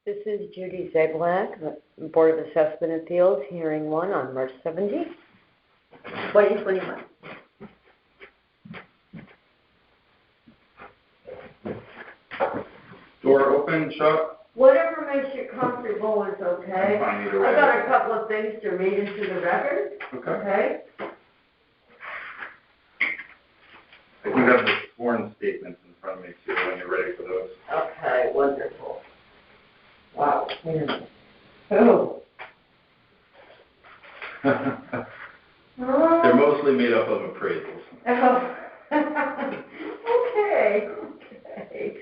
This is Judy Zablak, the Board of Assessment Appeals, hearing 1 on March 17th, 2021. Door open, Chuck? Whatever makes you comfortable is okay. I'm fine either way. I've got a couple of things to read into the record. Okay. I do have the sworn statements in front of me too when you're ready for those. Okay, wonderful. Wow. Oh. They're mostly made up of appraisals. Oh. Okay. Okay.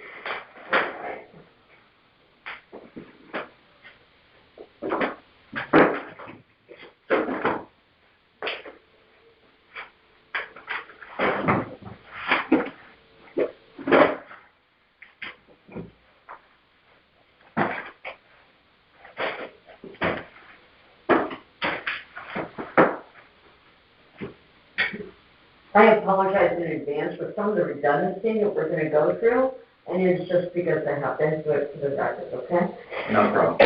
I apologize in advance for some of the redundancy that we're going to go through, and it's just because I have to do it for the record, okay? No problem.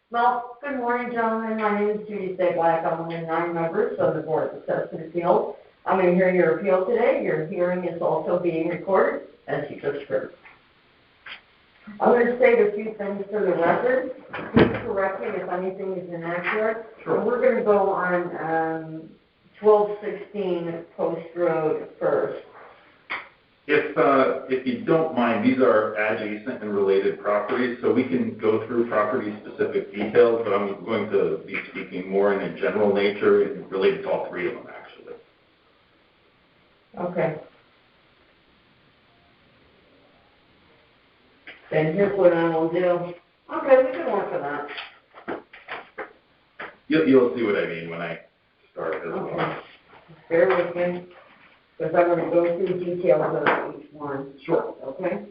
Well, good morning, gentlemen. My name is Judy Zablak. I'm one of the 9 members of the Board of Assessment Appeals. I'm going to hear your appeal today. Your hearing is also being recorded, as you just heard. I'm going to state a few things for the record. Please correct me if anything is inaccurate. Sure. We're going to go on 1216 Post Road first. If you don't mind, these are adjacent and related properties, so we can go through property-specific details, but I'm going to be speaking more in a general nature and related to all 3 of them, actually. Okay. Then here's what I will do. Okay, we can work on that. You'll see what I mean when I start as well. Okay. Bear with me, because I'm going to go through details of each one. Sure. Okay?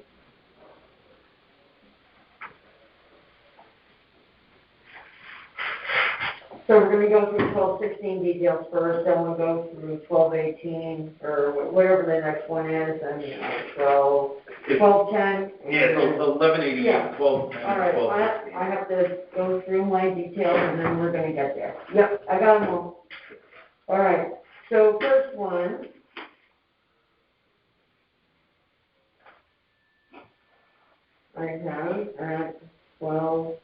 So we're going to go through 1216 details first, then we'll go through 1218, or whatever the next one is, and 1210. Yeah, so 1188, Yeah. 1210, All right, 1216. I have to go through my details, and then we're going to get there. Yep, I got them all. All right, so first one. I have at 12.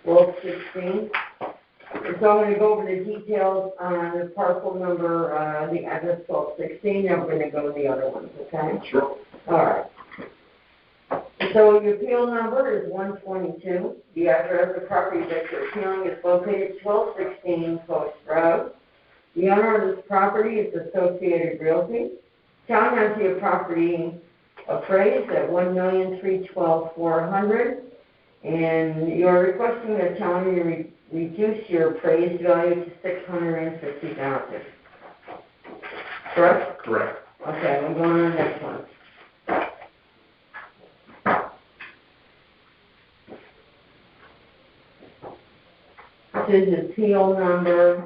Well, 16. So I'm going to go over the details on the parcel number, the address 1216, and we're going to go to the other ones, okay? Sure. All right. So your appeal number is 122. The address of the property that you're appealing is located 1216 Post Road. The owner of this property is Associated Realty. Town has your property appraised at $1,312,400, and you're requesting the town reduce your appraised value to $650,000. Correct? Correct. Okay, we're going on to the next one. This is appeal number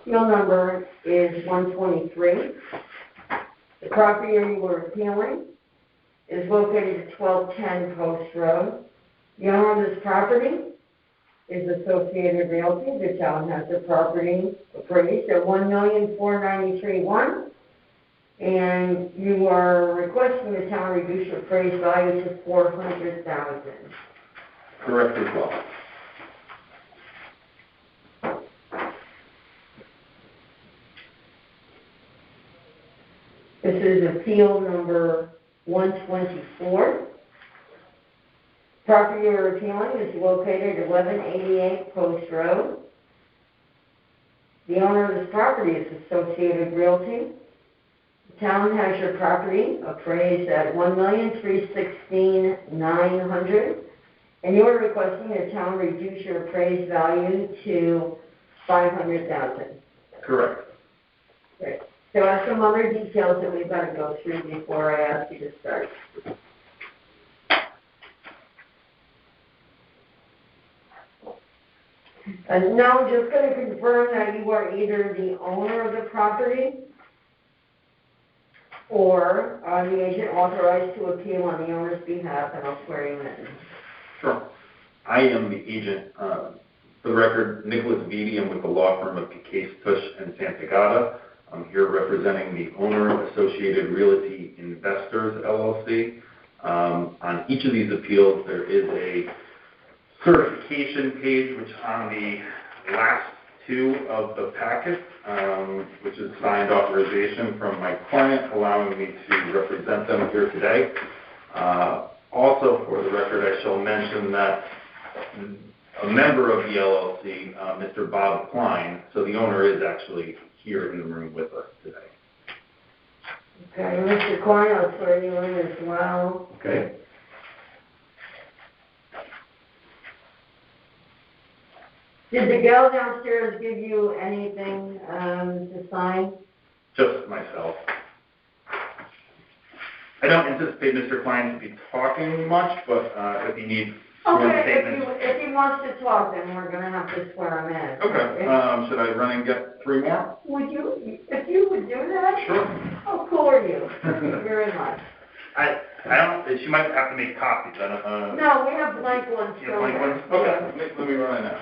123. The property you were appealing is located at 1210 Post Road. The owner of this property is Associated Realty. The town has the property appraised at $1,493,100. And you are requesting the town reduce your appraised value to $400,000. Correct as well. This is appeal number 124. Property you're appealing is located at 1188 Post Road. The owner of this property is Associated Realty. The town has your property appraised at $1,316,900, and you are requesting the town reduce your appraised value to $500,000. Correct. Great. There are some other details that we've got to go through before I ask you to start. No, just gonna confirm that you are either the owner of the property or the agent authorized to appeal on the owner's behalf, and I'll swear you in. Sure. I am the agent, for the record, Nicholas Beatty. I'm with the law firm of Case Tush and Santagata. I'm here representing the owner of Associated Realty Investors, LLC. On each of these appeals, there is a certification page, which on the last two of the packet, which is signed authorization from my client, allowing me to represent them here today. Also, for the record, I shall mention that a member of the LLC, Mr. Bob Klein, so the owner is actually here in the room with us today. Okay, Mr. Klein, I'll swear you in as well. Okay. Did the gal downstairs give you anything to sign? Just myself. I don't anticipate Mr. Klein to be talking much, but if he needs sworn Okay, statements. if he wants to talk, then we're gonna have to swear him in. Okay, should I run and get 3 more? Would you, if you would do that? Sure. How cool are you? Thank you very much. I don't, she might have to make copies, I don't know. No, we have blank ones. You have blank ones? Okay, let me run it now.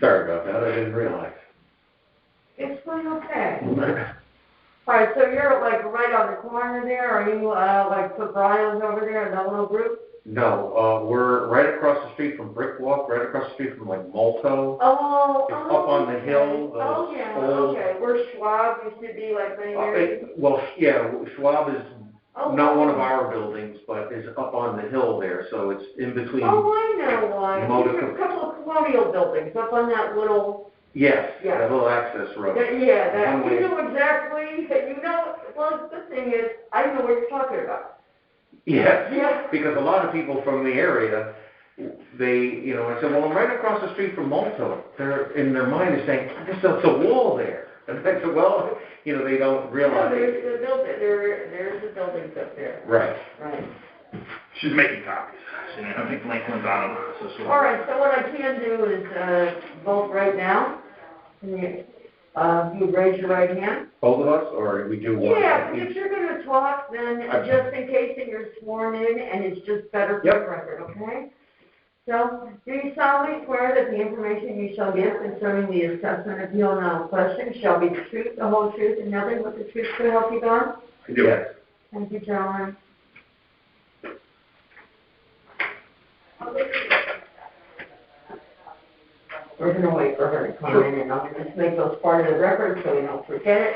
Sorry about that, I didn't realize. It's going okay. All right, so you're like right on the corner there, are you like put Brian's over there in that little group? No, we're right across the street from Brick Walk, right across the street from like Malto. Oh, It's up on the hill, Oh, yeah, old- okay, where Schwab used to be like many years. Well, yeah, Schwab is Oh, not one of our buildings, but is up on the hill there, so it's in between. Oh, I know why. Motor- There's a couple of colonial buildings up on that little. Yes, Yeah. that little access road. Yeah, that, One way. you know exactly, you know, well, the thing is, I know what you're talking about. Yes, Yeah. because a lot of people from the area, they, I said, well, I'm right across the street from Malto. They're, in their mind, is saying, there's a wall there. And I said, well, they don't Yeah, realize. there's the building, there's the buildings up there. Right. Right. She's making copies. She didn't have any blank ones on them, so she'll. All right, so what I can do is, vote right now. Can you raise your right hand? Both of us, or we do one? Yeah, if you're gonna talk, then just in case that you're sworn in, and it's just better for the record, okay? So, do you solemnly swear that the information you shall give concerning the assessment appeal and all questions shall be the truth, the whole truth, and nothing but the truth to help you God? I do. Yes. Thank you, gentlemen. We're gonna wait for her to come in, and I'll just make those part of the record so we don't forget it.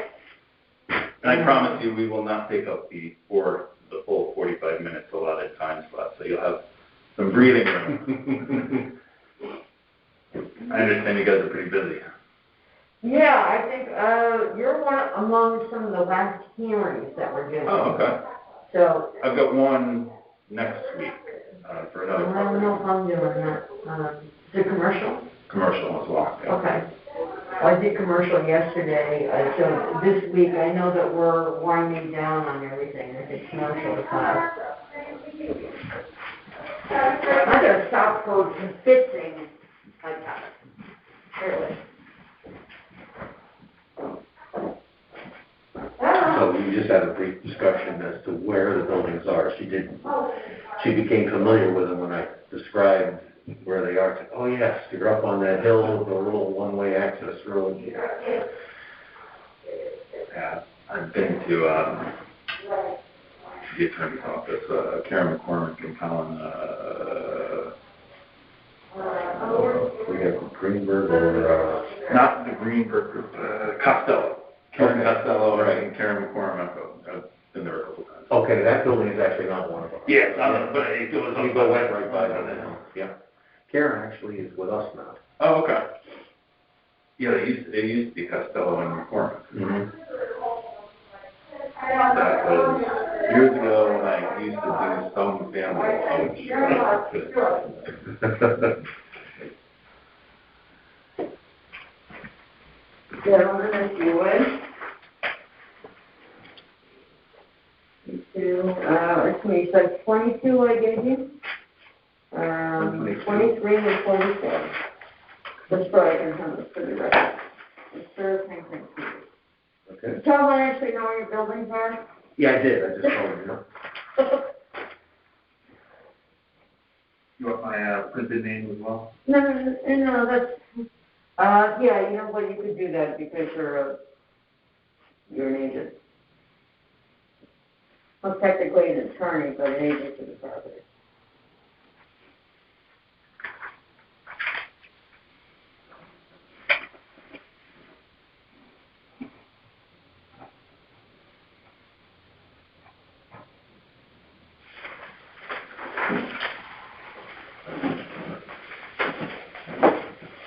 And I promise you, we will not take up the full 45 minutes allotted time slot, so you'll have some breathing room. I understand you guys are pretty busy. Yeah, I think, you're one among some of the last hearings that we're doing. Oh, okay. So. I've got one next week, for another I don't know property. if I'm doing that. Is it commercial? Commercial as well, yeah. Okay. Well, I did commercial yesterday, so this week I know that we're winding down on everything. I did commercial class. I gotta stop for convincing my God. Really. So we just had a brief discussion as to where the buildings are. She became familiar with them when I described where they are. Said, oh yes, you're up on that hill with a little one-way access road. Yeah, I've been to the attorney's office, Karen McCormick and Colin, We have Greenberg or, not the Greenberg group, Costello. Karen Costello, right, and Karen McCormick. I've been there a couple times. okay, that building is actually not one of them. Yeah, but it was. You go right by them. Yeah. Karen actually is with us now. Oh, okay. Yeah, it used to be Costello and McCormick. Mm-hmm. That was years ago when I used to do some family ouch. Gentlemen, if you would. You two, let's see, so 22 I gave you? 23 and 24. That's right, and some of the city records. It's Thursday, Okay. Tell me actually know where your buildings are? Yeah, I did, I just wanted to know. You want my printed name as well? No, that's, yeah, you know what, you could do that because you're an agent. Well, technically an attorney, but an agent to the property.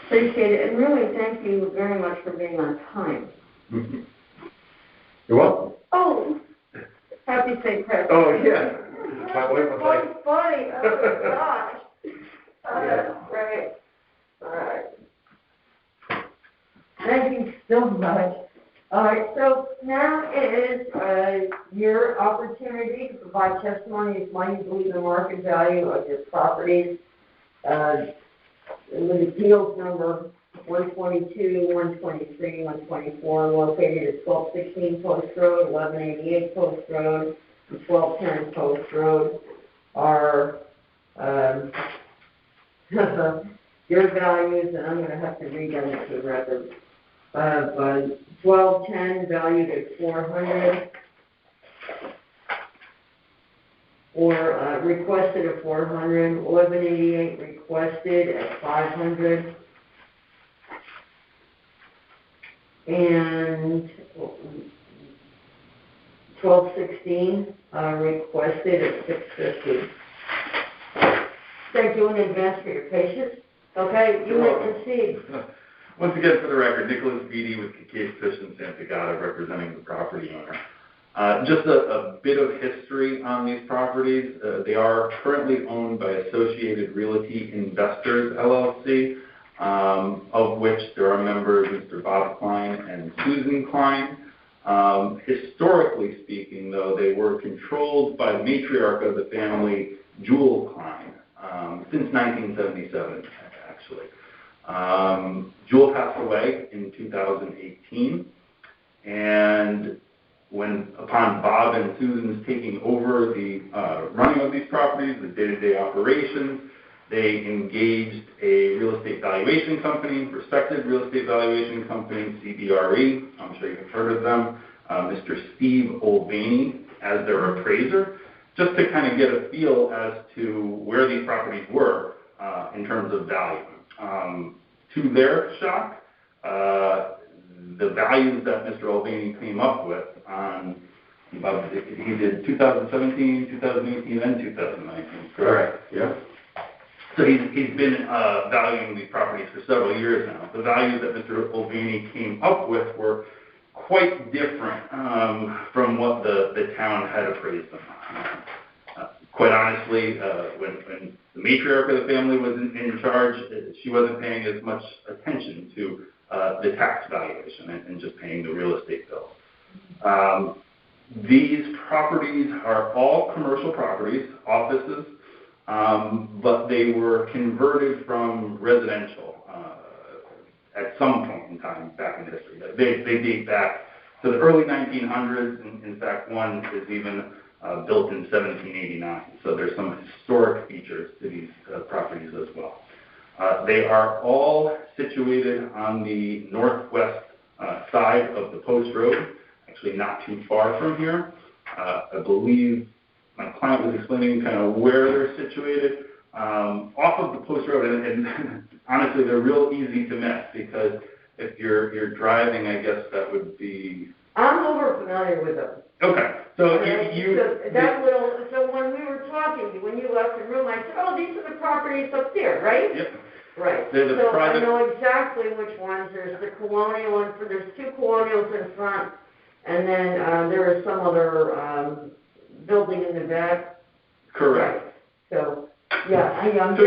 Appreciate it, and really thank you very much for being on time. Mm-hmm. You're welcome. Oh, happy St. Patrick's. Oh, yeah. My wife was like... Oh, funny, oh my gosh. Yeah. Right, all right. Thank you so much. All right, so now is your opportunity to provide testimony as why you believe the market value of your properties. With appeals number 122, 123, 124, located at 1216 Post Road, 1188 Post Road, and 1210 Post Road, are your values, and I'm going to have to read them into the record. 1210 valued at 400, or requested at 400, 1188 requested at 500, and 1216 requested at 650. Thank you in advance for your patience. Okay, you may proceed. Once again, for the record, Nicholas Beatty with Case Fish and Santa Gata, representing the property owner. Just a bit of history on these properties. They are currently owned by Associated Realty Investors, LLC, of which there are members Mr. Bob Klein and Susan Klein. Historically speaking, though, they were controlled by the matriarch of the family, Jewel Klein, since 1977, actually. Jewel passed away in 2018, and upon Bob and Susan's taking over the running of these properties, the day-to-day operations, they engaged a real estate valuation company, respected real estate valuation company, CBRE, I'm sure you've heard of them, Mr. Steve Olvaney as their appraiser, just to kind of get a feel as to where these properties were in terms of value. To their shock, the values that Mr. Olvaney came up with on, he did 2017, 2018, and 2019, correct? Yeah. So he's been valuing these properties for several years now. The values that Mr. Olvaney came up with were quite different from what the town had appraised them. Quite honestly, when the matriarch of the family was in charge, she wasn't paying as much attention to the tax valuation and just paying the real estate bill. These properties are all commercial properties, offices, but they were converted from residential at some point in time back in history. They date back to the early 1900s. In fact, one is even built in 1789. So there's some historic features to these properties as well. They are all situated on the northwest side of the Post Road, actually not too far from here. I believe my client was explaining kind of where they're situated. Off of the Post Road, and honestly, they're real easy to miss because if you're driving, I guess that would be... I'm over familiar with them. Okay, so so when we were talking, when you left the room, I said, oh, these are the properties up there, right? Yep. Right. They're the so private... I know exactly which ones. There's the colonial one, there's two colonials in front, and then there is some other building in the back. Correct. Right. So, yeah, I'm to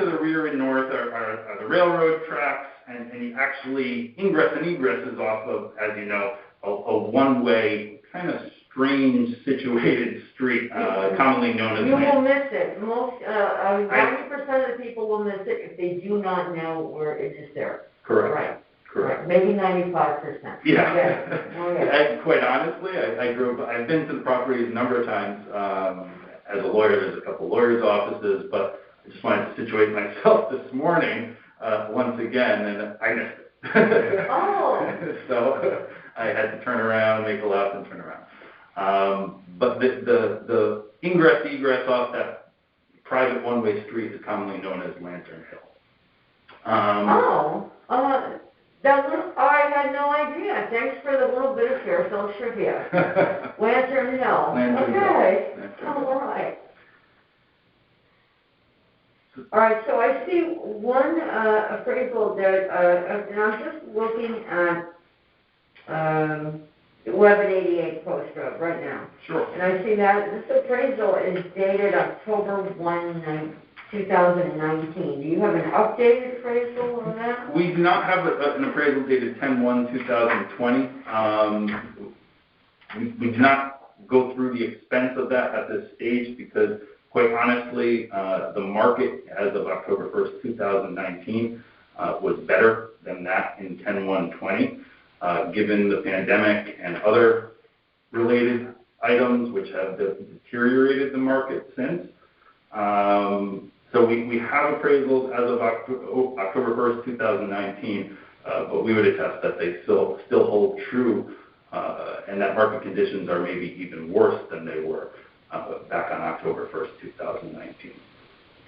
the rear and north are the railroad tracks, and actually ingress and egress is off of, as you know, a one-way kind of strange situated street, commonly known as You will Land. miss it. Most, 90% of the people will miss it if they do not know where it is there. Correct. Right. Correct. Maybe 95%. Yeah. Yes. Oh, yes. Quite honestly, I've been to the properties a number of times. As a lawyer, there's a couple lawyers' offices, but I just wanted to situate myself this morning once again, and I missed it. Oh. So I had to turn around, make a left, and turn around. But the ingress egress off that private one-way street is commonly known as Lantern Hill. I had no idea. Thanks for the little bit of Fairfield trivia. Lantern Hill. Lantern Okay. Hill. All right. All right, so I see one appraisal that, and I'm just looking at 1188 Post Road right now. Sure. And I see that this appraisal is dated October 1, 2019. Do you have an updated appraisal on that? We do not have an appraisal dated 10/1/2020. We do not go through the expense of that at this stage because, quite honestly, the market as of October 1st, 2019 was better than that in 10/1/20, given the pandemic and other related items which have deteriorated the market since. So we have appraisals as of October 1st, 2019, but we would attest that they still hold true, and that market conditions are maybe even worse than they were back on October 1st, 2019,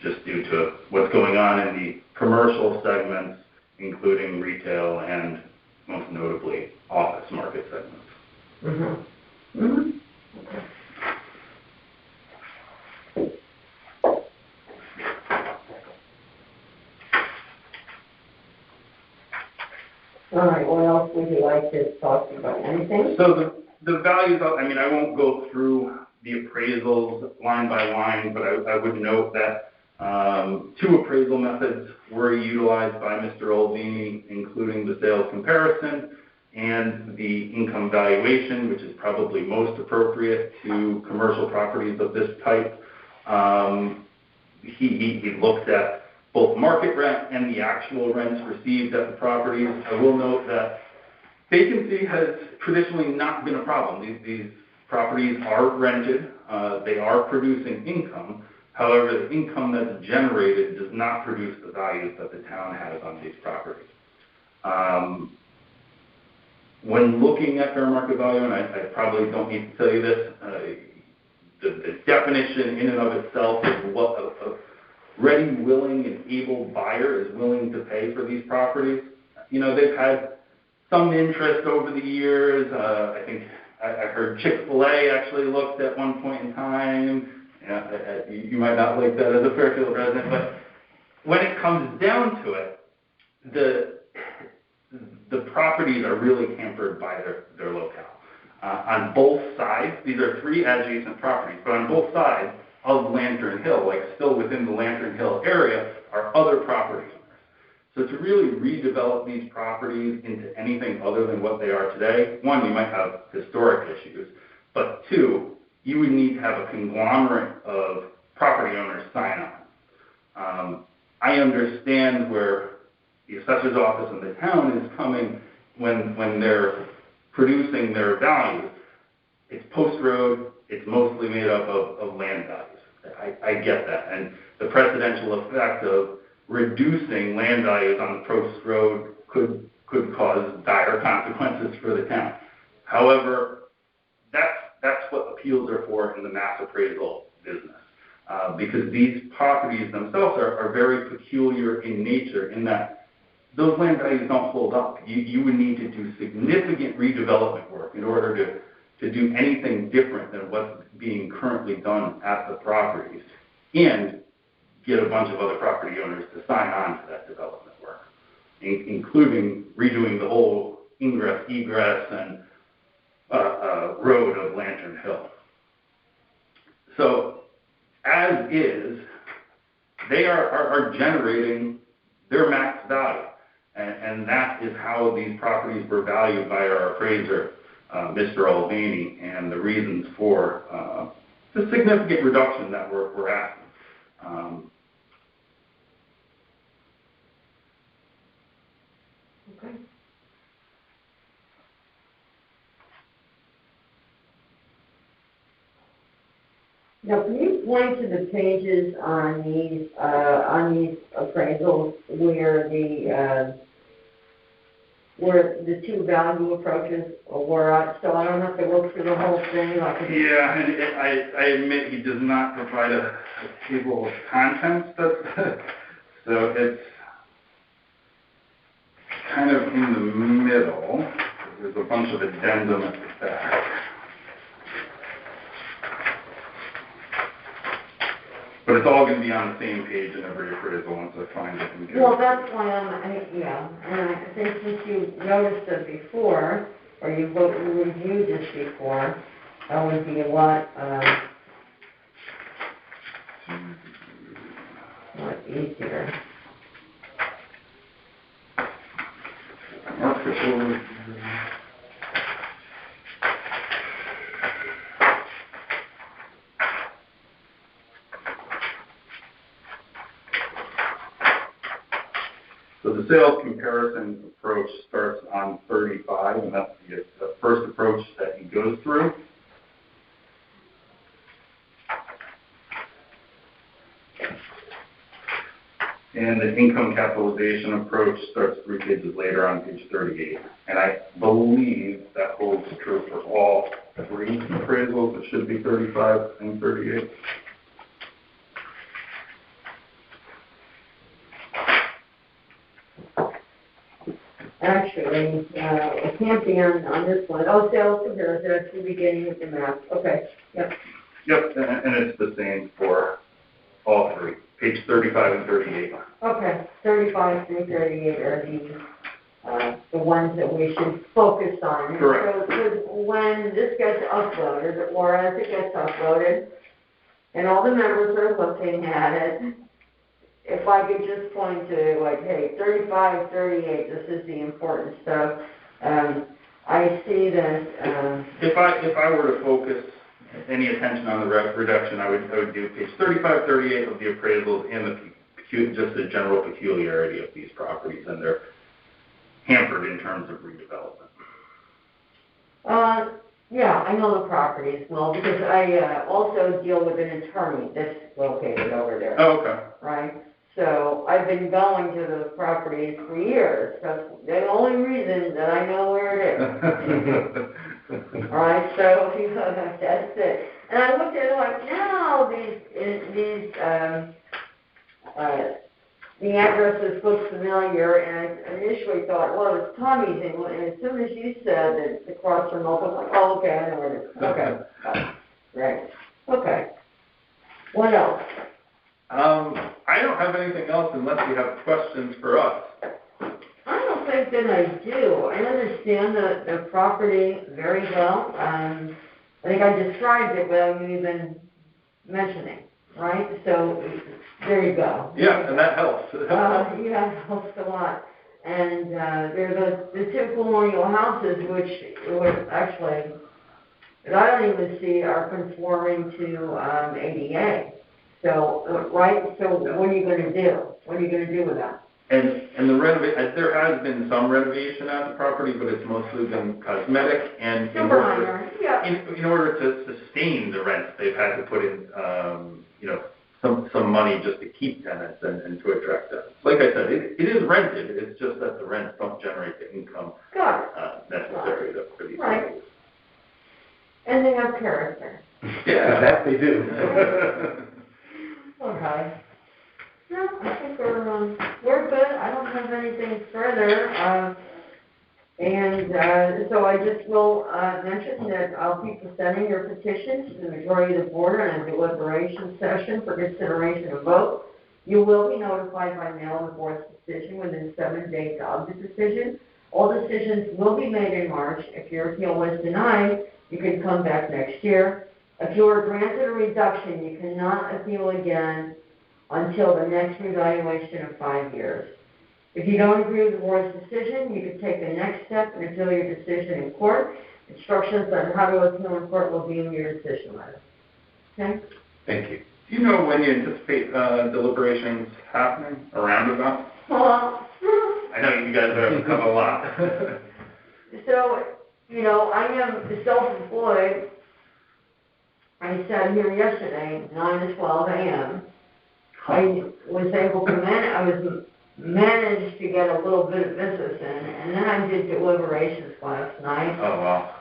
just due to what's going on in the commercial segments, including retail and most notably office market segments. Mm-hmm. Mm-hmm. Okay. All right, what else would you like to talk about? Anything? So the values, I won't go through the appraisals line by line, but I would note that two appraisal methods were utilized by Mr. Olvini, including the sales comparison and the income valuation, which is probably most appropriate to commercial properties of this type. He looked at both market rent and the actual rents received at the properties. I will note that vacancy has traditionally not been a problem. These properties are rented. They are producing income. However, the income that's generated does not produce the values that the town has on these properties. When looking at fair market value, and I probably don't need to tell you this, the definition in and of itself is what a ready, willing, and able buyer is willing to pay for these properties. They've had some interest over the years. I think I heard Chick-fil-A actually looked at one point in time. You might not like that as a Fairfield resident, but when it comes down to it, the properties are really hampered by their locale. On both sides, these are three adjacent properties, but on both sides of Lantern Hill, like still within the Lantern Hill area, are other property owners. So to really redevelop these properties into anything other than what they are today, one, you might have historic issues, but two, you would need to have a conglomerate of property owners sign on. I understand where the assessor's office and the town is coming when they're producing their values. It's post road, it's mostly made up of land values. I get that. And the precedential effect of reducing land values on the post road could cause dire consequences for the town. However, that's what appeals are for in the mass appraisal business. Because these properties themselves are very peculiar in nature in that those land values don't hold up. You would need to do significant redevelopment work in order to do anything different than what's being currently done at the properties and get a bunch of other property owners to sign on to that development work, including redoing the whole ingress, egress, and road of Lantern Hill. So as is, they are generating their max value. And that is how these properties were valued by our appraiser Mr. Olvani and the reasons for the significant reduction that we're asking. Okay. Now, can you point to the pages on these appraisals where the two value approaches were at? So I don't have to look through the whole thing. Yeah, and I admit he does not provide a table of contents. So it's kind of in the middle. There's a bunch of addendum at the back. But it's all going to be on the same page in every appraisal once I find it. Well, that's why and I think since you noticed it before, or you reviewed this before, that would be a lot easier. Mark this over. So the sales comparison approach starts on 35, and that's the first approach that he goes through. And the income capitalization approach starts 3 pages later on page 38. And I believe that holds true for all 3 appraisals. It should be 35 and 38. Actually, it can't be on this one. Oh, sales comparison, that's the beginning of the map. Okay, yep. Yep, and it's the same for all 3, page 35 and 38. Okay, 35 through 38 are the ones that we should focus on. Correct. So when this gets uploaded, or as it gets uploaded, and all the members are looking at it, if I could just point to, like, hey, 35, 38, this is the important stuff. I see that... If I were to focus any attention on the reduction, I would do page 35, 38 of the appraisals and just the general peculiarity of these properties, and they're hampered in terms of redevelopment. Yeah, I know the properties well because I also deal with an attorney that's located over there. Oh, okay. Right? So I've been going to those properties for years. That's the only reason that I know where it is. All right, so that's it. And I looked at it like, no, the addresses look familiar, and I initially thought, well, it's Tommy's, and as soon as you said that it's across from Oak, I was like, oh, okay, I know where it is. Okay, right. Okay. What else? I don't have anything else unless you have questions for us. I don't think that I do. I understand the property very well. I think I described it without you even mentioning, right? So there you go. Yeah, and that helps. Yeah, it helps a lot. And there's the 2 colonial houses, which actually, that I don't even see are conforming to ADA. So, right, so what are you going to do? What are you going to do with that? And there has been some renovation at the property, but it's mostly been cosmetic. And in order to sustain the rents, they've had to put in, some money just to keep tenants and to attract tenants. Like I said, it is rented. It's just that the rents don't generate the income necessary for these people. And they have character. Yeah, that they do. Okay. No, I think we're good. I don't have anything further. And so I just will mention that I'll be presenting your petition to the majority of the board in a deliberation session for consideration of vote. You will be notified by mail of the board's decision within 7 days of the decision. All decisions will be made in March. If your appeal was denied, you can come back next year. If you are granted a reduction, you cannot appeal again until the next revaluation of 5 years. If you don't agree with the board's decision, you can take the next step and appeal your decision in court. Instructions on how to appeal in court will be in your decision letter. Okay? Thank you. Do you know when you anticipate deliberations happening around about? Well, I know you guys have a lot. so, you know, I am self-employed. I sat here yesterday, 9 to 12 a.m. I was able to managed to get a little bit of business in, and then I did deliberations last night. Oh, wow.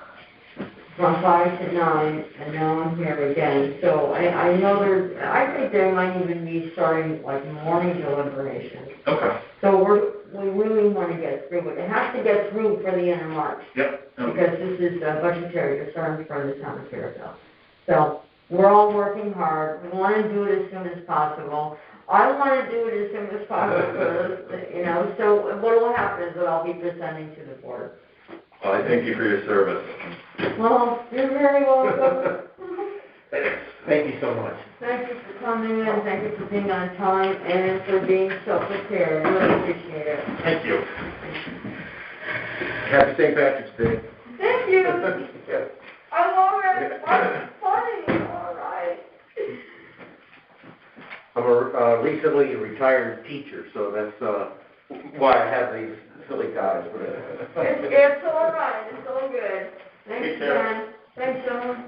From 5 to 9, and now I'm here again. So I know I think there might even be starting like morning deliberations. Okay. So we really want to get through it. It has to get through for the end of March. Yep. Okay. Because this is budgetary concerns for the town of Fairfield. So we're all working hard. We want to do it as soon as possible. I want to do it as soon as possible, you know. So what will happen is that I'll be presenting to the board. Well, I thank you for your service. Well, you're very welcome. Thank you so much. Thank you for coming in, thank you for being on time, and for being so prepared. I really appreciate it. Thank you. Happy St. Patrick's Day. Thank you. Yeah. I love it. That's funny. All right. I'm a recently retired teacher, so that's why I have these silly ties. It's all right. It's all good. Thanks, Jen. Thanks, Ellen.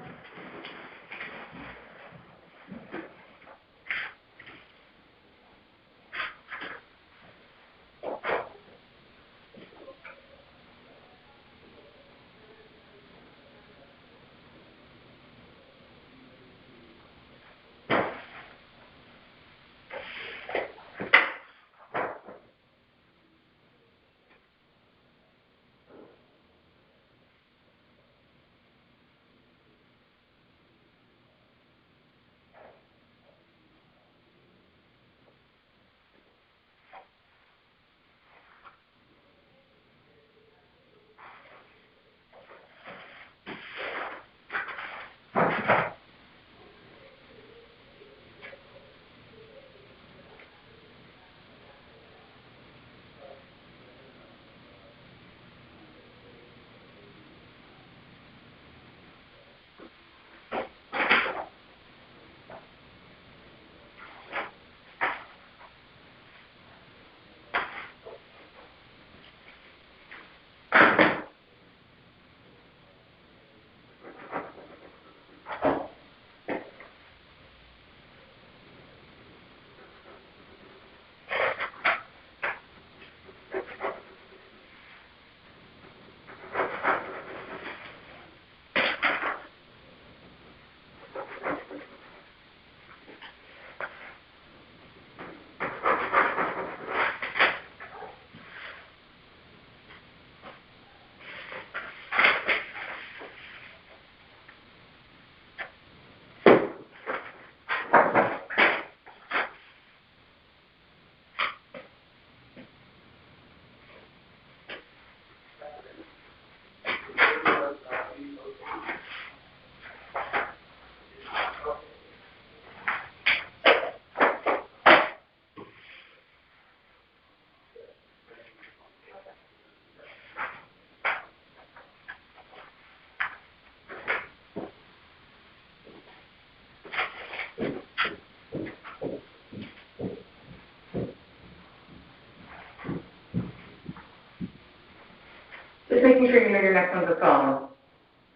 Just making sure you know your next one's a phone.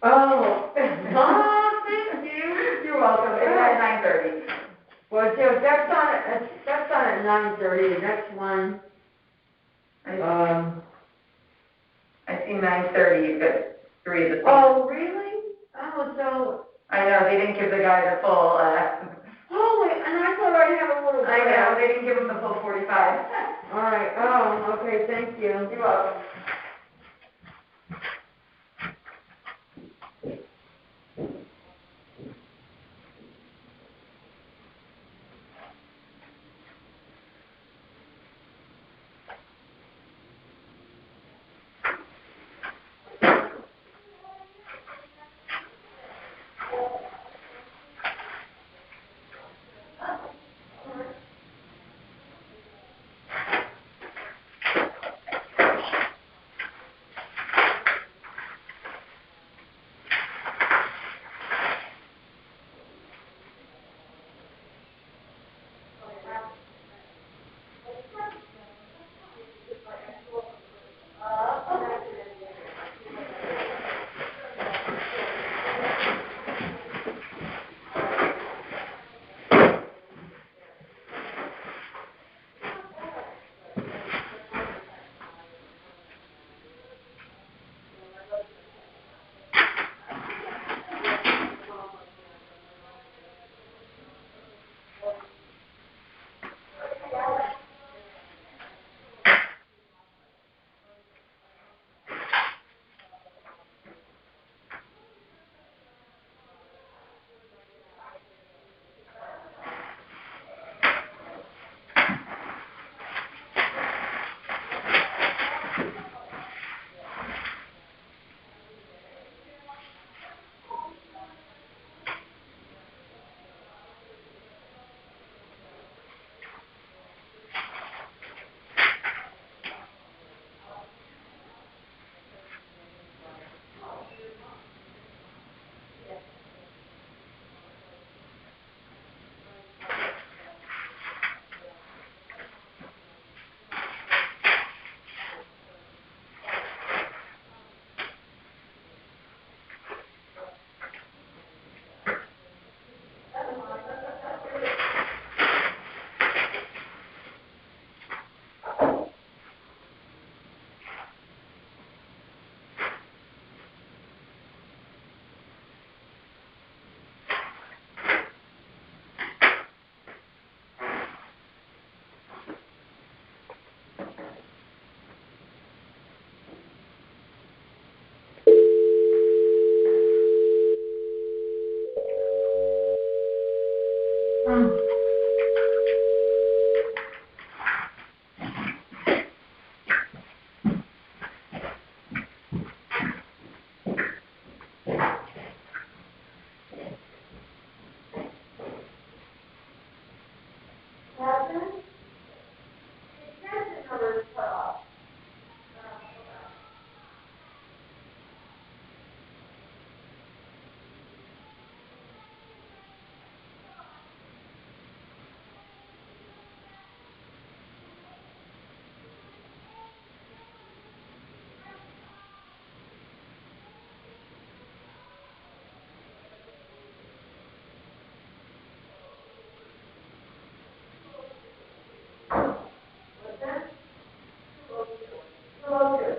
Oh, thank you. You're welcome. It's at 9:30. Well, so that's on at 9:30. The next one, I see 9:30. You've got 3 of the same. Oh, really? Oh, so. I know, they didn't give the guy the full, Holy, and I thought I had a little. I know, they didn't give him the full 45. All right. Oh, okay. Thank you. You're welcome. discussion? Extension number is cut off.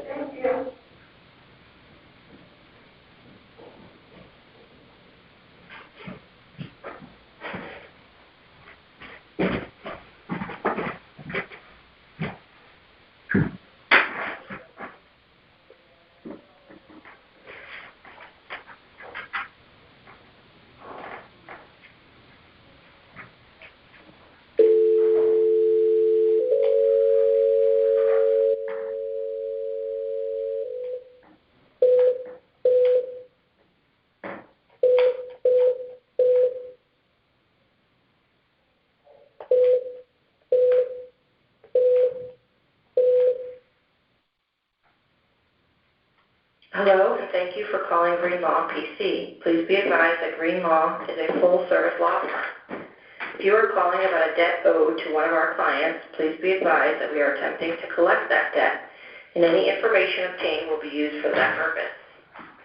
Thank you. Hello, and thank you for calling Green Law PC. Please be advised that Green Law is a full-service law firm. If you are calling about a debt owed to one of our clients, please be advised that we are attempting to collect that debt, and any information obtained will be used for that purpose.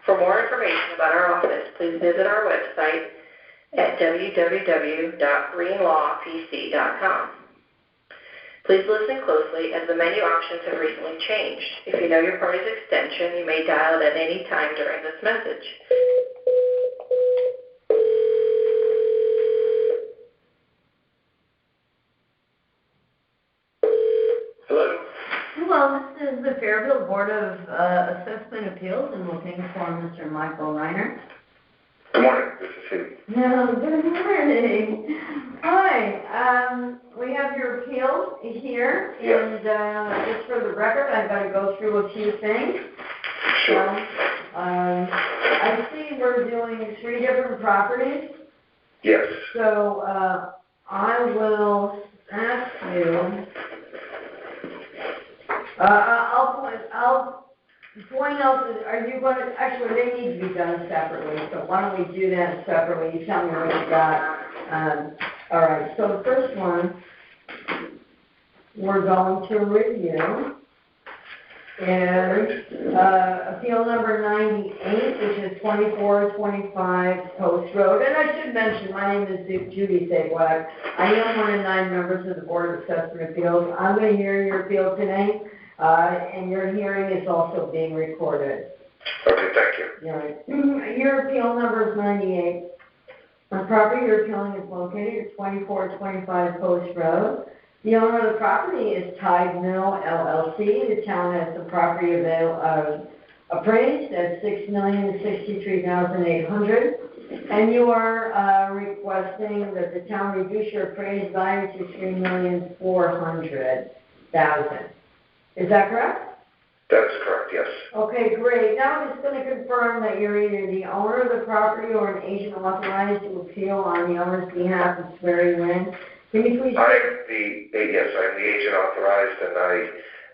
For more information about our office, please visit our website at www.greenlawpc.com. Please listen closely as the menu options have recently changed. If you know your party's extension, you may dial it at any time during this message. Hello? Hello, this is the Fairfield Board of Assessment Appeals, and looking for Mr. Michael Reiner. Good morning, this is he. No, good morning. Hi, we have your appeal here, Yes. and just for the record, I've got to go through a few things. Sure. I see we're doing 3 different properties, Yes. so I will ask you, I'll point out that, are you going to, actually, they need to be done separately, so why don't we do that separately? You tell me what you got. All right, so the first one, we're going to review, and appeal number 98, which is 2425 Post Road. And I should mention, my name is Judy Sablack. I am one of 9 members of the Board of Assessment Appeals. I'm going to hear your appeal today. And your hearing is also being recorded. Okay, thank you. All right. Your appeal number is 98. The property you're appealing is located at 2425 Post Road. The owner of the property is Tide Mill LLC. The town has the property appraised at $6,063,800, and you are requesting that the town reduce your appraised value to $3,400,000. Is that correct? That is correct, yes. Okay, great. Now I'm just going to confirm that you're either the owner of the property or an agent authorized to appeal on the owner's behalf and swear you in. Can you please? I'm the agent authorized,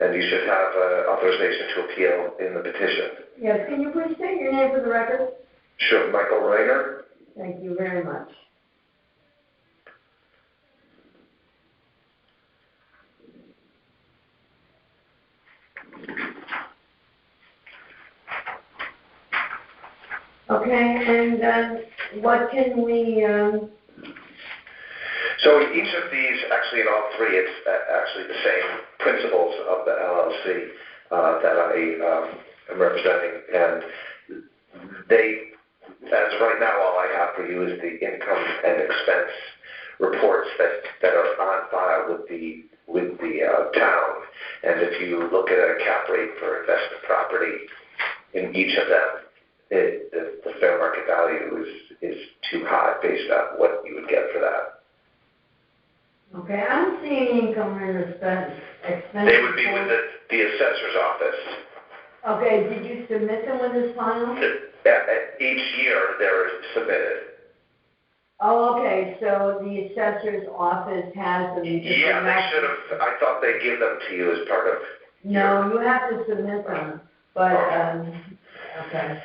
and you should have authorization to appeal in the petition. Yes, can you please state your name for the record? Sure, Michael Reiner. Thank you very much. Okay, and what can we? So in each of these, actually in all 3, it's actually the same principles of the LLC that I am representing, and they, as of right now, all I have for you is the income and expense reports that are on file with the town. And if you look at a cap rate for investment property in each of them, the fair market value is too high based on what you would get for that. Okay, I'm seeing income and expense. They would be with the assessor's office. Okay, did you submit them with this file? Each year they're submitted. Oh, okay, so the assessor's office has them. Yeah, they should have, I thought they'd give them to you as part of. No, you have to submit them, but, okay.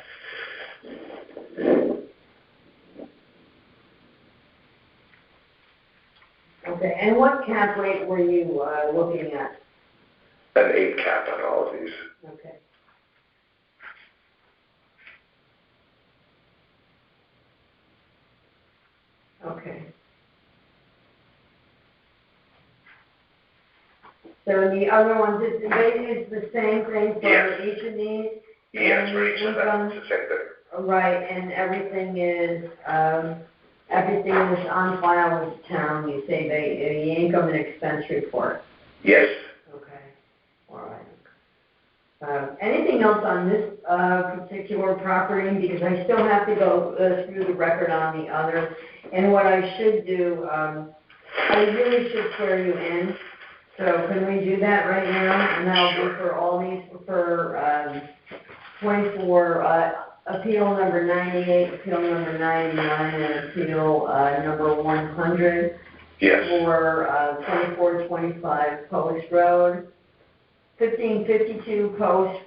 Okay, and what cap rate were you, looking at? An 8 cap on all of these. Okay. Okay. So the other ones, it's the same thing for Yes. each of these? Yes, for And each of them, it's the same thing. right, and everything is on file with the town, you say the income and expense report? Yes. Okay, all right. Anything else on this particular property? Because I still have to go through the record on the others. And what I should do, I really should swear you in. So can we do that right now? And that'll be for all these, for 24, appeal number 98, appeal number 99, and appeal number 100. Yes. For 2425 Post Road, 1552 Post,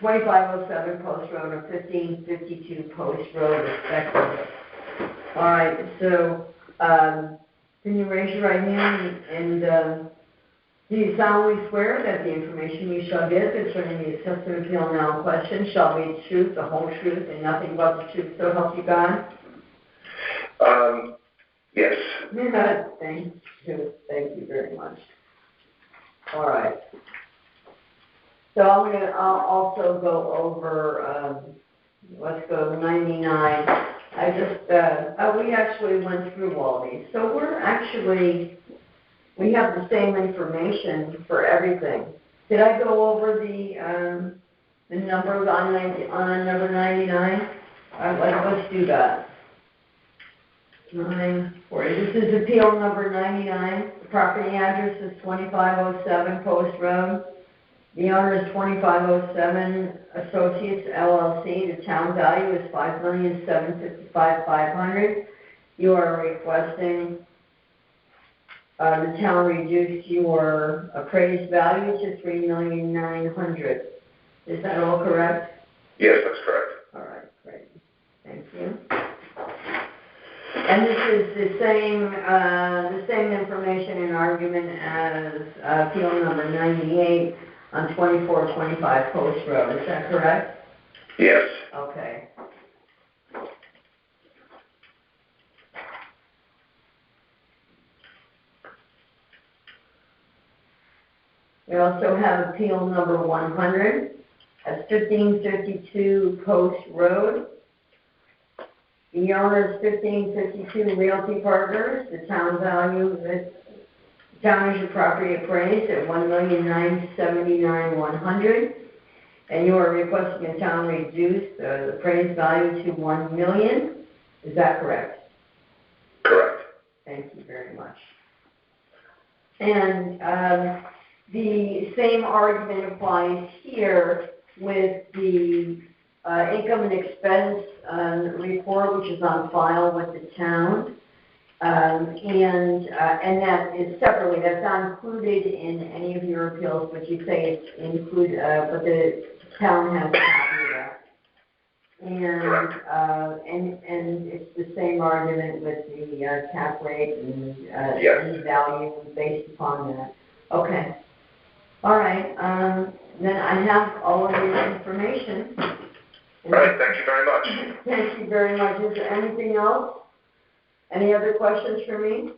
2507 Post Road, and 1552 Post Road respectively. All right, so can you raise your right hand and do you solemnly swear that the information you shall give concerning the assessment appeal now in question shall be the truth, the whole truth, and nothing but the truth, so help you God? Yes. Thank you very much. All right. So I'll also go over, let's go 99. I just, we actually went through all these. So we have the same information for everything. Did I go over the numbers on number 99? Let's do that. 940. This is appeal number 99. The property address is 2507 Post Road. The owner is 2507 Associates LLC. The town value is $5,755,500. You are requesting the town reduce your appraised value to $3,900,000. Is that all correct? Yes, that's correct. All right, great. Thank you. And this is the same information and argument as appeal number 98 on 2425 Post Road. Is that correct? Yes. Okay. We also have appeal number 100. That's 1552 Post Road. The owner is 1552 Realty Partners. The town value, the town is your property appraised at $1,979,100, and you are requesting the town reduce the appraised value to $1 million. Is that correct? Correct. Thank you very much. And the same argument applies here with the income and expense report, which is on file with the town, and that is separately. That's not included in any of your appeals, but you say it's included, but the town has a copy of that. And it's the same argument with the cap rate and the value based upon that. Okay. All right. Then I have all of your information. All right, thank you very much. Thank you very much. Is there anything else? Any other questions for me?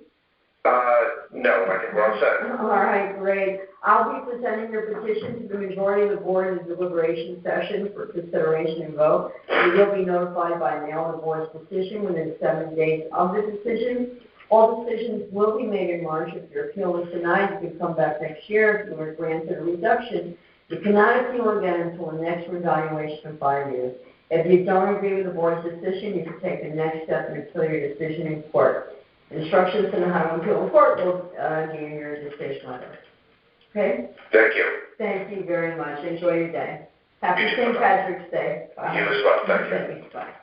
No, I think we're all set. All right, great. I'll be presenting your petition to the majority of the board in the deliberation session for consideration and vote. You will be notified by mail of the board's decision within 7 days of the decision. All decisions will be made in March. If your appeal is denied, you can come back next year. If you are granted a reduction, you cannot appeal again until the next revaluation of 5 years. If you don't agree with the board's decision, you can take the next step and appeal your decision in court. Instructions on how to appeal in court will be in your decision letter. Okay? Thank you. Thank you very much. Enjoy your day. Happy You too. St. Patrick's Day. Bye. You as well. Thank you. Thanks. Bye.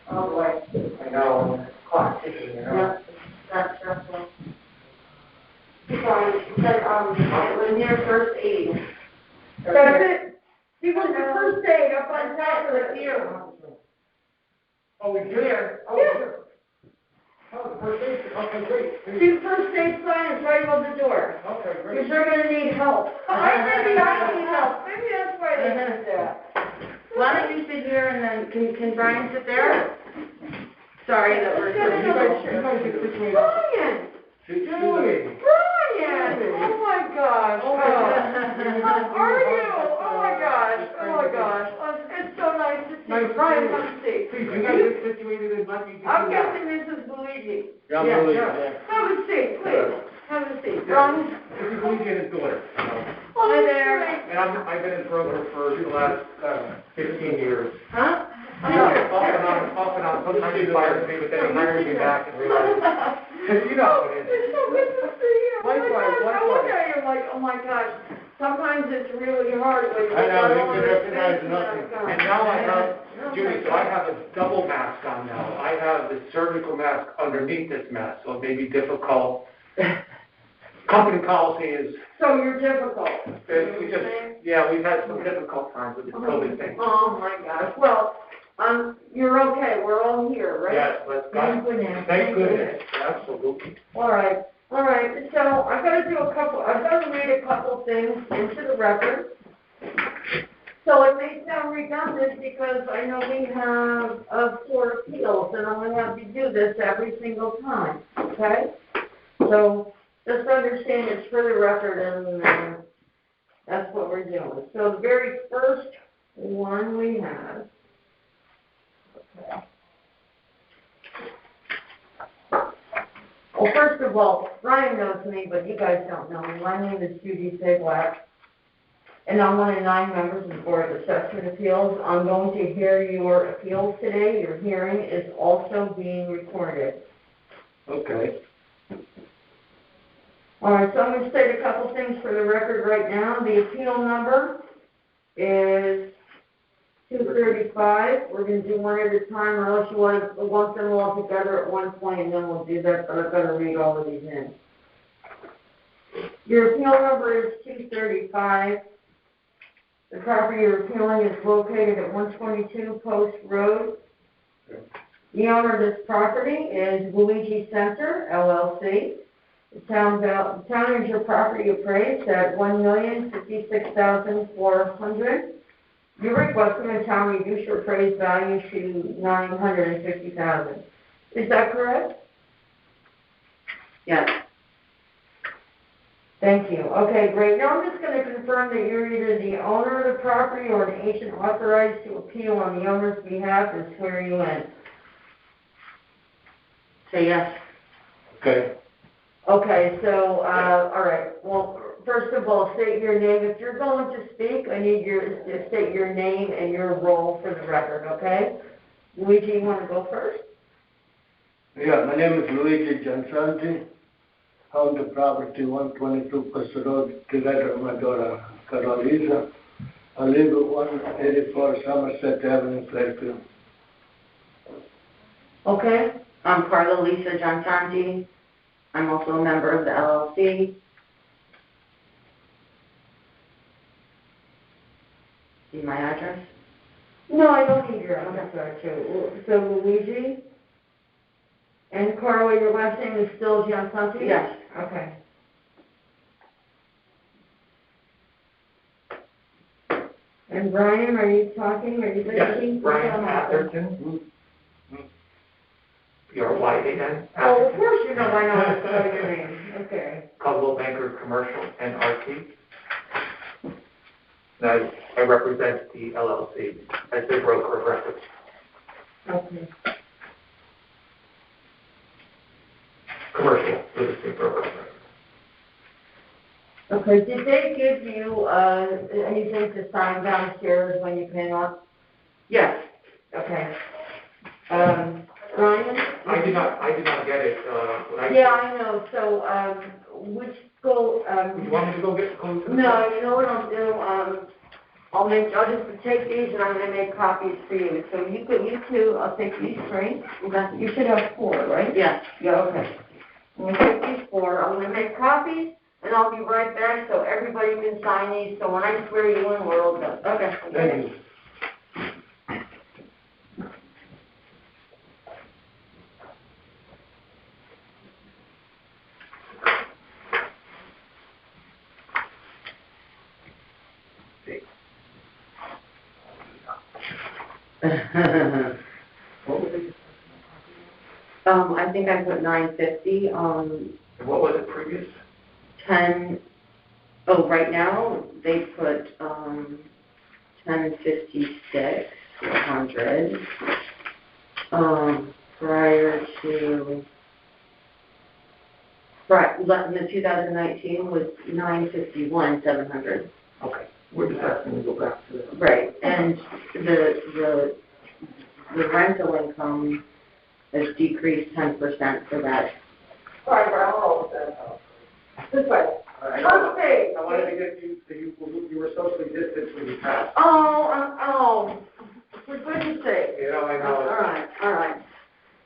Oh, boy. I know. Clock ticking, you know? That's stressful. Sorry, she said, it was near first aid. That's it? He was the first aid up on top of the view. Oh, we Here. Oh, Yeah. here. Oh, the first aid, okay, great. See, the first aid sign is right above the door. Okay, Because great. they're gonna need help. Maybe I need help, maybe that's why they did that. Why don't you sit here and then, can Brian sit there? Sorry that we're. You guys get situated. Brian! Julie. Brian! Oh my gosh! Oh my gosh. How are you? Oh my gosh, oh my gosh. Oh, it's so nice to see Nice you. to Brian, see you. come see. Please, you guys get situated and let me get I'm you out. guessing this is Luigi. Yeah, Yeah, Luigi, yeah. yeah. Have a seat, please. Have a seat. Yeah. Ron? This is Luigi and his daughter. Oh, Hi there. great. And I've been his broker for the last 15 years. Huh? Off and on. Sometimes he fires me, but then he hires me back and realizes, you know how it is. It's so good to see you. Oh my Likewise, gosh, I look likewise. at you like, oh my gosh. Sometimes it's really hard when you I know, got you all can this recognize space nothing. and And now I have, Oh Judy, my so I God. have a double mask on now. I have the surgical mask underneath this mask, so it may be difficult. Company policy is, So you're difficult. we've had some difficult times with this COVID thing. Oh my gosh, well, you're okay, we're all here, right? Yes, but Thank goodness. thank goodness, absolutely. All right, so I've got to read a couple things into the record. So it may sound redundant because I know we have 4 appeals and I'm going to have to do this every single time, okay? So just understand it's for the record and that's what we're doing. So the very first one we have, okay. Well, first of all, Ryan knows me, but you guys don't know me. My name is Judy Black, and I'm one of 9 members of the Board of Assessment Appeals. I'm going to hear your appeals today. Your hearing is also being recorded. Okay. All right, so I'm going to state a couple things for the record right now. The appeal number is 235. We're going to do one at a time, unless you want to lump them all together at one point, and then we'll do that, but I've got to read all of these in. Your appeal number is 235. The property you're appealing is located at 122 Post Road. The owner of this property is Luigi Center, LLC. The town owns your property appraised at $1,056,400. You're requesting the town reduce your appraised value to $950,000. Is that correct? Yes. Thank you. Okay, great. Now I'm just going to confirm that you're either the owner of the property or an agent authorized to appeal on the owner's behalf and swear you in. Say yes. Okay. Okay, so, all right. Well, first of all, state your name. If you're going to speak, I need you to state your name and your role for the record, okay? Luigi, you want to go first? Yeah, my name is Luigi Giansanti. I own the property 122 Post Road, together with my daughter Carolina. I live at 184 Somerset Avenue, Fairfield. Okay. I'm Carla Lisa Giansanti. I'm also a member of the LLC. See my address? No, I don't need your address, too. So Luigi? And Carla, your last name is still Giansanti? Yes. Okay. And Brian, are you talking? Are you speaking? Yes, Brian Atherton. P-R-Y-A-N. Oh, of course you know I know how to spell your name. Okay. Coldwell Banker Commercial, NRT. And I represent the LLC as the broker of record. Okay. Commercial real estate broker of record. Okay, did they give you, anything to sign downstairs when you came up? Yes. Okay. Brian? I did not get it. Yeah, I know, so, go, You want me to go get, go to the? no, you know what I'll do, I'll just take these and I'm gonna make copies for you. So you two, I'll take these three. You should have 4, right? Yeah. Yeah, okay. I'm gonna take these 4, I'm gonna make copies, and I'll be right back so everybody can sign these, so when I swear you in, we're all done. Okay. Thank you. What was it? I think I put 950, And what was it previous? 10, right now, they put, 1056, 400. Prior to, the 2019 was 951, 700. Okay, we're just asking to go back to the. Right, and the rental income has decreased 10% for that. Sorry, hold on. This way. I wanted to get you, so you were socially distanced when you passed. For goodness sake. You know, I know. All right.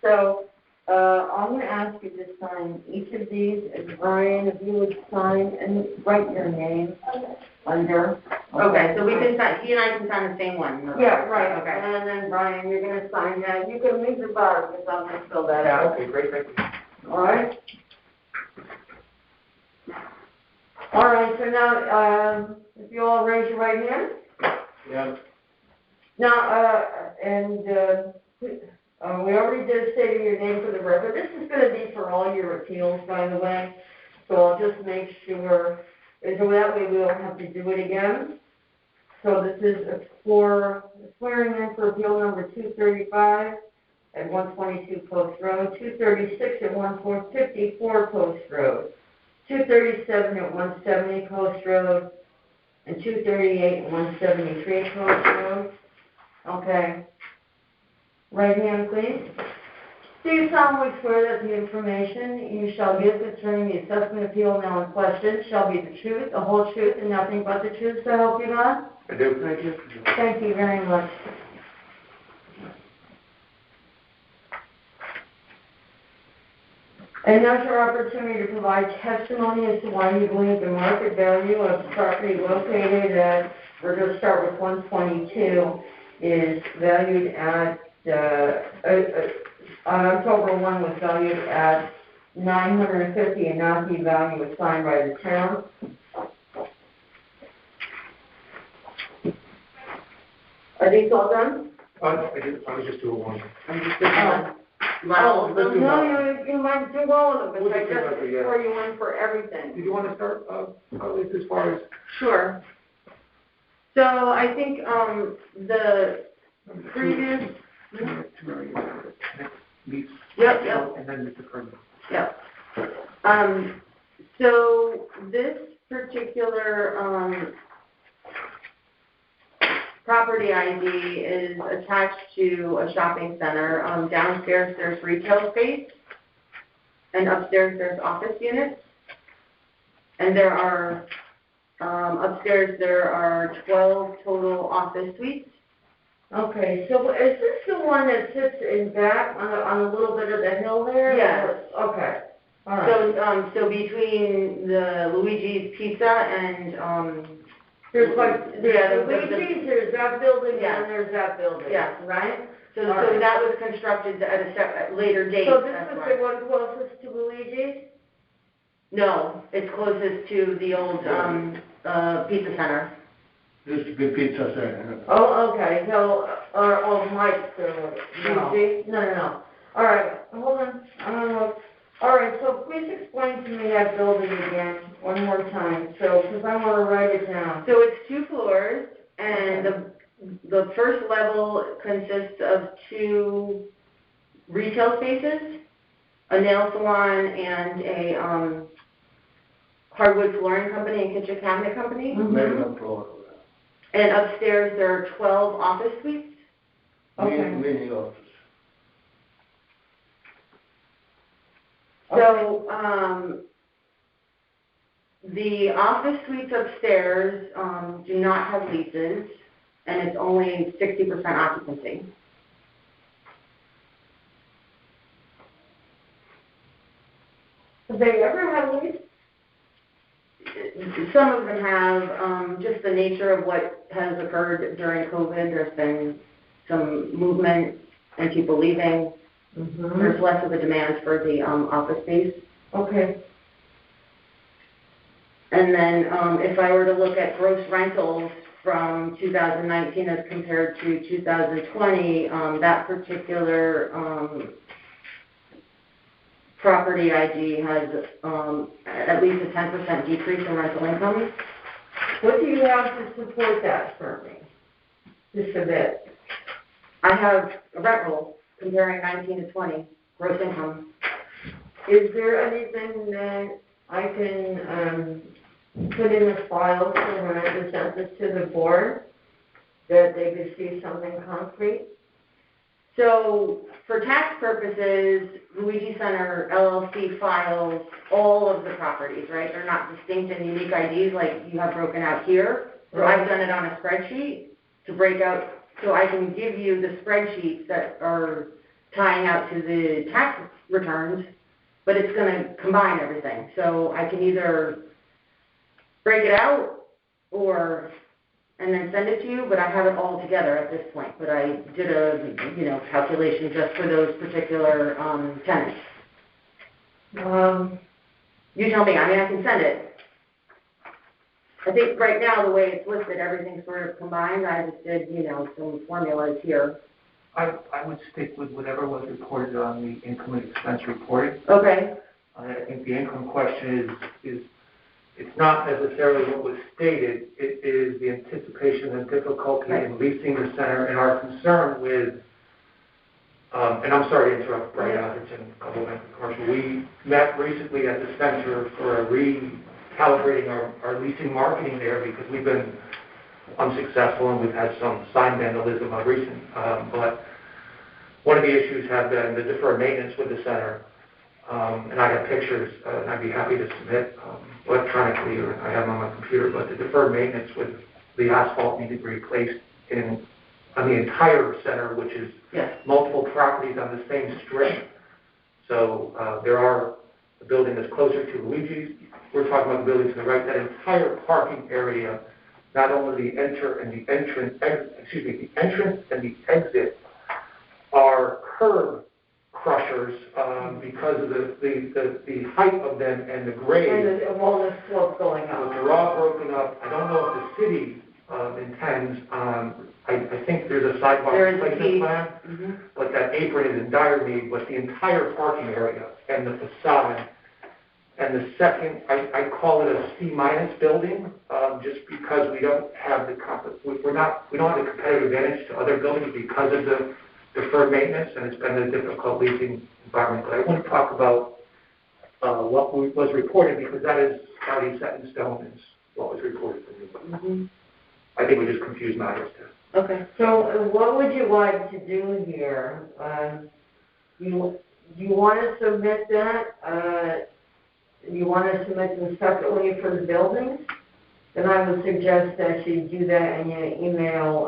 So, I'm gonna ask you to sign each of these, and Brian, if you would sign and write your name under. Okay, so we can sign, he and I can sign the same one. Yeah, right, okay. And then Brian, you're gonna sign that, you can leave the bottom, because I'm gonna fill that out. Okay, great, thank you. All right? All right, so now, if you all raise your right hand. Yeah. Now, we already did state your name for the record. This is going to be for all your appeals, by the way. So I'll just make sure, so that way we don't have to do it again. So this is for swearing in for appeal number 235 at 122 Post Road, 236 at 1454 Post Road, 237 at 170 Post Road, and 238 at 173 Post Road. Okay. Right hand, please. Do you solemnly swear that the information you shall give concerning the assessment appeal now in question shall be the truth, the whole truth, and nothing but the truth, so help you God? I do. Thank you very much. And now's your opportunity to provide testimony as to why you believe the market value of the property located at, we're going to start with 122, is valued at, on October 1 was valued at $950 and not the value assigned by the town. Are these all done? I was just doing one. I'm just doing one. You might do all of them, but I just before you in for everything. Did you want to start, at least as far as? Sure. So I think, the previous. Yep. And then Mr. Kerman. Yep. So this particular, property ID is attached to a shopping center. Downstairs there's retail space, and upstairs there's office units. And there are, upstairs there are 12 total office suites. Okay, so is this the one that sits in back on a little bit of the hill there? Yes. Okay, all right. So between the Luigi's Pizza and, there's like, there's Luigi's, there's that building, and then there's that building. Yes. Right? So that was constructed at a later date. So this was the one closest to Luigi's? No, it's closest to the old, pizza center. Used to be pizza center. Oh, okay, so, Mike's, Luigi? No. All right, hold on, I don't know. All right, so please explain to me that building again, one more time, so, because I want to write it down. So it's 2 floors, and the first level consists of 2 retail spaces, a nail salon and a, hardwood flooring company and kitchen cabinet company. Mm-hmm. And upstairs there are 12 office suites? Okay. Mini office. So, The office suites upstairs, do not have leases, and it's only 60% occupancy. Have they ever had lease? Some of them have, just the nature of what has occurred during COVID. There's been some movement and people leaving. Mm-hmm. There's less of a demand for the office space. Okay. And then if I were to look at gross rentals from 2019 as compared to 2020, that particular property ID has at least a 10% decrease in rental income. What do you have to support that for me? Just a bit. I have a rent roll comparing 19 to 20 gross income. Is there anything that I can put in the file for when I present this to the board, that they could see something concrete? So for tax purposes, Luigi Center LLC files all of the properties, right? They're not distinct and unique IDs like you have broken out here. So I've done it on a spreadsheet to break out, so I can give you the spreadsheets that are tying out to the tax returns, but it's going to combine everything. So I can either break it out and then send it to you, but I have it all together at this point. But I did a, calculation just for those particular tenants. You tell me. I mean, I can send it. I think right now, the way it's listed, everything's sort of combined. I just did, some formulas here. I would stick with whatever was reported on the income and expense reporting. Okay. I think the income question is it's not necessarily what was stated. It is the anticipation and difficulty in leasing the center, and our concern with, and I'm sorry to interrupt, Brian Atherton, a couple of commercial. We met recently at the center for recalibrating our leasing marketing there because we've been unsuccessful and we've had some sign vandalism of recent. But one of the issues have been the deferred maintenance with the center. And I have pictures, and I'd be happy to submit electronically, or I have them on my computer, but the deferred maintenance with the asphalt needed to be replaced on the entire center, which is multiple properties on the same strip. So there are the building that's closer to Luigi's. We're talking about the building to the right. That entire parking area, not only the entrance and the exit are curb crushers because of the height of them and the grade. And the walnut slope going up. They're all broken up. I don't know if the city intends on, I think there's a sidewalk replacement plan, but that apron is in dire need, but the entire parking area and the facade. And the second, I call it a C- building, just because we don't have we don't have the competitive advantage to other buildings because of the deferred maintenance, and it's been a difficult leasing environment. But I wouldn't talk about what was reported because that is already set in stone, is what was reported to me. I think we just confuse matters too. Okay. So what would you like to do here? You want to submit that? You want to submit them separately for the buildings? Then I would suggest that you do that and you email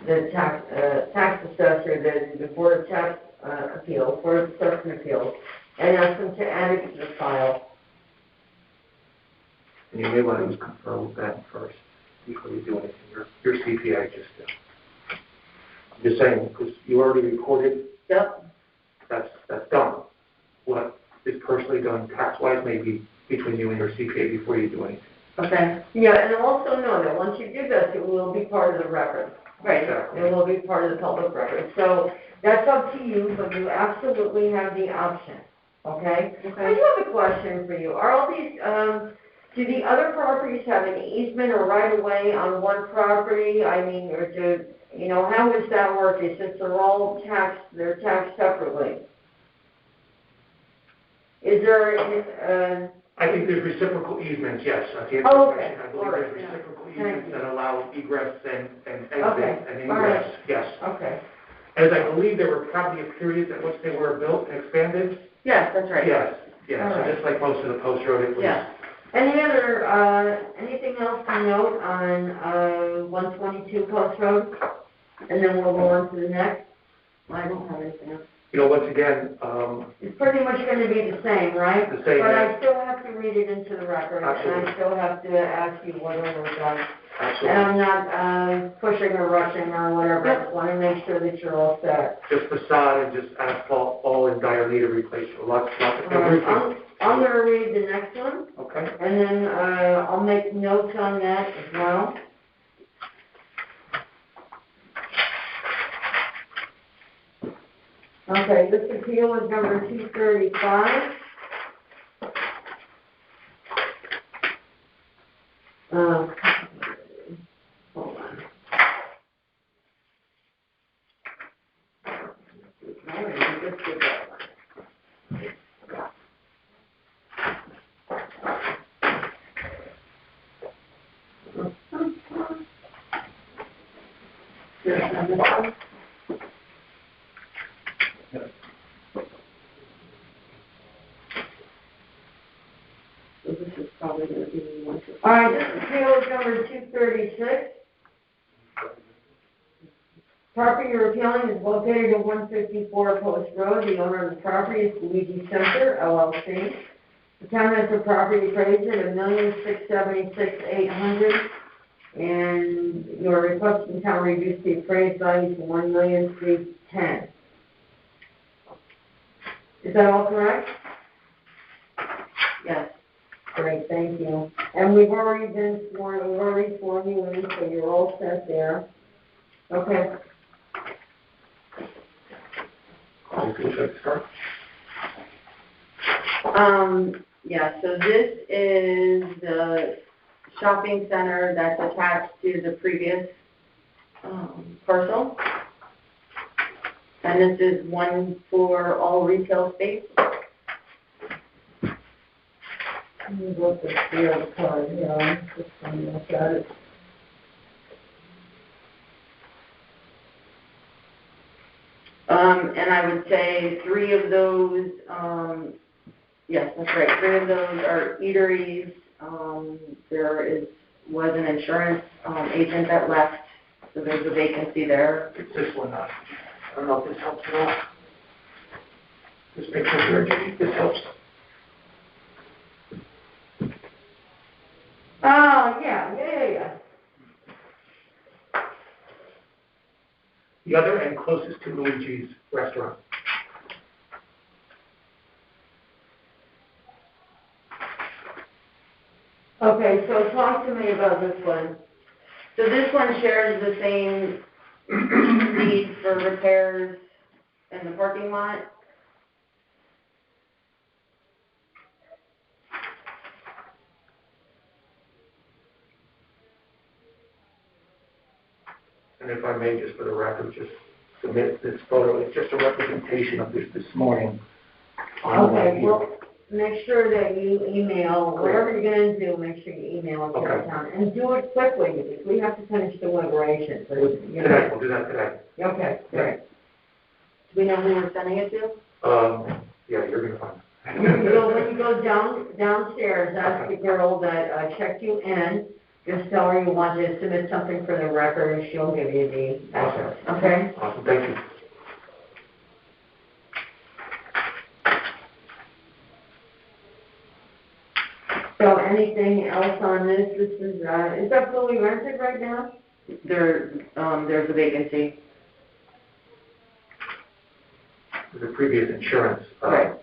the tax assessor, the Board of Tax Appeals, Board of Assessment Appeals, and ask them to add it to the file. And you may want to just confer with them first before you do anything. Your CPA just did. I'm just saying, because you already recorded. Yep. That's done. What is personally done tax-wise may be between you and your CPA before you do anything. Okay. Yeah, and also know that once you do this, it will be part of the record. Right. Exactly. It will be part of the public record. So that's up to you, but you absolutely have the option. Okay? I do have a question for you. Are all these, do the other properties have an easement or right-of-way on one property? I mean, or how does that work? It's just they're taxed separately. Is there I think there's reciprocal easements, yes. Okay. I believe there's reciprocal easements that allow egress and exit and ingress. Right. Yes. Okay. As I believe there were probably periods at which they were built and expanded. Yes, that's right. Yes. All So right. just like most of the post road, it was. Yeah. Any other, anything else to note on, 122 Post Road? And then we'll go on to the next? I don't have anything else. You know, once again, It's pretty much gonna be the same, right? the same, But I still have to read it into the record, and Absolutely. I still have to ask you what was done. And absolutely. I'm not, pushing or rushing or whatever, I just wanna make sure that you're all set. Just facade and just asphalt, all in dire need of replacement. Lots of All right, roofing. I'm gonna read the next one, Okay. and then, I'll make notes on that as well. Okay, this appeal is number 235. Hold on. All right, let's get that one. Here's number one. So this is probably going to be the one. All right, this appeal is number 236. Property you're appealing is located at 154 Post Road. The owner of the property is Luigi Center, LLC. The town has the property appraised at $1,676,800, and you're requesting the town reduce the appraised value to $1,310,000. Is that all correct? Yes. Great, thank you. And we've already sworn you in, so you're all set there. Okay. Would you like to start? Yeah, so this is the shopping center that's attached to the previous, parcel. And this is one for all retail space. Let me look at the other card, yeah, just one look at it. And I would say 3 of those, yes, that's right, 3 of those are eateries. There was an insurance agent that left, so there's a vacancy there. It's this one. I don't know if this helps at all. This picture here, this helps. Oh, yeah. The other end closest to Luigi's restaurant. Okay, so talk to me about this one. So this one shares the same need for repairs in the parking lot. And if I may, just for the record, just submit this photo. It's just a representation of this morning. Okay, well, make sure that you email, whatever you're gonna do, make sure you email it to the Okay. town. And do it quickly, because we have to finish the deliberations. Today, we'll do that today. Okay, great. Do we know who we're sending it to? Yeah, you're gonna find it. When you go downstairs, ask the girl that checked you in, just tell her you want to submit something for the record, and she'll give you the address, okay? Awesome, thank you. So anything else on this? This is that fully rented right now? There's a vacancy. The previous insurance, Right.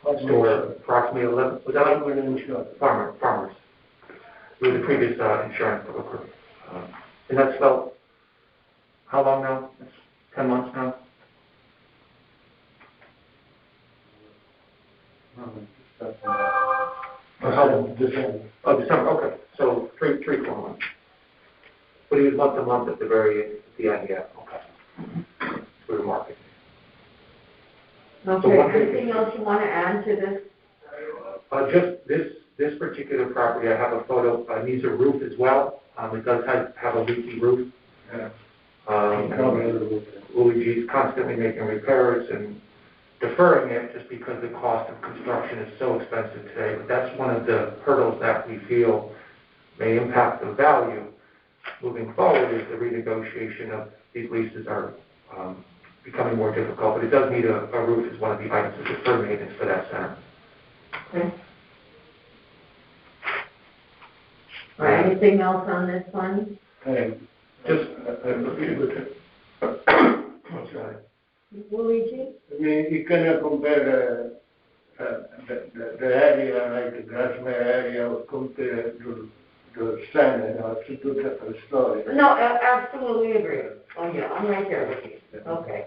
store, approximately 11, was that like Farmer insurance. farmers? With the previous insurance broker. And that's about, how long now? It's 10 months now? Or how long? December. Oh, December, okay. So 4 months. But he was month to month at the end, yeah, okay. For the market. Okay, anything else you want to add to this? Just this particular property, I have a photo, needs a roof as well. It does have a leaky roof. Yeah. And Luigi's constantly making repairs, and deferring it just because the cost of construction is so expensive today. But that's one of the hurdles that we feel may impact the value moving forward, is the renegotiation of these leases are becoming more difficult. But it does need a roof as one of the items of deferred maintenance for that center. Okay. All right, anything else on this one? Just, I agree with it. I'm sorry. Luigi? I mean, you cannot compare the area, like the Grassmere area, compared to the center, it's two different stories. No, absolutely agree. Oh, yeah, I'm right there with you. Okay.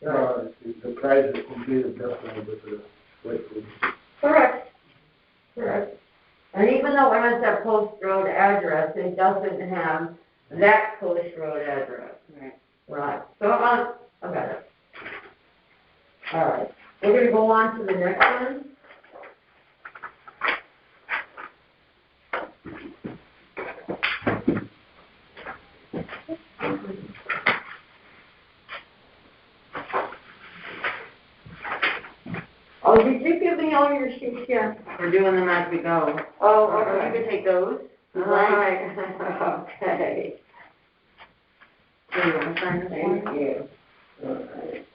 No, the price is completely different with the. Correct. Correct. And even though it has that post road address, it doesn't have that post road address. Right. Right. So I got it. All right. We're going to go on to the next one. Oh, did you give me all your sheets yet? We're doing them as we go. Oh, Or you okay. could take those. All right. Okay. Do you want to sign this one? Thank you. All right.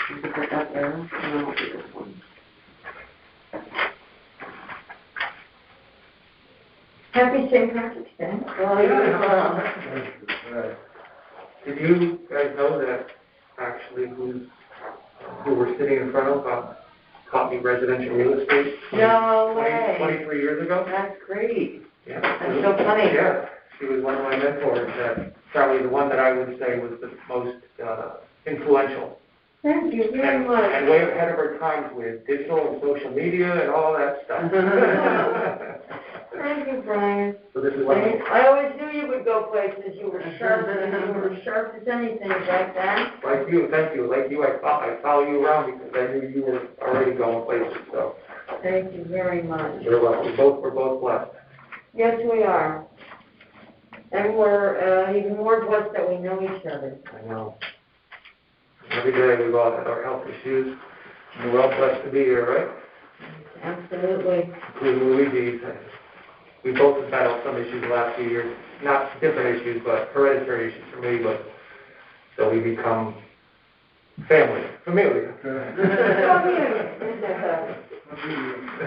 You can put that there, and then I'll do this one. Happy St. Patrick's Day. Well, you as well. Right. did you guys know that actually who we're sitting in front of taught me residential real estate? No way. 23 years ago? That's great. Yeah. That's so funny. Yeah, she was one of my mentors, probably the one that I would say was the most influential. Thank you very much. And way ahead of her times with digital and social media and all that stuff. Thank you, Brian. So this is what I always knew you would go places. You were sharp, and you were sharp as anything back then. like you, thank you. Like you, I follow you around because I knew you were already going places, so Thank you very much. you're welcome. We're both blessed. Yes, we are. And we're even more blessed that we know each other. I know. Every day we've all had our health issues, and we're all blessed to be here, right? Absolutely. Including Luigi. We both have battled some issues the last few years. Not different issues, but hereditary issues for me, but so we become familiar.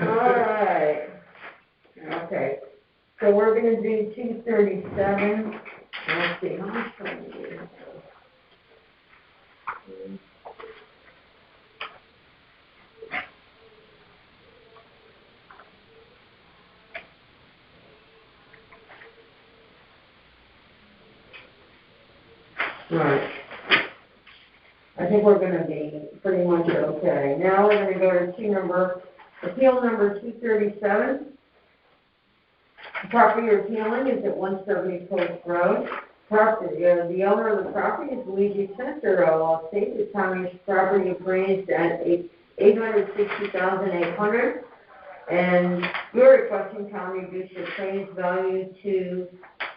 All right. Okay. So we're going to do 237. Let's see, how much time do we have? Right. I think we're going to be pretty much okay. Now we're going to go to appeal number 237. The property you're appealing is at 170 Post Road. The owner of the property is Luigi Center LLC. The county's property appraised at $860,800, and you're requesting county reduce your appraised value to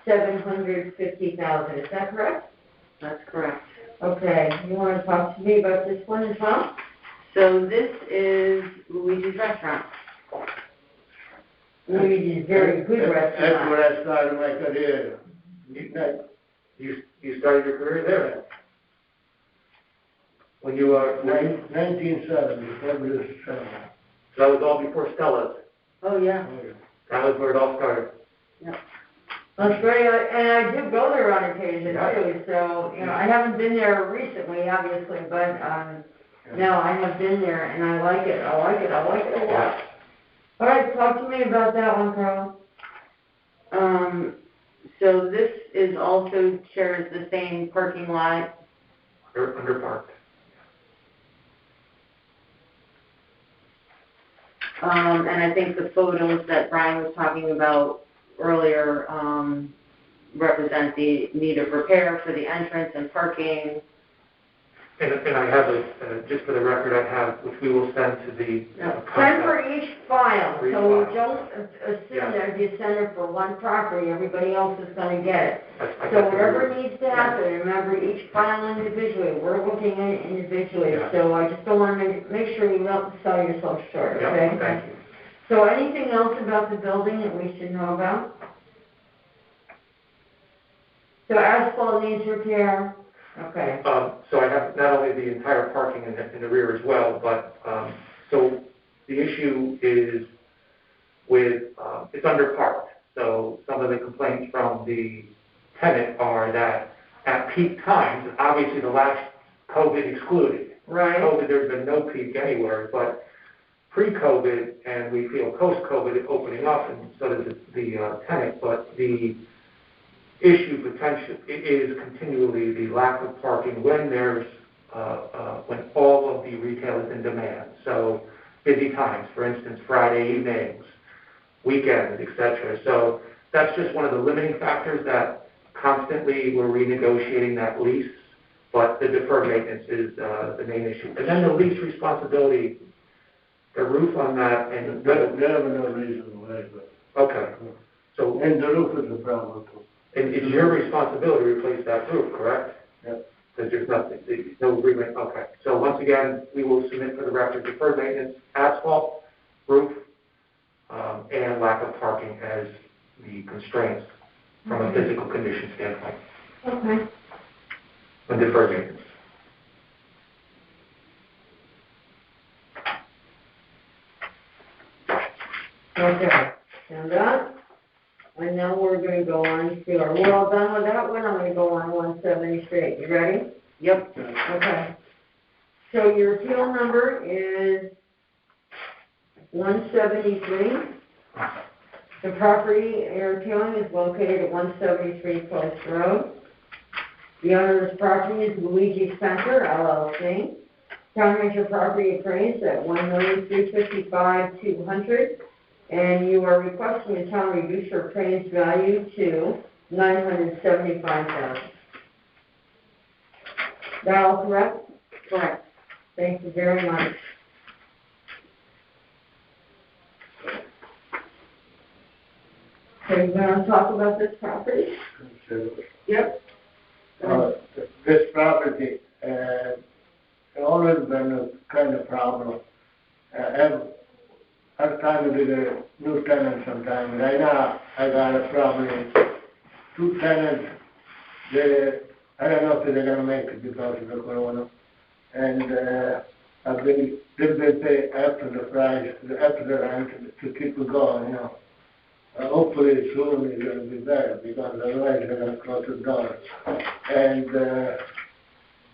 $750,000. Is that correct? That's correct. Okay. You want to talk to me about this one as well? So this is Luigi's Restaurant. Luigi's very good That's restaurant. where I started my career. You started your career there. When you 1970, February 7th. that was all before Stella's. Oh, yeah. That was where it all started. That's great, and I do go there on occasion Yeah. too, so, I haven't been there recently, obviously, but, no, I have been there, and I like it a lot. All right, talk to me about that one, Carl. So this is also shares the same parking lot. Underparked. And I think the photos that Brian was talking about earlier represent the need of repair for the entrance and parking. And I have, just for the record, I have, which we will send to the. Send for each file, For each so we file. don't assume Yeah. that if you send it for one property, everybody else is gonna get it. I So got the- whatever needs to happen, remember each file individually, we're looking at it individually, Yeah. so I just don't wanna make sure you don't sell yourself short, Yeah, okay? thank you. So anything else about the building that we should know about? So asphalt needs repair, okay. So I have not only the entire parking in the rear as well, but, so the issue is with, it's underparked. So some of the complaints from the tenant are that at peak times, obviously the last COVID excluded. Right. COVID, there's been no peak anywhere, but pre-COVID, and we feel post-COVID, it opening up, and so does the tenant, but the issue potential is continually the lack of parking when there's, when all of the retail is in demand. So busy times, for instance, Friday evenings, weekends, etc. So that's just one of the limiting factors that constantly we're renegotiating that lease, but the deferred maintenance is the main issue. And then the lease responsibility, the roof on that, and There are no reason why, but, okay. So and the roof is a problem too. it's your responsibility to replace that roof, correct? Yep. Because there's nothing, no agreement, okay. So once again, we will submit for the record deferred maintenance, asphalt, roof, and lack of parking as the constraints from a physical condition standpoint. Okay. And deferred maintenance. Okay, and that, and now we're gonna go on to our, we're all done with that one, I'm gonna go on 170 straight, you ready? Yep. Okay. So your appeal number is 173. The property you're appealing is located at 173 Post Road. The owner of this property is Luigi Spencer, LLC. Town ranger property appraised at $1,355,200, and you are requesting the town reduce your appraised value to $975,000. That all correct? Correct. Thank you very much. So you want to talk about this property? Yep. This property, always been a kind of problem. Every time we get a new tenant sometime, right now I got a problem. Two tenants, I don't know if they're gonna make it because of the corona. And they've been paying after the price, after the rent to keep it going, you know. Hopefully soon it's gonna be better because otherwise they're gonna close the doors. And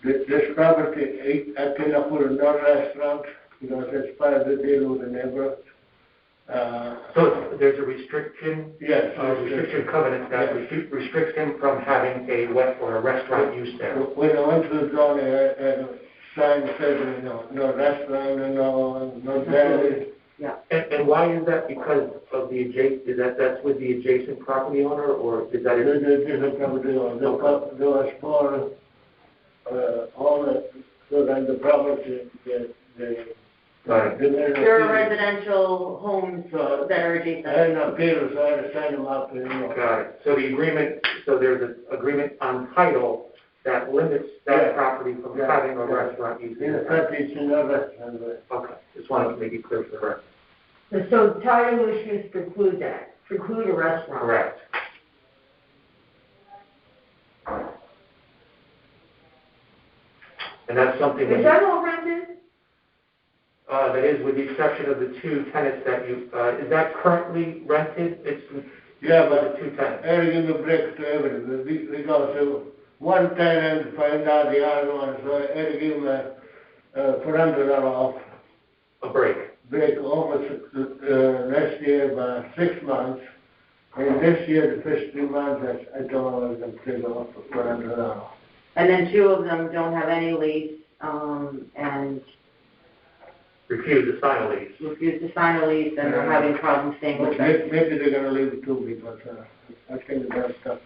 this property, I cannot put no restaurant because it's part of the deal with the neighbor. So there's a restriction? Yes. Restriction covenant that restricts him from having a restaurant use there. When I went to the zone, sign said, no restaurant, no dairy. Yeah. And why is that? Because of the adjacent, that's with the adjacent property owner, or is that? The property owner, there was more, all the, so then the property, Right. There are residential homes that are adjacent. I didn't appeal, so I had to sign them up, Got it. So the agreement, so there's an agreement on title that limits that property from having a restaurant use. In fact, it's in a restaurant. Okay, just wanted to make it clear for the record. So title issues preclude that, preclude a restaurant. Correct. And that's something Is that all rented? that is, with the exception of the two tenants that you, is that currently rented? It's Yeah, the but two tenants. everything the breaks to everything. We go to one tenant, find out the other one, so I give them $400 off. A break. Break almost last year by 6 months. And this year, the first 3 months, I told them I was going to take off for $400. And then two of them don't have any lease, and Refuse to sign a lease. refuse to sign a lease, and they're having problems staying with them. Maybe they're going to leave it too, because I think that's tough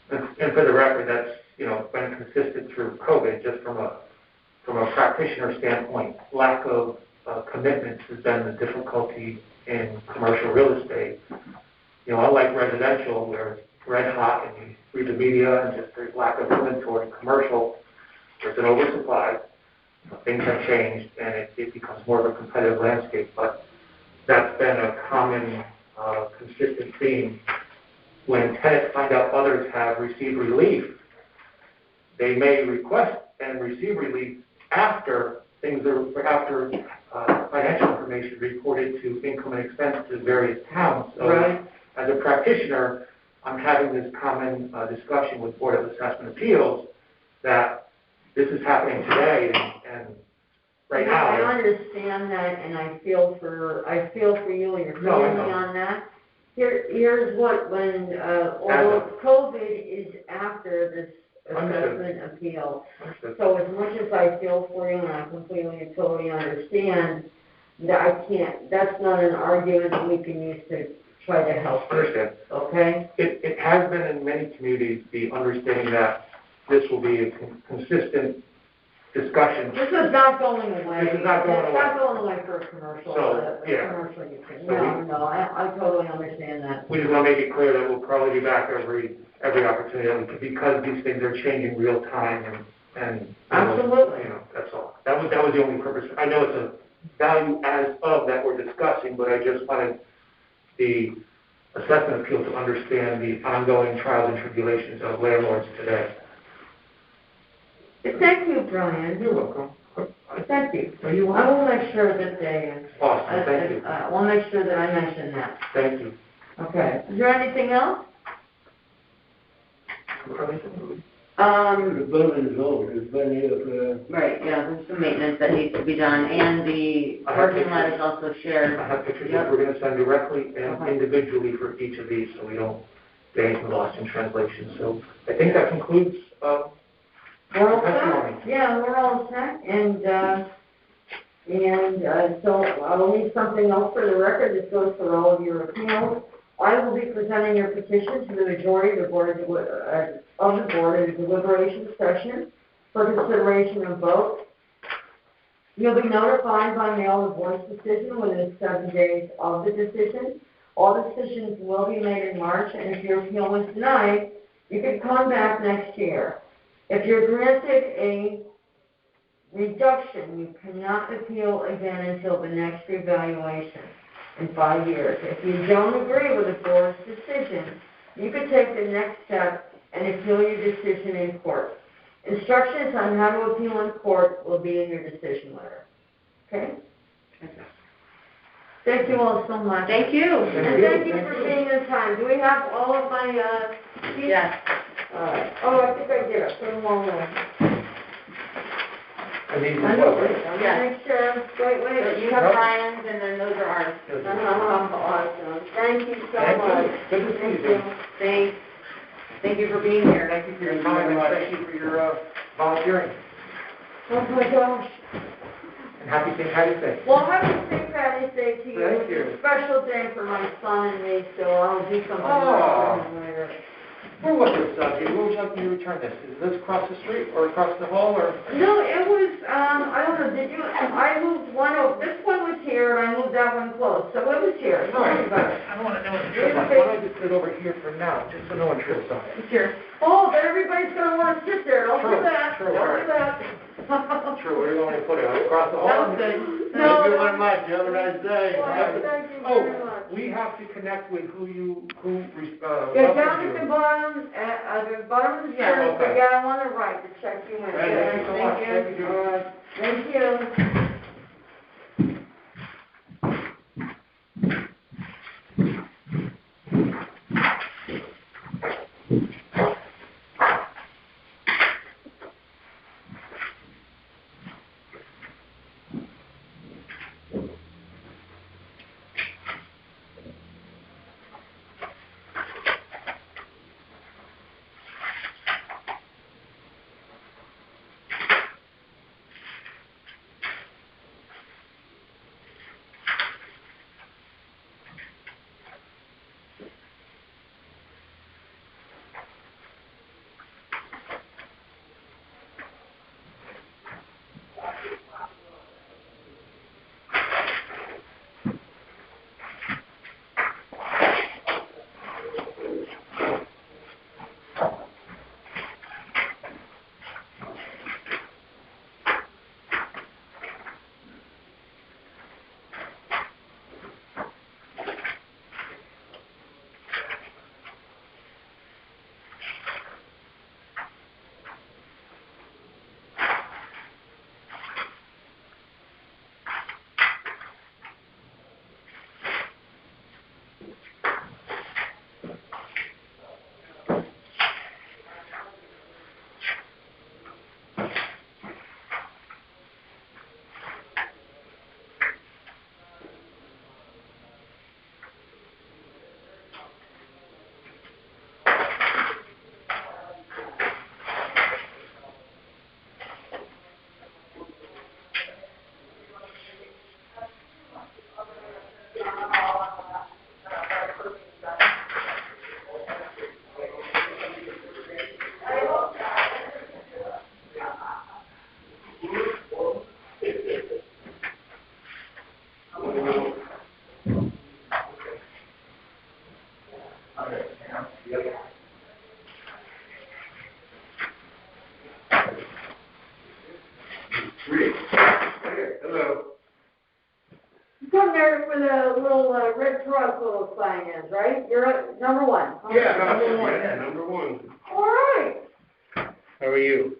time. And for the record, that's been consistent through COVID, just from a practitioner standpoint. Lack of commitments has been the difficulty in commercial real estate. Unlike residential, where it's red hot and you read the media and just there's lack of inventory, commercial, there's an oversupply. Things have changed and it becomes more of a competitive landscape, but that's been a common, consistent theme. When tenants find out others have received relief, they may request and receive relief after financial information reported to income and expense to various towns. So Right. As a practitioner, I'm having this common discussion with Board of Assessment Appeals that this is happening today and right now. I understand that, and I feel for you and your No, I family know. on that. Here's what, although COVID is after this assessment appeal, Understood. so as much as I feel for you, and I completely and totally understand, that that's not an argument that we can use to try to help you, Understand. okay? It has been in many communities the understanding that this will be a consistent discussion. This is not going away. This is not going It's not away. going away for a commercial, So, yeah. commercial use. So I totally understand that. We just want to make it clear that we'll probably be back every opportunity that we can, because these things are changing real time and Absolutely. that's all. That was the only purpose. I know it's a value as of that we're discussing, but I just wanted the assessment appeal to understand the ongoing trials and tribulations of landlords today. Thank you, Brian. You're welcome. Thank you. Are you I welcome? will make sure that they, Awesome, thank you. I will make sure that I mention that. Thank you. Okay. Is there anything else? The building is old, it's been here for, Right, yeah, there's some maintenance that needs to be done, and the parking lot is also shared. I have pictures Yep. that we're going to send directly and Okay. individually for each of these, so we don't get anything lost in translation. So I think that concludes, We're all testimony. set? Yeah, we're all set, and so I'll leave something else for the record. This goes for all of your appeals. I will be presenting your petition to the majority of the board in a deliberation session for consideration of vote. You'll be notified by mail of the board's decision within 7 days of the decision. All decisions will be made in March, and if your appeal was denied, you can come back next year. If you're granted a reduction, you cannot appeal again until the next revaluation in 5 years. If you don't agree with the board's decision, you can take the next step and appeal your decision in court. Instructions on how to appeal in court will be in your decision letter. Okay? Thank you all so much. Thank you. And thank you for being in time. Do we have all of my, sheets? Yes. All right. Oh, I think I did. I put them all in. and these I as know, well, wait, right? I'm Yeah. gonna make sure. Wait. So you have Brian's, and then those are ours. Awesome. Thank you so Thank much. you. Good to see you. Thanks. Thank you for being here. Thank you for your time, and thank you for your volunteering. Oh my gosh. And happy St. Patty's Day. Well, happy St. Patty's Day to you. Thank you. It's a special day for my son and me, so I'll do something Oh. for him later. Where was this, Judy? Where would you like me to return this? Is this across the street or across the hall or? No, it was, I don't know, I moved one over, this one was here, and I moved that one close, so it was here. Don't worry about it. I don't want to know what trip on. Why don't I just sit over here for now, just so no one trips on it? It's yours. Oh, but everybody's gonna wanna sit there, don't do True, that, true, don't all do right. that. True, where do you want me to put it? Across the hall? That was good. No, thank you no. very much, have a nice day. Well, thank you Oh, very much. we have to connect with Yeah, welcomed down at the you. bottom, at the bottom of the Yeah, stairs, the okay. guy on the right to check you in. Thank you so much. Thank you. All right, thank you. come there with a little, red truck little sign is, right? You're at number one. Yeah, Number one. number one. All right. How are you?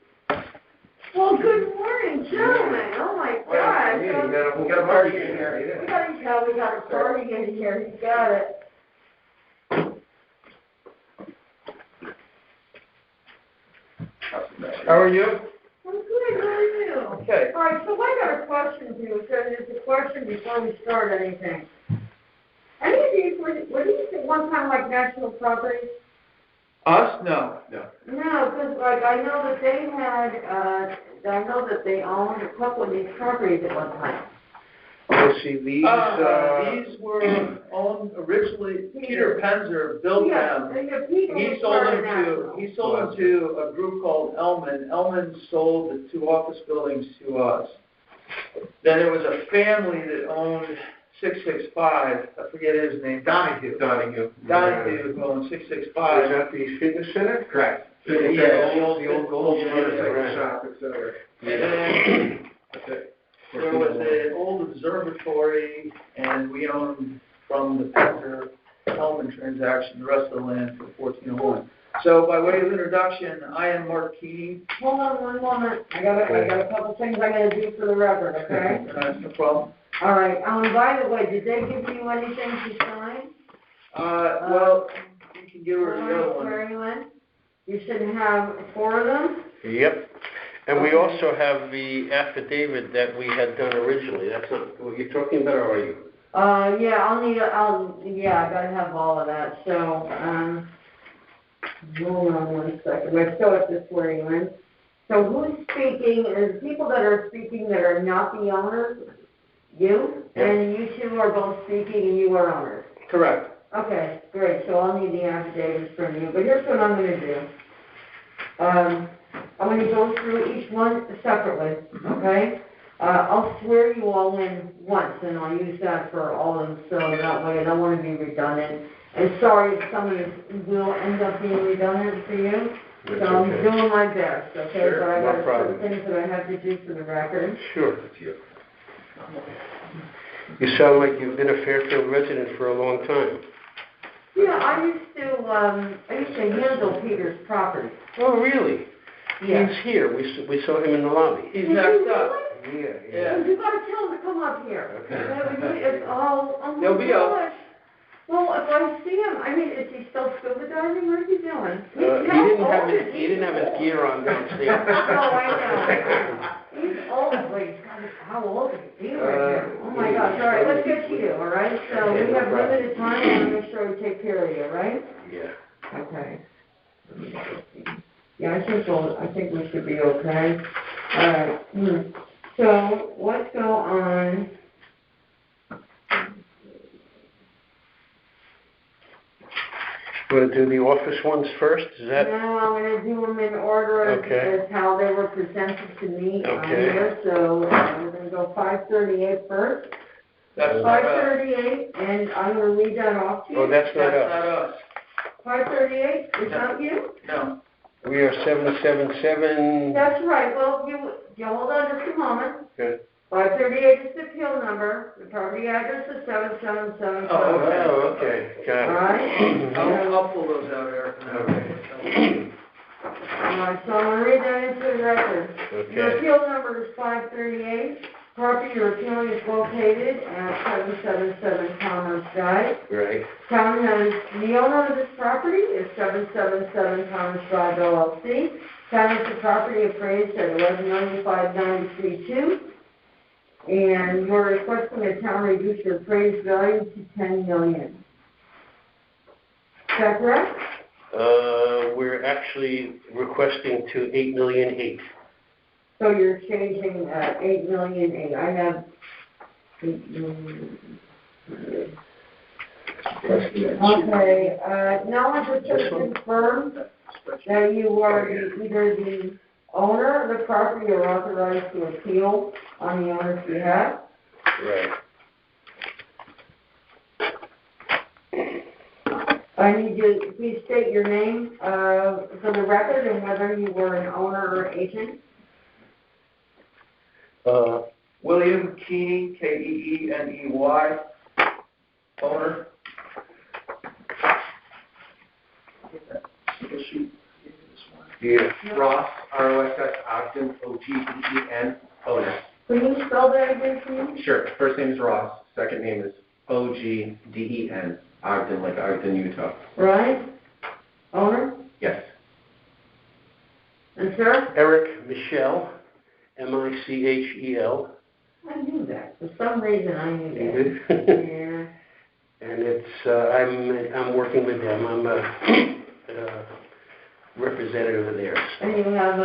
Well, good morning, gentlemen. Oh, my gosh. We got a party in here. We got a party in here. He's got it. How are you? I'm good. How are you? Okay. All right, so I got a question for you. So it's a question before we start anything. Any of these, were these at one time like national properties? Us? No. No, because like I know that they had, I know that they owned a couple of these properties at one time. Let's see, these were owned originally, Peter Penzer built them. He He sold them to a group called Elman. Elman sold the 2 office buildings to us. Then there was a family that owned 665, I forget his name, Donahue, who owned 665. Is that the fitness center? Correct. The old gold shop, et cetera. There was an old observatory, and we owned from the Penzer-Hellman transaction the rest of the land for 1401. So by way of introduction, I am Mark Keating. Hold on one moment. I got a couple things I gotta do for the record, okay? That's no problem. All right. By the way, did they give you anything to sign? Well, you can give her the other one. Mary Lynn? You should have 4 of them? Yep. And we also have the affidavit that we had done originally. That's not what you're talking about, or are you? Yeah, I gotta have all of that, so, hold on one second, let's go at this swearing in. So who's speaking, is people that are speaking that are not the owners, you? Yep. And you two are both speaking and you are owners? Correct. Okay, great, so I'll need the affidavits from you, but here's what I'm gonna do. I'm going to go through each one separately, okay? I'll swear you all in once, and I'll use that for all of them, so that way I don't want to be redundant. And sorry if some of this will end up being redundant for you, so I'm doing my best, okay? Sure, but I got no problem. some things that I have to do for the record. Sure. You sound like you've been a Fairfield resident for a long time. Yeah, I used to handle Peter's property. Oh, really? Yeah. He's here. We saw him in the lobby. He's next up. Yeah. You gotta tell him to come up here. Okay. Oh my He'll be up. gosh. Well, if I see him, I mean, is he still scuba diving? What is he doing? He didn't have his gear on downstairs. Oh, I know. He's old. Wait, how old is he right now? Oh my gosh. All right, let's get to you, all right? So we have limited time. I want to make sure we take care of you, right? Yeah. Okay. Yeah, I think we should be okay. All right. So let's go on. You want to do the office ones first? Is that? No, I'm going to do them in order as how they were presented to me here. So we're going to go 538 first. That's 538, and I'm going to read that off to you. Oh, that's not us. not us. 538 is not you? No. We are 777. That's right. Well, you hold on just a moment. Okay. 538 is the appeal number. The property address is 777. Oh, okay. Got it. All right? I'll pull those out, Eric. Okay. All right, so I'm going to read that into the record. Okay. Your appeal number is 538. Property you're appealing is located at 777 Commerce Drive. Right. Town has, the owner of this property is 777 Commerce Drive LLC. Town has the property appraised at $11,593,200. And you're requesting the town reduce your appraised value to $10 million. Is that correct? We're actually requesting to $8,000,008. So you're changing $8,000,008. I have Okay. Now I just confirm that you are either the owner of the property or authorized to appeal on the owner's behalf. Right. I need you to please state your name for the record and whether you were an owner or agent. William Keeney, Keeney, owner. Yeah. Ross, R-O-S-S, Ogden, O-G-D-E-N, owner. Can you spell that again for me? Sure, first name is Ross, second name is O-G-D-E-N, Ogden, like Ogden, Utah. Right? Owner? Yes. And sir? Eric Michel, M-I-C-H-E-L. I knew that. For some reason I knew You that. did? Yeah. And it's, I'm working with them. I'm a representative of theirs. And you have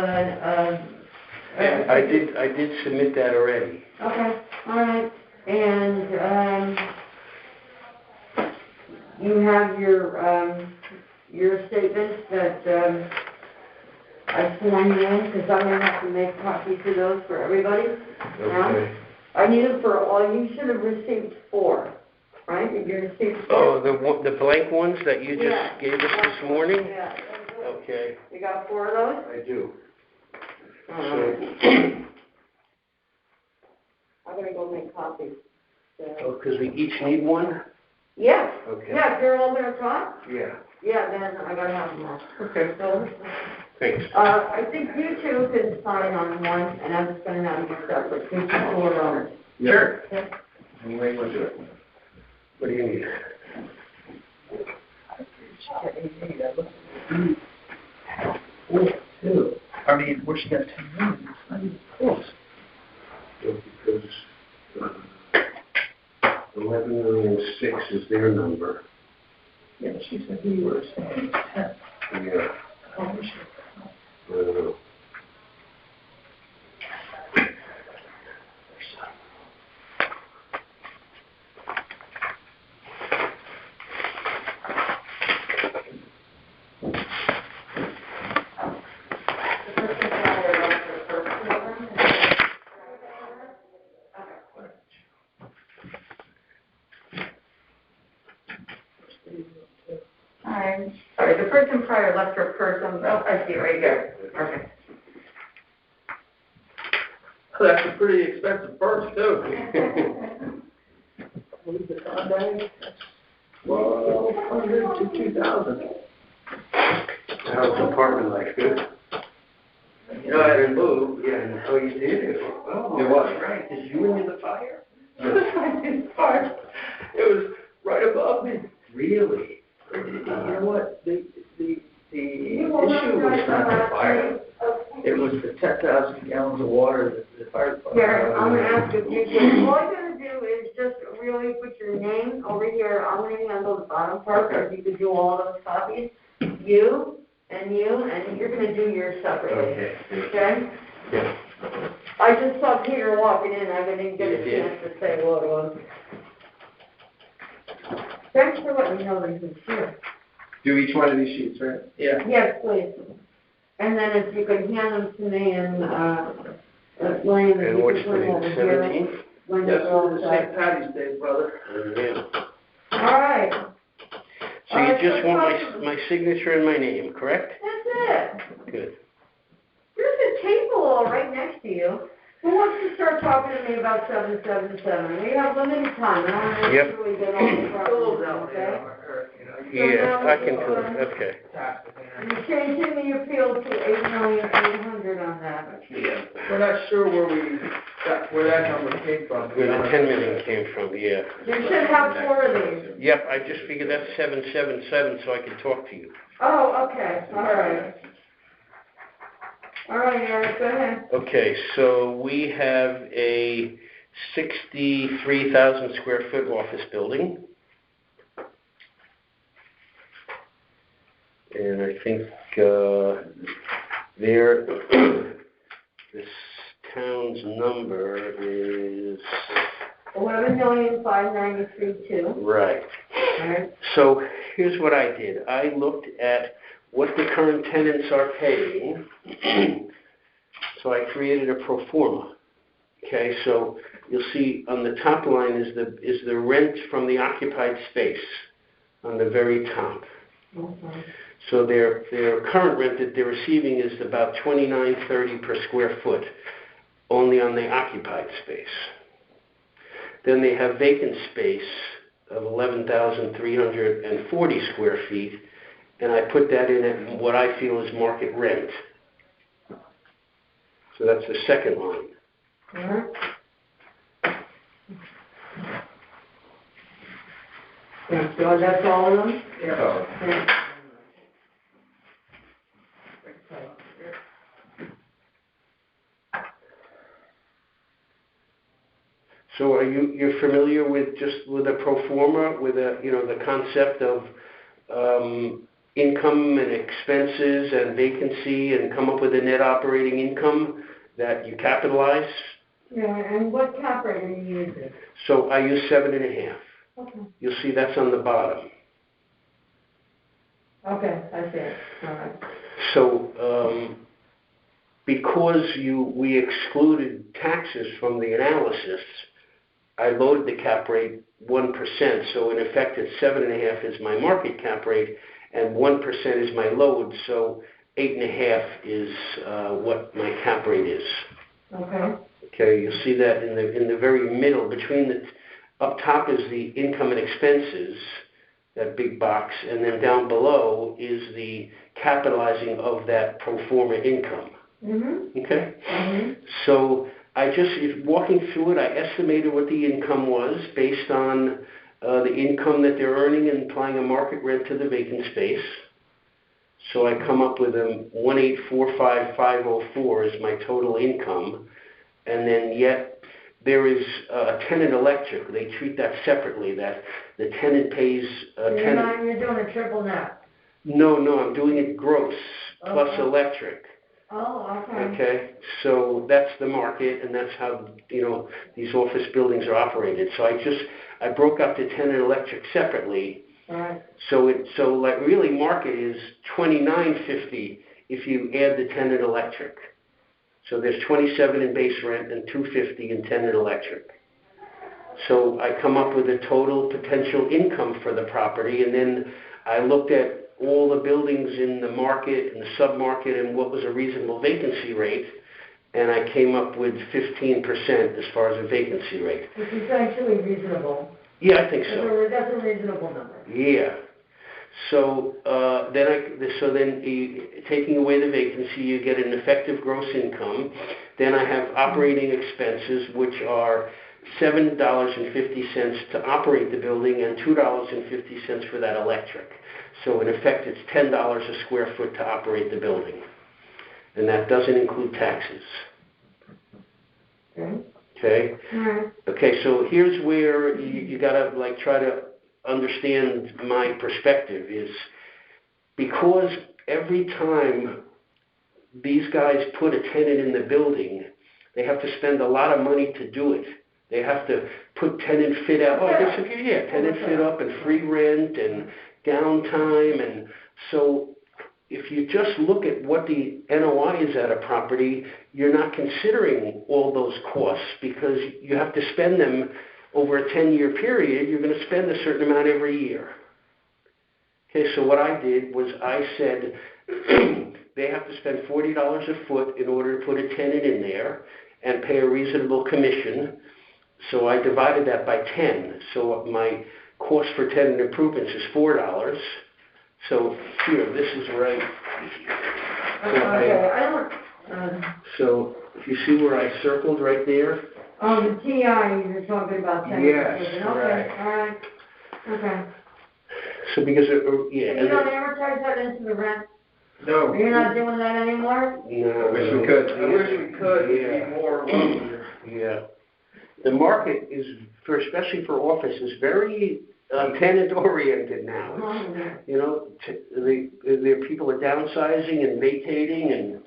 I did submit that already. Okay, all right. And, you have your statements that, I sworn you in, because I'm gonna have to make copies of those for everybody. Okay. I need them for all, you should have received 4, right? Did you receive 4? Oh, the blank ones that you just Yeah. gave us this morning? Yeah. Okay, You got 4 of those? I do. All So, right. I'm gonna go make copies. So. because we each need one? Yeah, Okay. yeah, if you're all gonna talk, Yeah. yeah, then I gotta have them all. Okay. So, Thanks. I think you two can sign on one, and I'm just gonna have you separate, since you're 4 owners. Sure. Okay? I'm ready to do it. What do you need? I mean, where's she got 10 million? It's not even close. Because 11,006,000 is their number. Yeah, but she said we were saying 10. Yeah. Oh, where's she? I don't know. Sorry, the person prior left her purse, I see it right here. Perfect. Oh, that's a pretty expensive purse, too. Leave the Sunday, $1,200 to $2,000. How's apartment life? Good? You know, I had to move. Yeah. Oh, you did? Oh, It was. right. Did you win the fire? It was right above me. Really? You know what, the issue was not the fire. It was the 10,000 gallons of water that the fire department. Here, I'm gonna ask if you can, all you're gonna do is just really put your name over here, I'm gonna handle the bottom part, because you could do all those copies. You, and you're gonna do yours separately. Okay. Okay? Yeah. I just saw Peter walking in, I didn't get a You did. chance to say what it was. Thanks for letting me know that he was here. Do each one of these sheets, right? Yeah. Yes, please. And then if you could hand them to me and, William, if And you what's could bring the over here. 17th? When Yes, you're all for the set. St. Patty's Day, brother. Yeah. All right, So you just want my signature and my name, correct? that's it. Good. There's a table all right next to you. Who wants to start talking to me about 777? We have limited time, I don't want to Yep. make sure we get all the A little problems, down okay? there, or, you know, Yeah, I can do it. Okay. task at hand. You're changing the appeal to 8,800,000 on that. Yeah. We're not sure where that number came from. Where the 10 million came from, yeah. You should have 4 of these. Yep, I just figured that's 777 so I could talk to you. Oh, okay, all right. All right, Eric, go ahead. Okay, so we have a 63,000 square foot office building. And I think this town's number is... 11,593,200. Right. All right. So here's what I did. I looked at what the current tenants are paying. So I created a pro forma. Okay, so you'll see on the top line is the rent from the occupied space on the very top. Okay. So their current rent that they're receiving is about $29.30 per square foot. only on the occupied space. Then they have vacant space of 11,340 square feet, and I put that in at what I feel is market rent. So that's the second line. Yeah, so that's all of them? Yeah. So you're familiar with a pro forma, with the concept of income and expenses and vacancy, and come up with a net operating income that you capitalize? Yeah, and what cap rate are you using? So I use 7.5. Okay. You'll see that's on the bottom. Okay, I see it. All right. So because we excluded taxes from the analysis, I loaded the cap rate 1%. So in effect, it's 7.5 is my market cap rate, and 1% is my load. So 8.5 is what my cap rate is. Okay. Okay, you'll see that in the very middle, between up top is the income and expenses, that big box, and then down below is the capitalizing of that pro forma income. Mm-hmm. Okay? Mm-hmm. So walking through it, I estimated what the income was based on the income that they're earning and applying a market rent to the vacant space. So I come up with 1,845,504 is my total income, and then yet there is tenant electric. They treat that separately. That the tenant pays. You're doing a triple net. No, I'm doing it gross plus Okay. electric. Oh, okay. Okay, so that's the market, and that's how these office buildings are operated. So I broke up the tenant electric separately. All right. So really market is $29.50 if you add the tenant electric. So there's $27 in base rent and $250 in tenant electric. So I come up with a total potential income for the property, and then I looked at all the buildings in the market and the sub-market and what was a reasonable vacancy rate, and I came up with 15% as far as a vacancy rate. Which is actually reasonable. Yeah, I think so. That's a reasonable number. Yeah. So then taking away the vacancy, you get an effective gross income. Then I have operating expenses, which are $7.50 to operate the building and $2.50 for that electric. So in effect, it's $10 a square foot to operate the building, and that doesn't include taxes. Okay. Okay. All right. Okay. So here's where you gotta try to understand my perspective is because every time these guys put a tenant in the building, they have to spend a lot of money to do it. They have to put tenant fit out. Tenant fit up and free rent and downtime. And so if you just look at what the NOI is at a property, you're not considering all those costs because you have to spend them over a 10-year period. You're going to spend a certain amount every year. Okay, so what I did was I said they have to spend $40 a foot in order to put a tenant in there and pay a reasonable commission. So I divided that by 10. So my cost for tenant improvements is $4. So here, this is right here. So if you see where I circled right there. Oh, the TI you're talking about. Tenant. Yes, Okay, correct. all right. Okay. So because You don't amortize that into the rent? No. You're not doing that anymore? No. I wish we could. It'd be more. Yeah. The market is, especially for office, is very tenant-oriented now. People are downsizing and vacating, and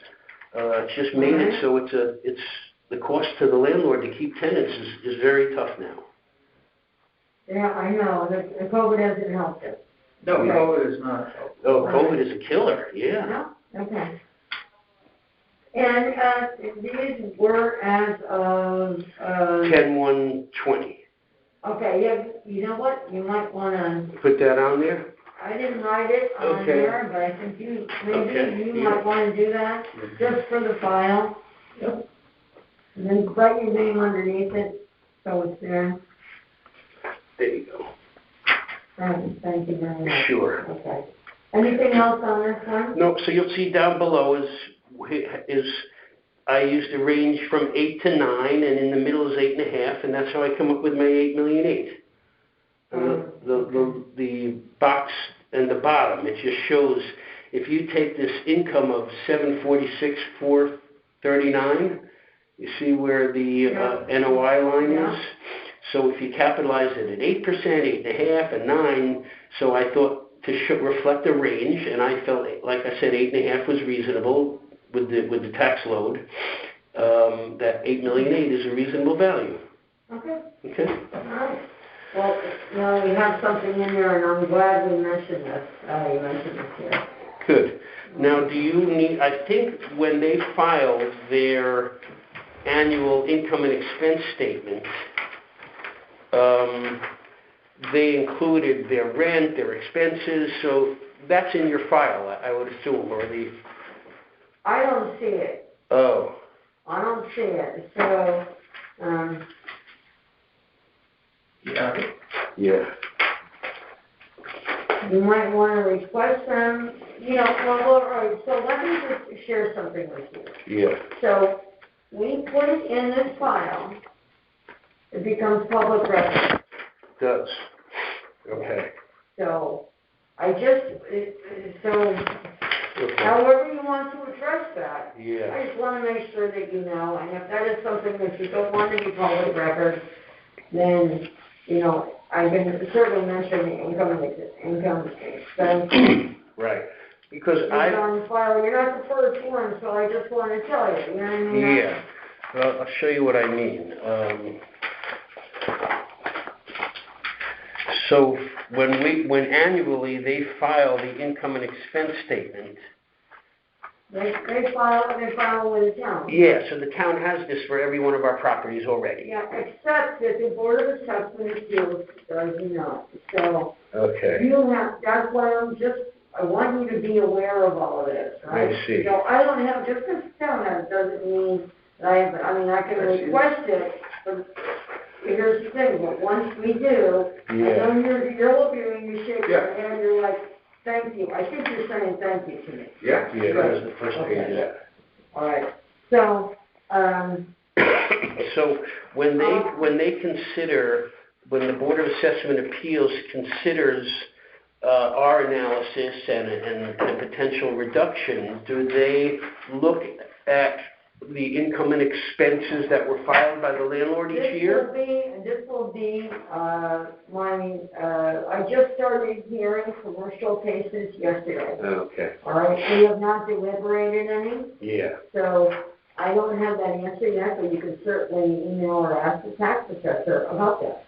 it's just made it so it's the cost to the landlord to keep tenants is very tough now. Yeah, I know. The COVID hasn't helped it. No, COVID is not. Oh, COVID is a killer. Yeah. No? Okay. And these were as of 10/1/20. Okay, yeah. You know what? You might want to. Put that on there. I didn't write it on there, but I think you might want to do that just for the file. Yep. And then write your name underneath it, so it's there. There you go. Thank you very much. Sure. Okay. Anything else on this one? No, so you'll see down below is I used a range from 8 to 9, and in the middle is 8.5, and that's how I come up with my 8,000,008. And the box and the bottom, it just shows if you take this income of 746,439, you see where the NOI line is. So if you capitalize it at 8%, 8.5, and 9, so I thought to reflect the range, and I felt, like I said, 8.5 was reasonable with the tax load. That 8,000,008 is a reasonable value. Okay. Okay. All right. Well, now we have something in there, and I'm glad we mentioned this. You mentioned this here. Good. Now, do you need? I think when they filed their annual income and expense statement, they included their rent, their expenses. So that's in your file, I would assume, or the. I don't see it. Oh. I don't see it. So. Yeah. You might want to request them, well, all right, so let me just share something with you. Yeah. So, we put it in this file, it becomes public record. It does. Okay. So, okay. However you want to address that, Yeah. I just want to make sure that you know, and if that is something that you don't want to be public record, then, I can certainly mention the income expense. Right. Because It's on the file. You're not the first one, so I just want to tell you. You know what I mean? Yeah. Well, I'll show you what I mean. So when annually they file the income and expense statement. They file with the town. Yeah, so the town has this for every one of our properties already. Yeah, except that the Board of Assessment Appeals does not. So Okay. That's why I want you to be aware of all of this, right? I see. So I don't have, just because the town has doesn't mean that I can request it, but here's the thing, but once we do, Yeah. I know you're looking and you shake your head, you're like, thank you. I think you're saying thank you to me. Yeah, that was the first page of that. All right. So, So when they consider, when the Board of Assessment Appeals considers our analysis and potential reduction, do they look at the income and expenses that were filed by the landlord each year? This will be, I just started hearing commercial cases yesterday. Okay. All right, we have not deliberated any, Yeah. so I don't have that answer yet, but you can certainly email or ask the tax assessor about that.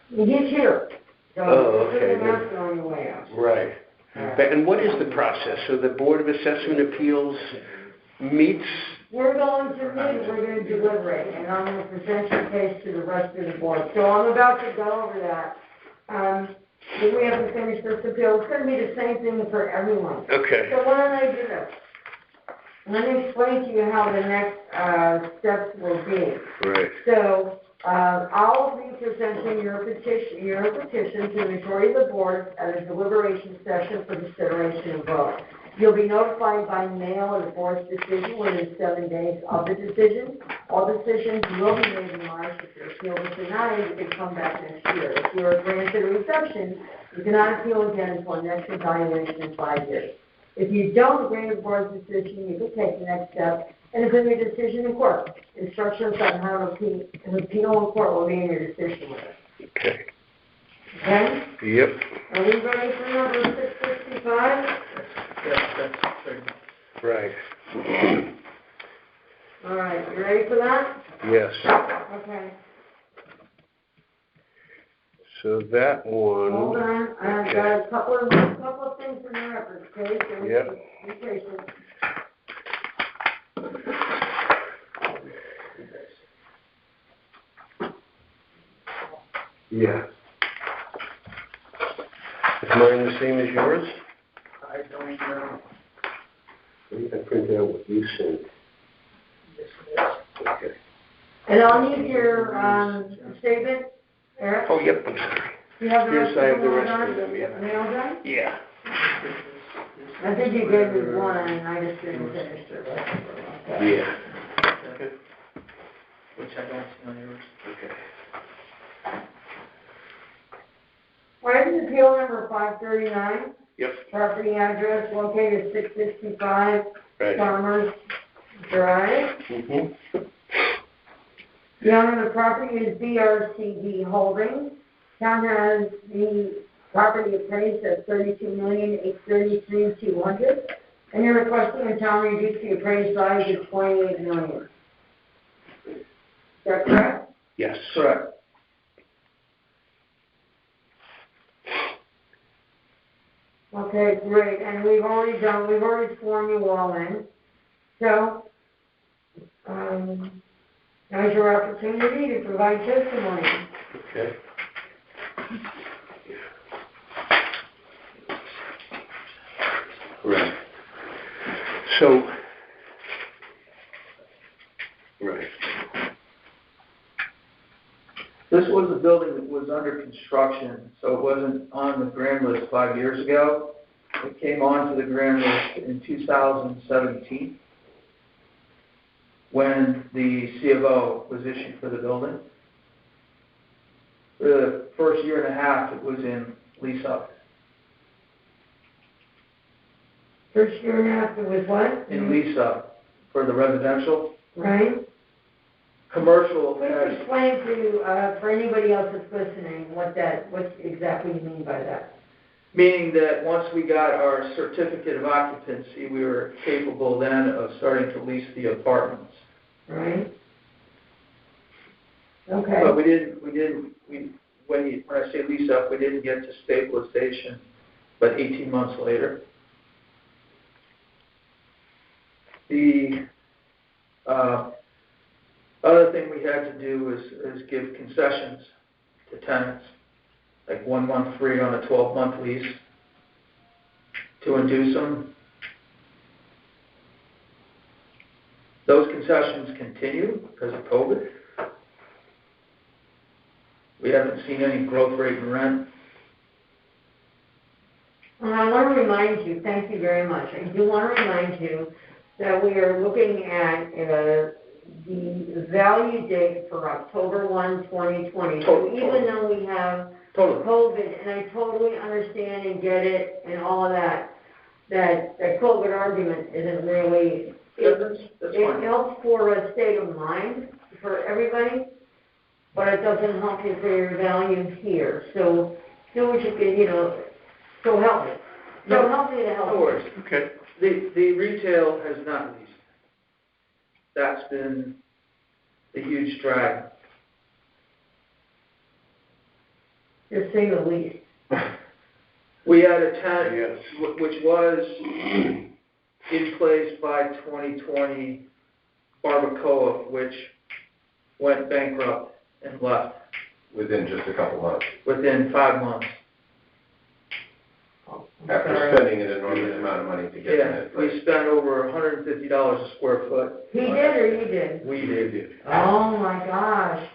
He's here, so okay. you can ask him on your way out. Right. And what is the process? So the Board of Assessment Appeals meets? We're going to meet, we're going to deliberate, and I'm going to present your case to the rest of the board. So I'm about to go over that. Then we haven't finished this appeal. It's going to be the same thing for everyone. Okay. So why don't I do this? Let me explain to you how the next steps will be. Right. So I'll be presenting your petition to the majority of the board at a deliberation session for consideration and vote. You'll be notified by mail of the board's decision within 7 days of the decision. All decisions will be made in March. If your appeal is denied, you can come back next year. If you are granted a reception, you cannot appeal again until next evaluation in 5 years. If you don't agree with the board's decision, you can take the next step and appeal your decision in court. Instructions on how to appeal in court will be in your decision with us. Okay. Okay? Yep. Are we ready for number 665? Right. All right, you ready for that? Yes. Okay. So that one. Hold on, I've got a couple of things in the records, okay? So Yep. Be patient. Yeah. Is mine the same as yours? I don't know. I think I printed out what you sent. Okay. And I'll need your, statement, Eric? Oh, yep, I'm sorry. Do you have the rest Yes, I have of the them all rest of done? them, yeah. Mail done? Yeah. I think you gave me one, I just didn't finish the rest of them, okay? Yeah. Okay. Which I don't see on yours. Okay. Where's appeal number 539? Yep, Property address located 665 right. Farmers Drive. Mm-hmm. The owner of the property is BRCD Holdings. Town has the property appraised at $32,833,200, and you're requesting the town reduce the appraised value to $28 million. Is that correct? Yes. Correct. Okay, great, and we've already sworn you all in. So, now's your opportunity to provide testimony. Okay. Right. So, right. This was a building that was under construction, so it wasn't on the grand list 5 years ago. It came onto the grand list in 2017 when the C of O was issued for the building. For the first year and a half, it was in lease up. First year and a half, it was what? In lease up for the residential. Right? Commercial Please has, explain to, for anybody else that's listening, what exactly you mean by that. meaning that once we got our certificate of occupancy, we were capable then of starting to lease the apartments. Right? Okay. But when I say lease up, we didn't get to stabilization, but 18 months later. The other thing we had to do is give concessions to tenants, like 1 month free on a 12-month lease to induce them. Those concessions continue because of COVID. We haven't seen any growth rate in rent. And I want to remind you, thank you very much, I do want to remind you that we are looking at the value date for October 1, 2020. So even though we have COVID, and I totally understand and get it and all of that, that COVID argument isn't really, it helps for a state of mind for everybody, but it doesn't help you for your value here. So do what you can, so help me. So help me to help No you. worries. Okay. The retail has not leased. That's been the huge drag. Just say the least. We had a tenant, Yes. which was in place by 2020, Barbacoa, which went bankrupt and left Within just a couple months, within 5 months. after spending an enormous amount of money to get Yeah, that. we spent over $150 a square foot. He did or you did? We did. Oh my gosh.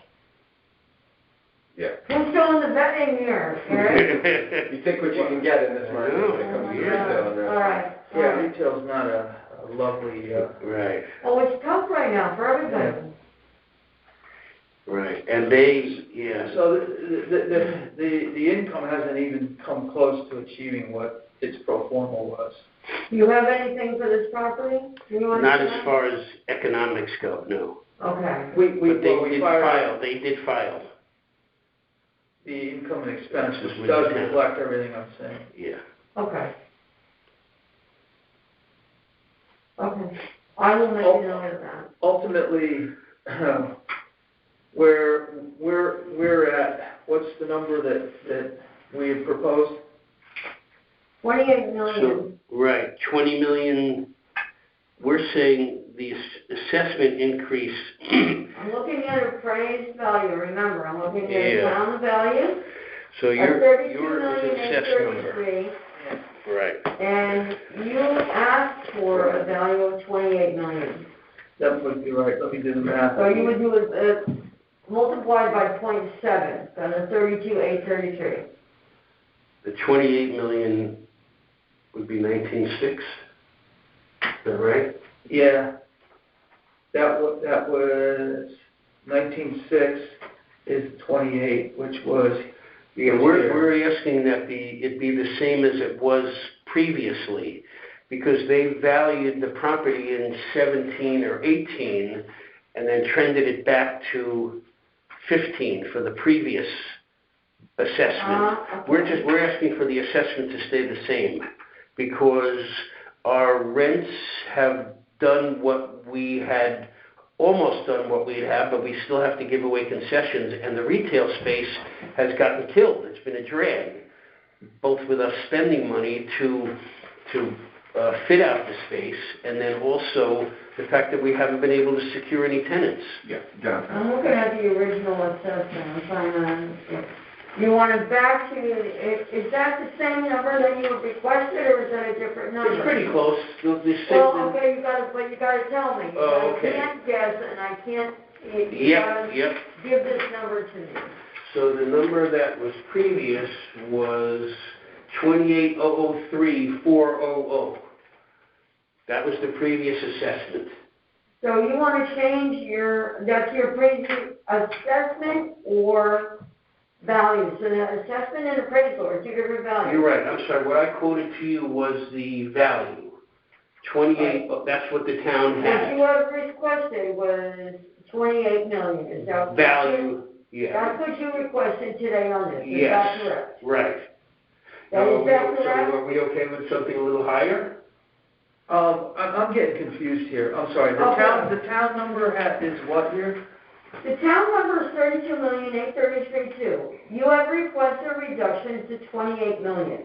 Yeah. Who's doing the betting here, Eric? You take what you can get in this market when it Oh comes my to retail and God. restaurants. All right. Yeah, retail's not a lovely, Right, Oh, it's tough right now for everybody. right. And they, yeah. so the income hasn't even come close to achieving what its pro forma was. Do you have anything for this property? Not as far as economics go, no. Okay. But they did file. The income and expense, This which was does with the town. reflect everything I'm saying. Yeah. Okay. Okay. I will make a note of that. Ultimately, where we're at, what's the number that we had proposed? 28 million. So, right, 20 million, we're saying the assessment increase. I'm looking at appraised value, remember, I'm looking at Yeah. town value. So Of yours is assessed number. 32,833, Right. and you asked for a value of 28 million. That would be right, let me do the math. So you would do it, multiplied by 0.7, then the 32,833. The 28 million would be 19.6. Is that right? Yeah. That was 19.6 is 28, which was. Yeah, we're asking that it be the same as it was previously, because they valued the property in 17 or 18 and then trended it back to 15 for the previous assessment. Okay. We're asking for the assessment to stay the same, because our rents have done what we had, almost done what we'd have, but we still have to give away concessions, and the retail space has gotten killed. It's been a drag, both with us spending money to fit out the space, and then also the fact that we haven't been able to secure any tenants. Yeah, John. I'm looking at the original assessment, I'm trying to understand. You want it back to, is that the same number that you requested, or is that a different number? It's pretty close. Well, okay, but you gotta tell me. Oh, okay. I can't guess, and I can't, you Yep, gotta yep. give this number to me. So the number that was previous was 28,003,400. That was the previous assessment. So you wanna change that's your previous assessment or value? So the assessment and appraisal are two different values. You're right, I'm sorry, what I quoted to you was the value. 28, that's what the town What had. you have requested was 28 million, is that? Value, yeah. That's what you requested today on this, is Yes, that correct? right. That is that So correct? are we okay with something a little higher? I'm getting confused here, I'm sorry, the town number is what here? The town number is 32,833,200. You have requested a reduction to 28 million.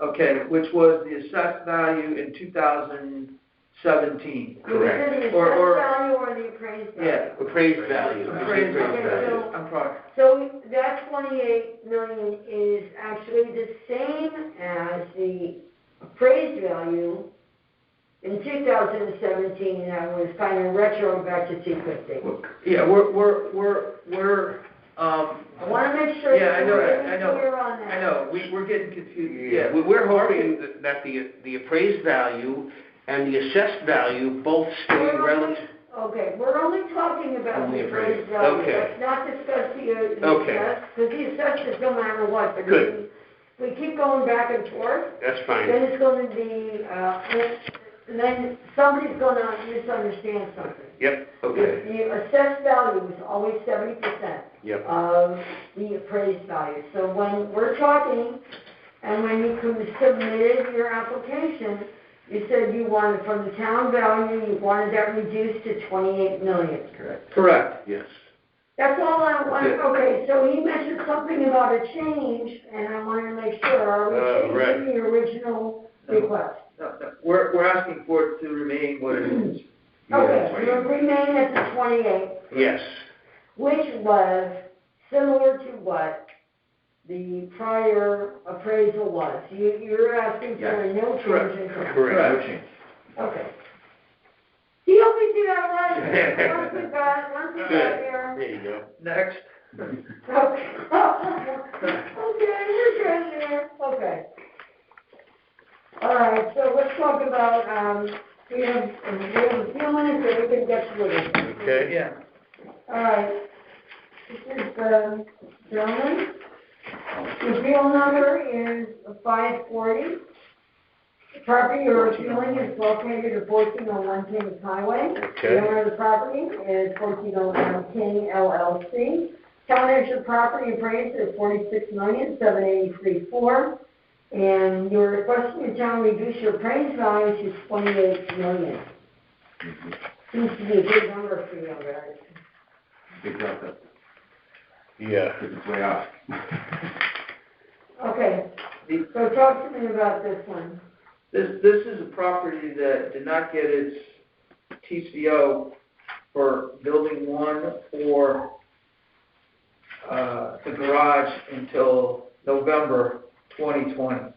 Okay, which was the assessed value in 2017. Correct. Either the assessed Or- value or the appraised value. Yeah. Appraised value. Appraised Okay, value. so- I'm sorry. So that 28 million is actually the same as the appraised value in 2017, that was kind of retro back to 250. Yeah, I want to make sure Yeah, I that know, we're I know. clear on that. I know, we're getting confused, Yeah, yeah. we're hoping that the appraised value and the assessed value both stay We're only- relative. Okay, we're only talking about Only the appraised, appraised value. okay. Let's not discuss the Okay. assessed, because the assessed is no matter what. But Good. if we keep going back and forth, That's fine. then it's going to be, and then somebody's going to misunderstand something. Yep, okay. The assessed value is always 70% Yep. of the appraised value. So when we're talking, and when you submitted your application, you said you wanted from the town value, you wanted that reduced to 28 million. Correct. Yes. That's all I wanted. Okay. Okay, so he mentioned something about a change, and I wanted to make sure, are we Right. changing the original request? No, we're asking for it to remain what it is. Okay, so it remain at the 28, Yes. which was similar to what the prior appraisal was. You're asking for a no change in cost. Correct. No change. Okay. He always do that once we got here. There you go. Next. Okay. Okay, we're good here. Okay. All right, so let's talk about, we have a few minutes that we can get through this. Okay. Yeah. All right. This is the gentleman. The appeal number is 540. The property you're appealing is located at 1401 Kings Highway. Okay. The owner of the property is 1401 King LLC. Town ownership property appraised at $46,783,400. And you're requesting the town reduce your appraised value to $28 million. Seems to be a big number for you guys. Big delta, Yeah. because it's way off. Okay, so talk to me about this one. This is a property that did not get its TCO for building one or the garage until November 2020.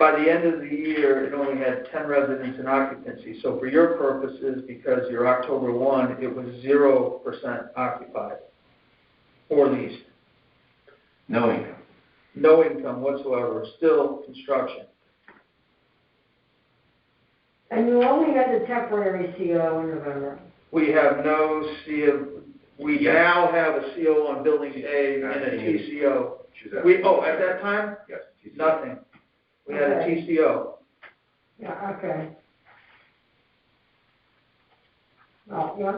by the end of the year, it only had 10 residents in occupancy. So for your purposes, because you're October 1, it was 0% occupied or leased. No income. No income whatsoever, still construction. And you only had the temporary CO in November. We have no CO, we Yes. now have a CO on Building A and a TCO. At that time? Yes. TCO. Nothing. We had a Okay. TCO. Yeah, okay. Well, yeah.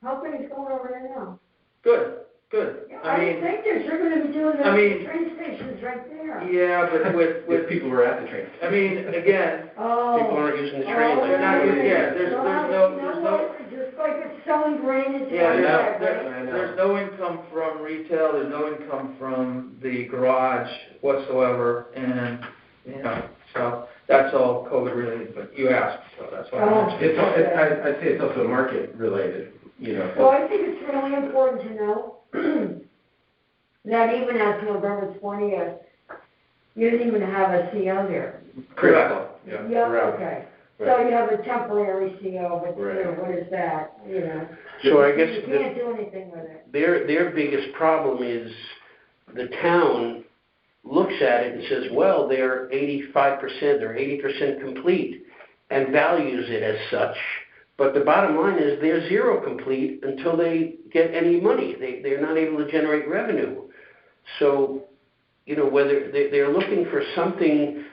How things going over there now? Good, good. Yeah, I mean, think this, you're gonna be doing the I mean- train stations right there. yeah, but with, People were at the train. I mean, again, Oh. People aren't using the train like They're not that. using- yeah, there's no- Just like it's selling grain into yeah, our there's, bag, right? there's, there's no income from retail, there's no income from the garage whatsoever, and, you know, so that's all COVID related, but you asked, so that's why I Oh. mentioned it. I'd say it's also market related, you know. So I think it's really important to know that even as November 20th, you didn't even have a CO there. Critical. Yeah, Right. okay. So you have a temporary CO, but you know, Right. what is that, you know? So I guess You can't do anything with it. their biggest problem is the town looks at it and says, well, they're 85% or 80% complete and values it as such. But the bottom line is they're zero complete until they get any money. They're not able to generate revenue. So, you know, whether they're looking for something,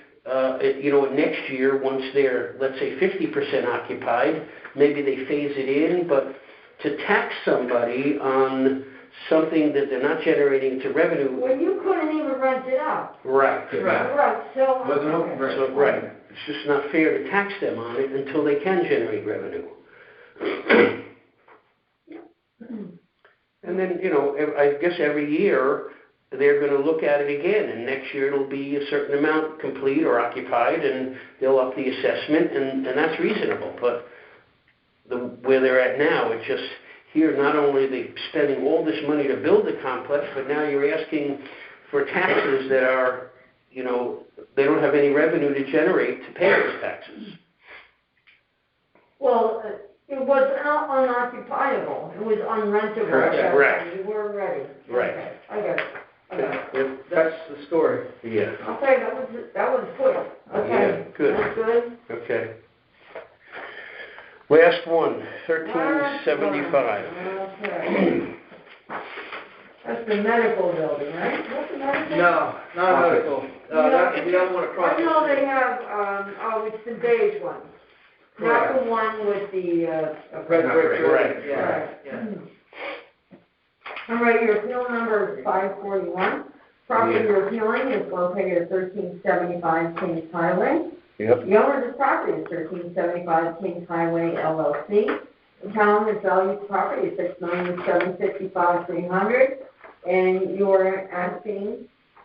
you know, next year once they're, let's say, 50% occupied, maybe they phase it in, but to tax somebody on something that they're not generating to revenue. Well, you couldn't even rent it out. Right. Right, so. Wasn't open, okay. right. So, right. It's just not fair to tax them on it until they can generate revenue. And then, you know, I guess every year they're going to look at it again, and next year it'll be a certain amount complete or occupied, and they'll up the assessment, and that's reasonable. But where they're at now, it's just here, not only are they spending all this money to build the complex, but now you're asking for taxes that are, you know, they don't have any revenue to generate to pay those taxes. Well, it was unoccupiable, it was unrentable. Correct. Okay, Right. You weren't ready. Right. Okay, I got it. Okay. That's the story. Yeah. Okay, that was good. Okay. Yeah, good. That's good. Okay. Last one, 1375. Okay. That's the medical building, right? What's the medical? No, not medical. That's the other one across I the know street. they have, it's the beige one. Not Correct. the one with the, Red brick building, Right, yeah, right. yeah. All right, your appeal number is 541. Property Yeah. you're appealing is located at 1375 Kings Highway. Yep. The owner of the property is 1375 Kings Highway LLC. The town has valued the property at $6,755,300, and you're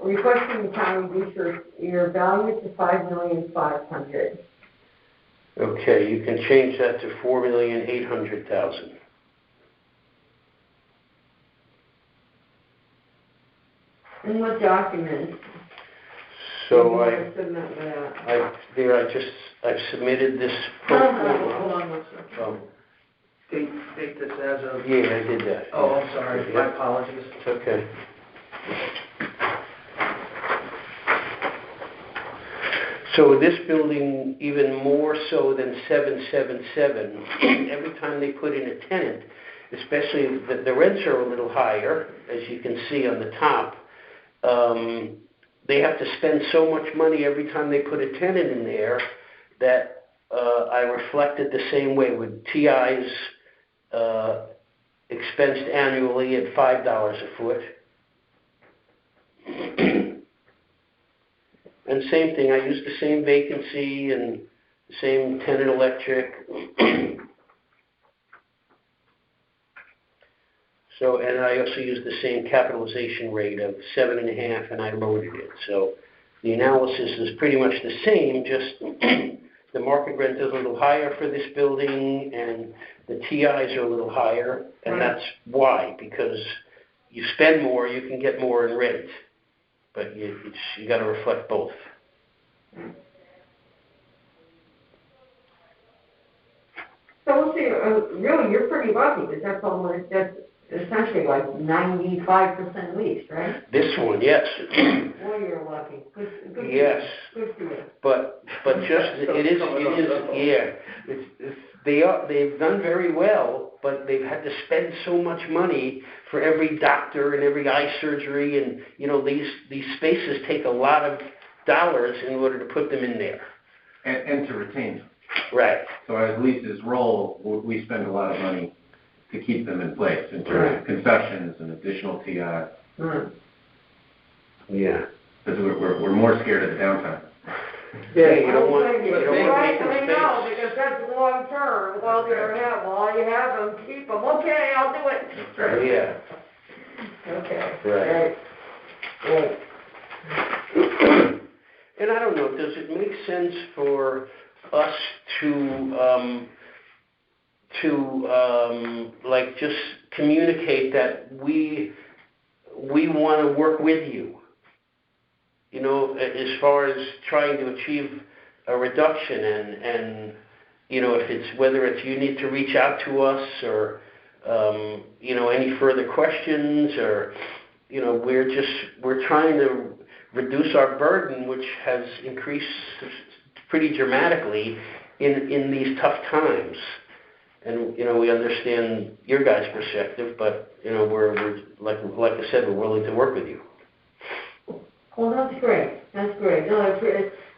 requesting the town reduce your value to $5,500,000. Okay, you can change that to $4,800,000. And what documents? So do you want to submit with that? I've submitted this. Hold on one second. Oh, Date this as of, yeah, I did that. oh, I'm sorry, my apologies. It's okay. So this building, even more so than 777, every time they put in a tenant, especially the rents are a little higher, as you can see on the top. They have to spend so much money every time they put a tenant in there that I reflect it the same way with TIs expensed annually at $5 a foot. And same thing, I use the same vacancy and the same tenant electric. So, and I also use the same capitalization rate of 7.5, and I loaded it. So the analysis is pretty much the same, just the market rent is a little higher for this building, and the TIs are a little higher, and that's why, because you spend more, you can get more in rent. but you gotta reflect both. So we'll see, really, you're pretty lucky, because that's essentially like 95% leased, right? This one, yes. Well, you're lucky. Good for you. Yes. Good for you. But they've done very well, but they've had to spend so much money for every doctor and every eye surgery, and, you know, these spaces take a lot of dollars in order to put them in there. And to retain them. Right. So as leases roll, we spend a lot of money to keep them in place in terms of concessions and additional TI. Right. Yeah. Because we're more scared of the downtime. Yeah, you don't want Right, I know, because that's long term, well, you have them, keep them, okay, I'll do it. That's right. Yeah. Okay. Right. And I don't know, does it make sense for us to like just communicate that we want to work with you? You know, as far as trying to achieve a reduction and you know, whether it's you need to reach out to us or, you know, any further questions or, you know, we're trying to reduce our burden, which has increased pretty dramatically in these tough times. And, you know, we understand your guys' perspective, but, you know, we're like I said, we're willing to work with you. Well, that's great, no,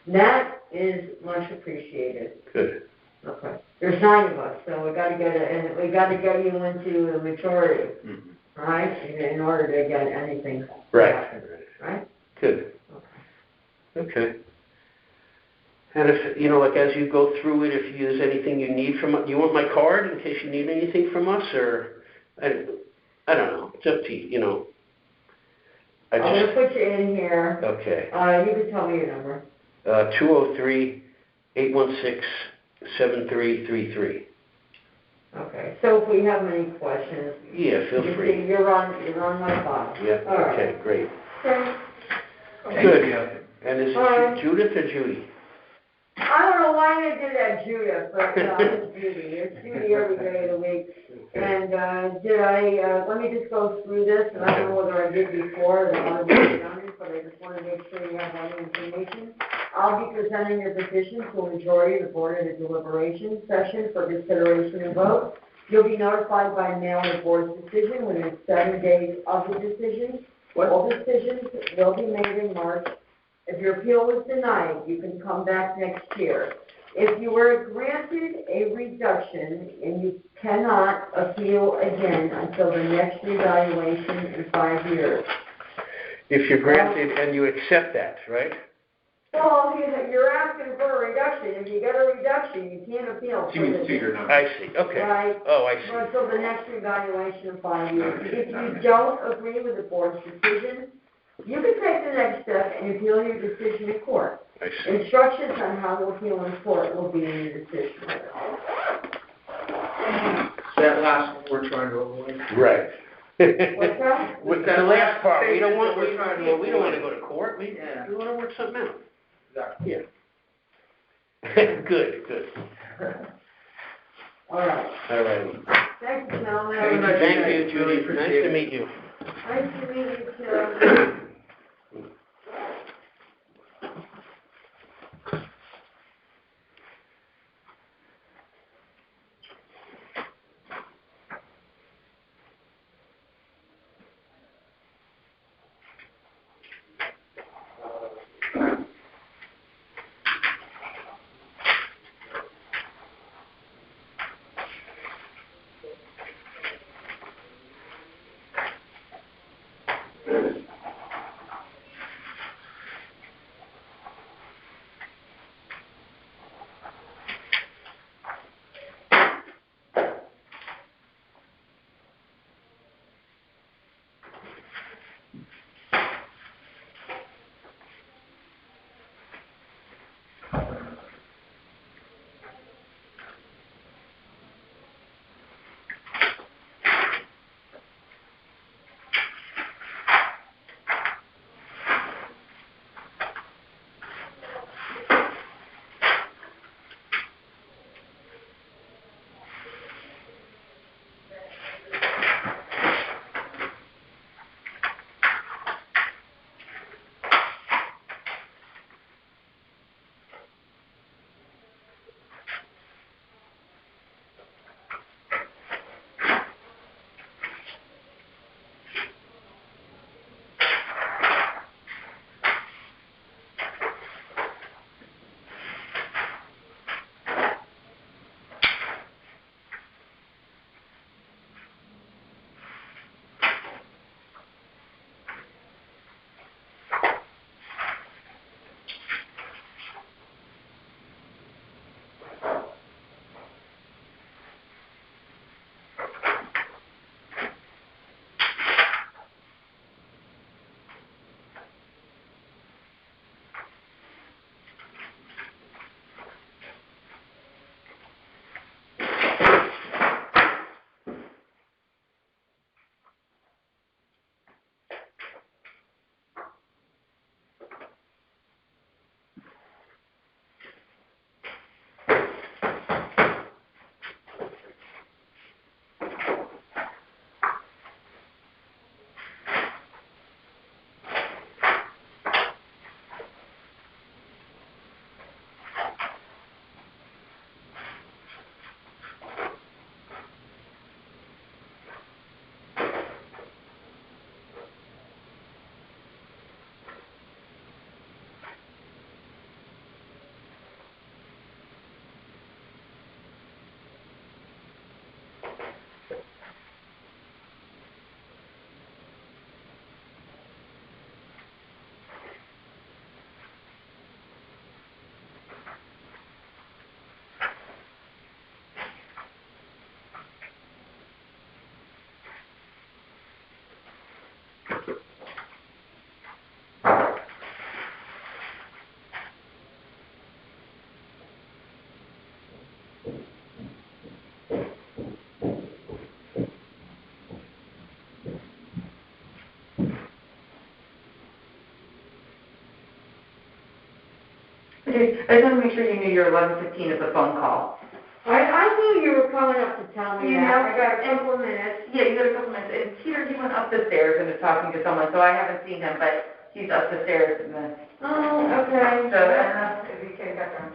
that is much appreciated. Good. Okay. There's 9 of us, so we gotta get you into the majority, right, in order to get anything. Right. Happen, right? Good. Okay. And if, you know, like as you go through it, if there's anything you need from, you want my card in case you need anything from us, or, I don't know, it's up to you, you know. I'm gonna put you in here. Okay. You can tell me your number. 203-816-7333. Okay, so if we have any questions. Yeah, feel free. You're on my file. Yeah, All right. okay, great. Okay. Good. And is it Judith or Judy? I don't know why they did that Judith, but it's Judy. It's Judy every day of the week. And let me just go through this, and I don't know whether I did before, or I would have done it, but I just want to make sure you have all the information. I'll be presenting your petition to a majority of the board at a deliberation session for consideration and vote. You'll be notified by mail of the board's decision within 7 days of the decision. All decisions will be made in March. If your appeal is denied, you can come back next year. If you were granted a reduction and you cannot appeal again until the next revaluation in 5 years. If you're granted and you accept that, right? Well, you're asking for a reduction. If you get a reduction, you can't appeal. She means to your number. I see, okay. Right. Oh, I see. Until the next revaluation in 5 years. If you don't agree with the board's decision, you can take the next step and appeal your decision in court. I see. Instructions on how to appeal in court will be in your decision. That last one we're trying to avoid. Right. What's that? With the last part, we don't want to go to court. We want to work something out. Exactly. Yeah. Good. All right. All right. Thank you, gentlemen. Thank you, Judy. Nice to meet you. Nice to meet you, too. I just want to make sure you knew your 11:15 is a phone call. I knew you were calling up to tell me You that. know, I got a couple of minutes. Yeah, you got a couple minutes. And Peter, he went up the stairs and is talking to someone, so I haven't seen him, but he's up the stairs in the, Oh, okay. so I don't know if you came back on.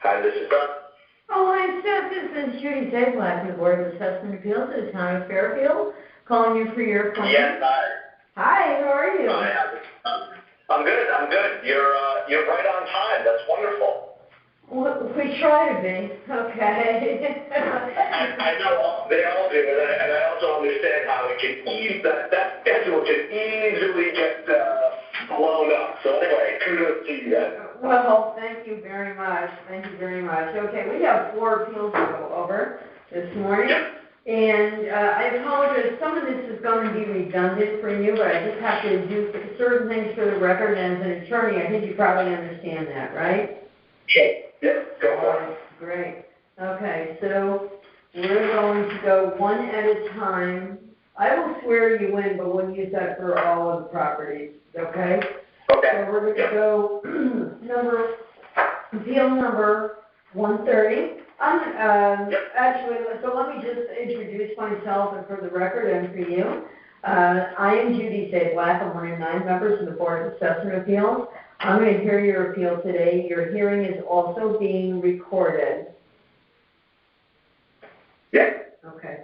Hi, this is Doug. Oh, hi, Steph. This is Judy Zablak from the Board of Assessment Appeals of the Town of Fairfield, calling you for your appointment. Yes, hi. Hi, how are you? Hi, I'm good. You're right on time. That's wonderful. Well, we try to be, okay. I know they all do, and I also understand how it can that schedule can easily get blown up. So anyway, kudos to you guys. Well, thank you very much. Thank you very much. Okay, we have 4 appeals to go over this morning. Yep. And I apologize, some of this is going to be redundant for you, but I just have to do certain things for the record. And as an attorney, I think you probably understand that, right? Sure. Yep, go for it. Great. Okay, so we're going to go one at a time. I will swear you in, but we'll use that for all of the properties, okay? Okay. So we're going to go appeal number 130. Actually, so let me just introduce myself and for the record and for you. I am Judy Zablak. I'm one of 9 members of the Board of Assessment Appeals. I'm going to hear your appeal today. Your hearing is also being recorded. Yeah. Okay.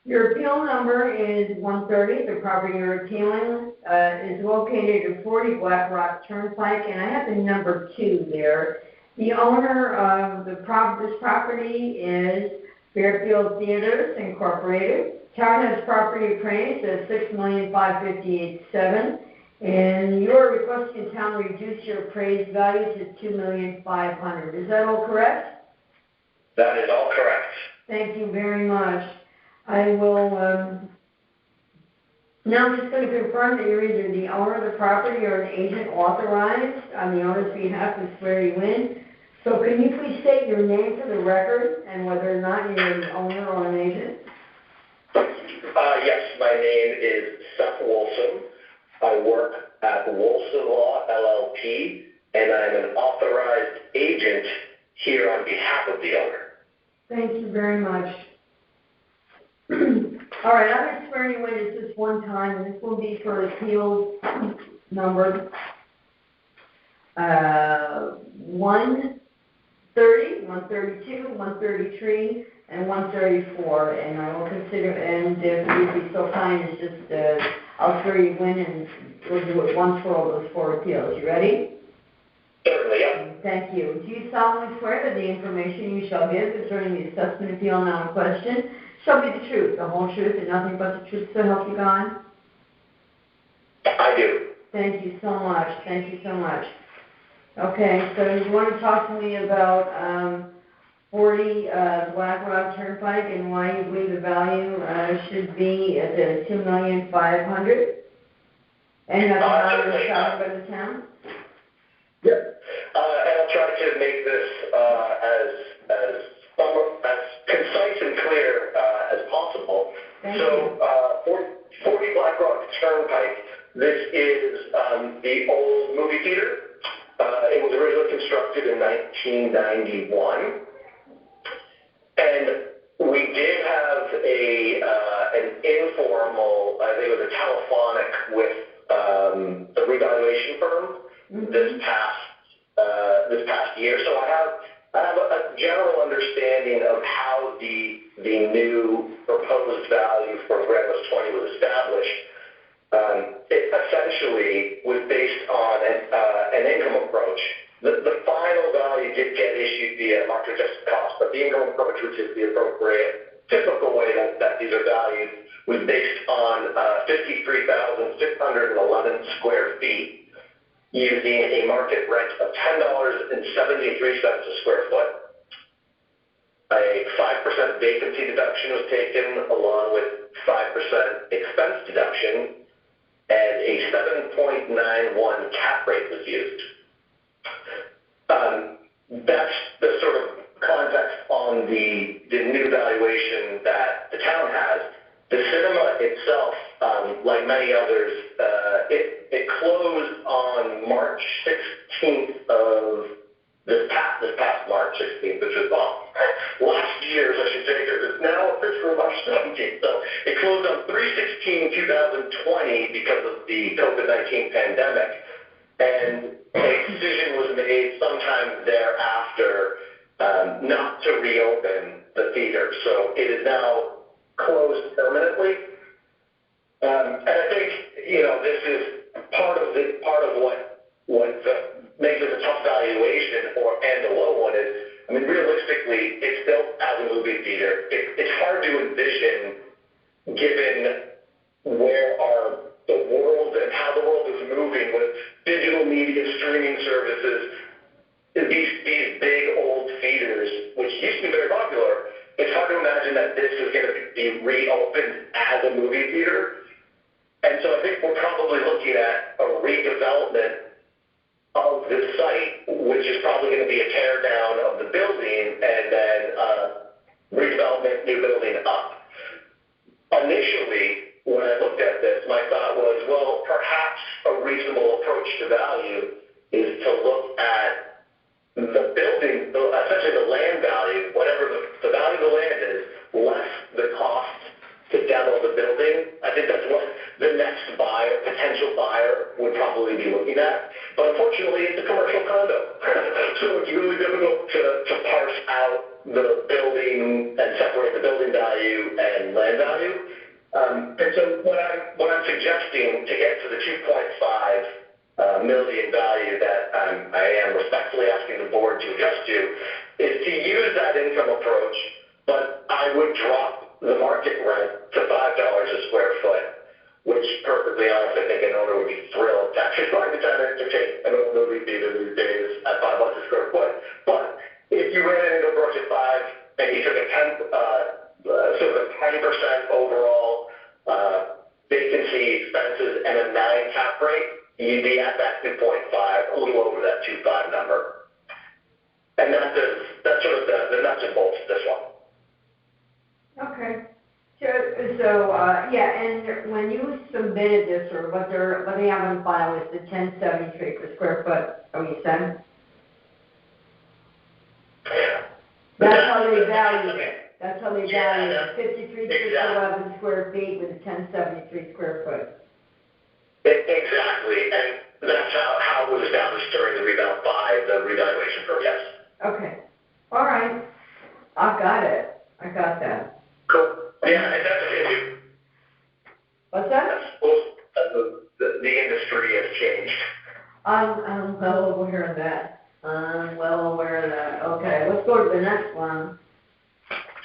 Your appeal number is 130. The property you're appealing is located at 40 Black Rock Turnpike, and I have the number 2 there. The owner of this property is Fairfield Theaters Incorporated. Town has property appraised at $6,558,700, and you are requesting the town reduce your appraised value to $2,500,000. Is that all correct? That is all correct. Thank you very much. I will, now I'm just going to confirm that you're either the owner of the property or an agent authorized on the owner's behalf to swear you in. So can you please state your name for the record and whether or not you're an owner or an agent? Yes, my name is Seth Wilson. I work at Wilson Law LLP, and I'm an authorized agent here on behalf of the owner. Thank you very much. All right, I'm going to swear you in just one time, and this will be for appeal number 130, 132, 133, and 134, and I will consider, and if you'd be so kind as just, I'll swear you in, and we'll do it once for all those 4 appeals. You ready? Certainly, yeah. Thank you. Do you solemnly swear that the information you shall give concerning the assessment appeal now in question shall be the truth, the whole truth, and nothing but the truth, so help you God? I do. Thank you so much. Thank you so much. Okay, so you want to talk to me about 40 Black Rock Turnpike and why you believe the value should be at the $2,500,000? And that's not Certainly. selling by the town? Yep. And I'll try to make this as concise and clear as possible. Thank you. 40 Black Rock Turnpike, this is the old movie theater. It was originally constructed in 1991. And we did have an informal, I think it was a telephonic with a revaluation firm this past year. So I have a general understanding of how the new proposed value for Grand West 20 was established. It essentially was based on an income approach. The final value did get issued via market adjusted cost, but the income approach, which is the appropriate, typical way that these are valued, was based on 53,611 square feet, using a market rent of $10.73 a square foot. A 5% vacancy deduction was taken, along with 5% expense deduction, and a 7.91 cap rate was used. That's the sort of context on the new valuation that the town has. The cinema itself, like many others, it closed on March 16th of this past March 16th, which was last year's, I should say, because it's now officially March 17th. So it closed on 3/16/2020 because of the COVID-19 pandemic. And a decision was made sometime thereafter not to reopen the theater. So it is now closed permanently. And I think, this is part of what makes it a tough valuation and a low one is, realistically, it's built as a movie theater. It's hard to envision, given where the world and how the world is moving with digital media, streaming services, these big old theaters, which used to be very popular. It's hard to imagine that this is going to be reopened as a movie theater. And so I think we're probably looking at a redevelopment of this site, which is probably going to be a tear down of the building and then redevelopment, new building up. Initially, when I looked at this, my thought was, well, perhaps a reasonable approach to value is to look at the building, essentially the land value, whatever the value of the land is, less the cost to demo the building. I think that's what the next potential buyer would probably be looking at. But unfortunately, it's a commercial condo. So it's really difficult to parse out the building and separate the building value and land value. And so what I'm suggesting to get to the 2.5 million value that I am respectfully asking the board to adjust to is to use that income approach, but I would drop the market rent to $5 a square foot, which perfectly honest, I think an owner would be thrilled to actually find the tenant to take an old movie theater these days at $5 a square foot. But if you went in and approached at 5 and you took a 10% overall vacancy expenses and a 9 cap rate, you'd be at that 2.5, a little over that 2.5 number. And that's sort of the nuts and bolts of this one. Okay. So and when you submitted this, or what they have on file is the 1073 per square foot, you said? That's how they valued it. That's how they valued it, 53,611 square feet with a 1073 square foot. Exactly, and that's how it was established during the reval by the revaluation firm, yes. Okay. All right. I got it. go to the next one.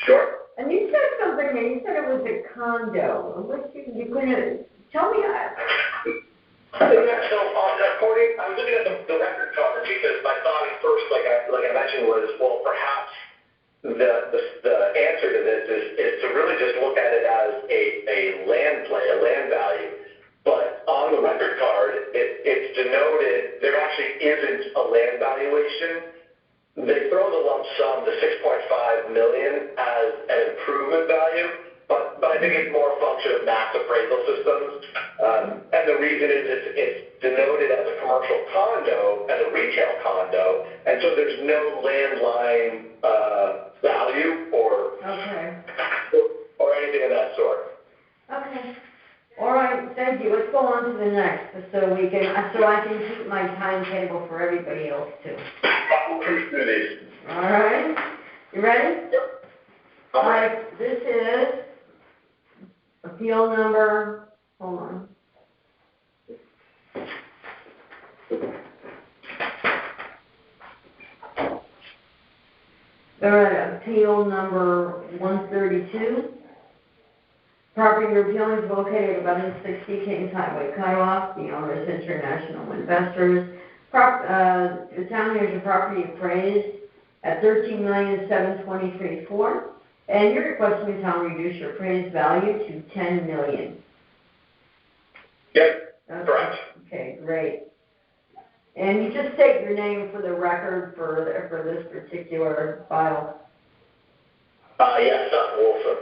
Sure. And you said something, and you said it was a condo. What you couldn't, tell me that. Yeah, so according, I was looking at the record card because my thought at first, like I mentioned, was, well, perhaps the answer to this is to really just look at it as a land play, a land value. But on the record card, it's denoted there actually isn't a land valuation. They throw the lump sum, the $6.5 million, as an improvement value, but I think it's more a function of mass appraisal systems. And the reason is it's denoted as a commercial condo, as a retail condo, and so there's no landline value or anything of that sort. Okay. All right, thank you. Let's go on to the next, so I can keep my timetable for everybody else too. We'll cruise through these. All right. You ready? Yep. All right. This is appeal number. Hold on. All right. Appeal number 132. Property you're appealing is located at 1160 Kings Highway Cutoff. The owner is International Investors. The town has your property appraised at $13,723,400, and you're requesting the town reduce your appraised value to $10 million. Yep, Okay. correct. Okay, great. And you just state your name for the record for this particular file. Yes, Seth Wolfson.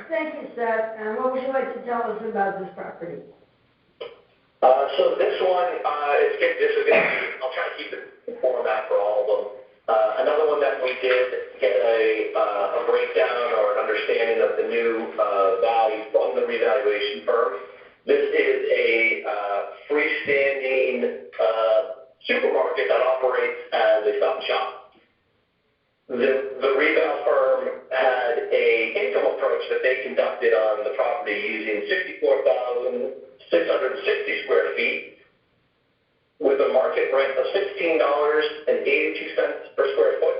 Thank you, Seth. And what would you like to tell us about this property? So this one, this is going to be, I'll try to keep the format for all of them. Another one that we did get a breakdown or an understanding of the new value from the revaluation firm. This is a freestanding supermarket that operates as a Stop and Shop. The reval firm had a income approach that they conducted on the property using 64,660 square feet with a market rent of $16.82 per square foot.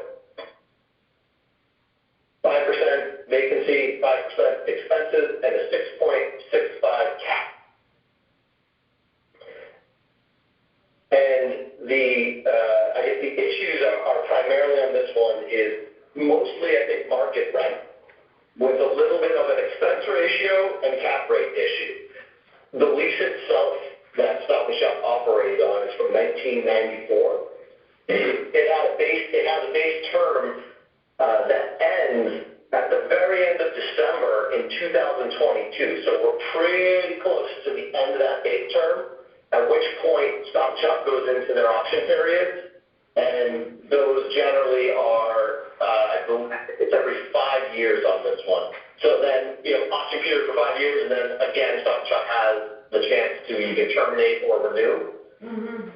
5% vacancy, 5% expenses, and a 6.65 cap. And I guess the issues are primarily on this one is mostly, I think, market rent with a little bit of an expense ratio and cap rate issue. The lease itself that Stop and Shop operated on is from 1994. It has a base term that ends at the very end of December in 2022. So we're pretty close to the end of that base term, at which point Stop and Shop goes into their option periods, and those generally are, I believe, it's every 5 years on this one. So then, option period for 5 years, and then again, Stop and Shop has the chance to either terminate or renew. Mm-hmm.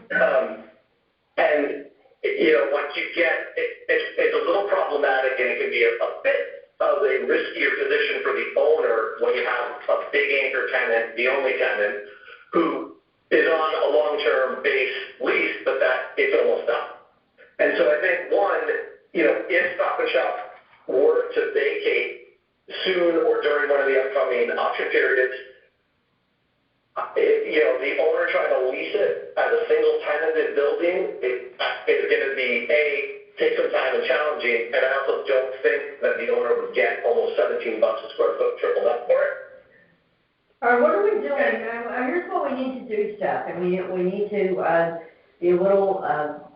Once you get, it's a little problematic, and it can be a bit of a riskier position for the owner when you have a big anchor tenant, the only tenant, who is on a long-term base lease, but that it's almost done. And so I think, one, if Stop and Shop were to vacate soon or during one of the upcoming option periods, the owner trying to lease it as a single-tenanted building is going to be, take some time and challenging, and I also don't think that the owner would get almost $17 a square foot triple net for it. All right, what are we doing? Here's what we need to do, Seth, and we need to be a little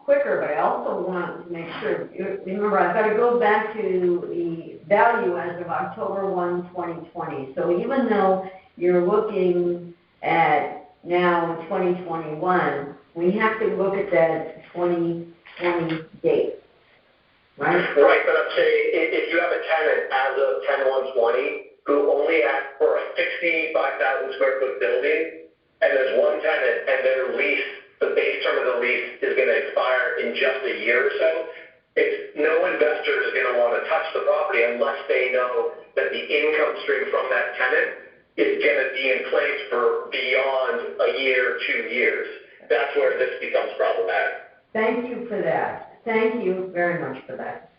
quicker, but I also want to make sure, remember, I've got to go back to the value as of October 1, 2020. So even though you're looking at now 2021, we have to look at that 2020 date, right? Right, but I'm saying if you have a tenant as of 10/1/20 who only asked for a 65,000 square foot building, and there's one tenant and their lease, the base term of the lease is going to expire in just a year or so, no investor is going to want to touch the property unless they know that the income stream from that tenant is going to be in place for beyond a year, 2 years. That's where this becomes problematic. Thank you for that. Thank you very much for that.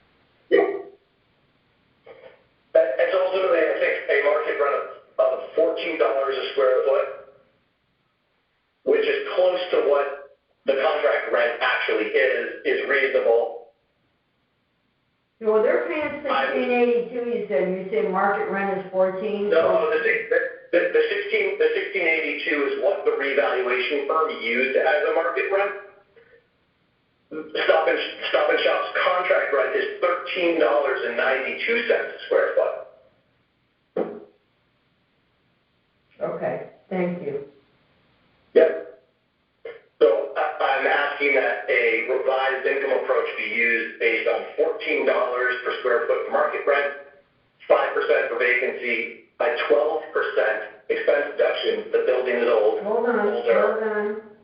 $14 a square foot, which is close to what the contract rent actually is reasonable. Well, they're paying $16.82, you said, and you say market rent is 14? No, the 1682 is what the revaluation firm used as a market rent. Stop and Shop's contract rent is $13.92 a square foot. Okay, thank you. Yep. So I'm asking that a revised income approach be used based on $14 per square foot market rent, 5% for vacancy, a 12% expense deduction. The building is old. Hold on.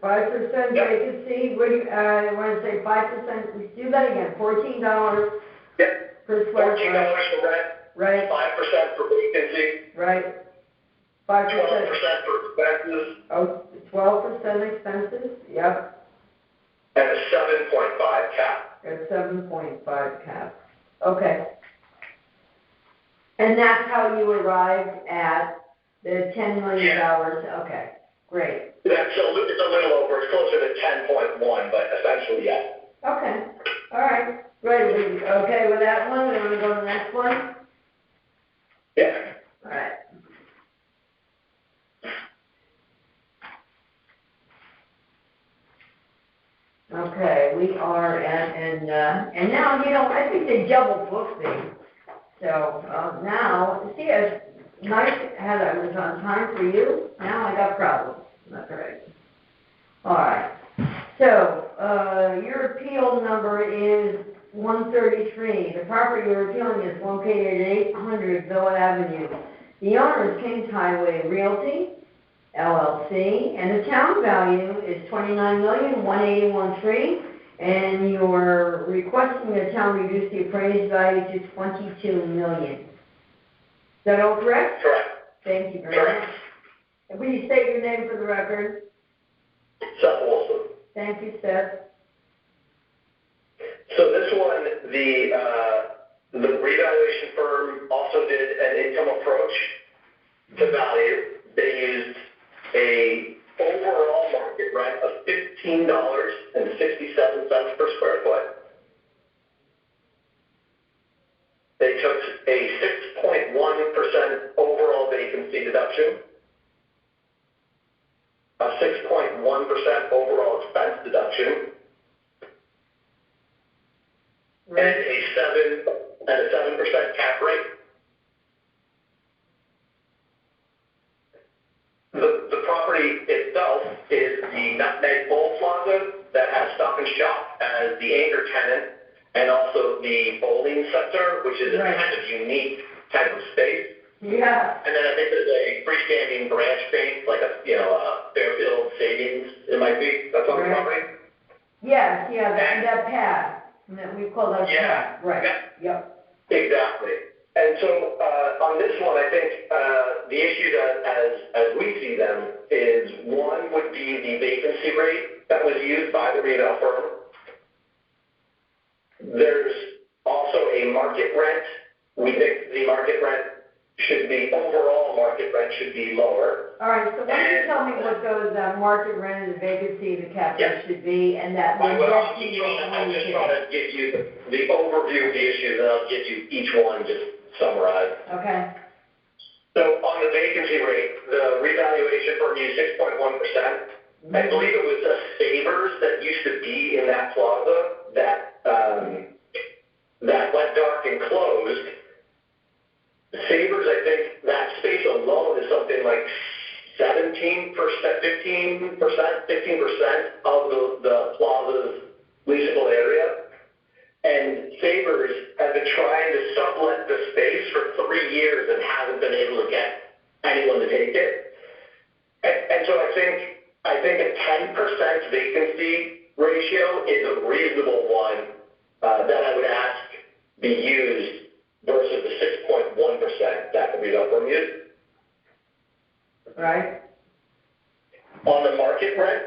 5% vacancy, what do you, I want to say 5%, let's do that again, $14 Yep. per square foot. $14 for rent. Right. 5% for vacancy. Right. 5%. 12% for expenses. Oh, 12% expenses, yep, And a 7.5 cap. at 7.5 cap. Okay. And that's how you arrived at the $10 million? Okay, great. That's it's a little over. It's closer to 10.1, but essentially, yes. Okay, all right. Right, we okay with that one? We want to go to the next one? Yeah. All right. Okay, we are at, and now, you know, I think they double booked me. So, now, see, as nice as I was on time for you, now I got problems. That's right. All right. So, your appeal number is 133. The property you're appealing is located at 800 Villa Avenue. The owner is Kings Highway Realty, LLC, and the town value is $29,181,300, and you're requesting the town reduce the appraised value to $22 million. Is that all correct? Correct. Thank you very much. And will you state your name for the record? Seth Wilson. Thank you, Seth. So this one, the revaluation firm also did an income approach to value. They used a overall market rent of $15.67 per square foot. They took a 6.1% overall vacancy deduction, a 6.1% overall expense deduction, Right. and a 7% cap rate. The property itself is the Nutmeg Bowl Plaza that has Stop and Shop as the anchor tenant, and also the bowling center, which is a Right. kind of unique type of space. Yeah. And then I think there's a freestanding branch bank, like a Fairfield Savings, it might be. That's on the Right. property. Yes, yeah, that pad, that we call that Yeah. pad, right, yep. Exactly. And so on this one, I think the issues as we see them is one would be the vacancy rate that was used by the revale firm. There's also a market rent. We think the market rent overall market rent should be lower. All right, so why don't you tell me what those market rent and the vacancy, the cap rate should be, and that I'll will just get you try to give you the overview of the issues, and I'll give you each one just summarized. Okay. So on the vacancy rate, the revaluation firm used 6.1%. I believe it was the Savers that used to be in that plaza that went dark and closed. Savers, I think that space alone is something like 17%, 15% of the plaza's leasable area. And Savers has been trying to sublet the space for 3 years and hasn't been able to get anyone to take it. And so I think a 10% vacancy ratio is a reasonable one that I would ask be used versus the 6.1% that the revale firm used. Right. On the market rent,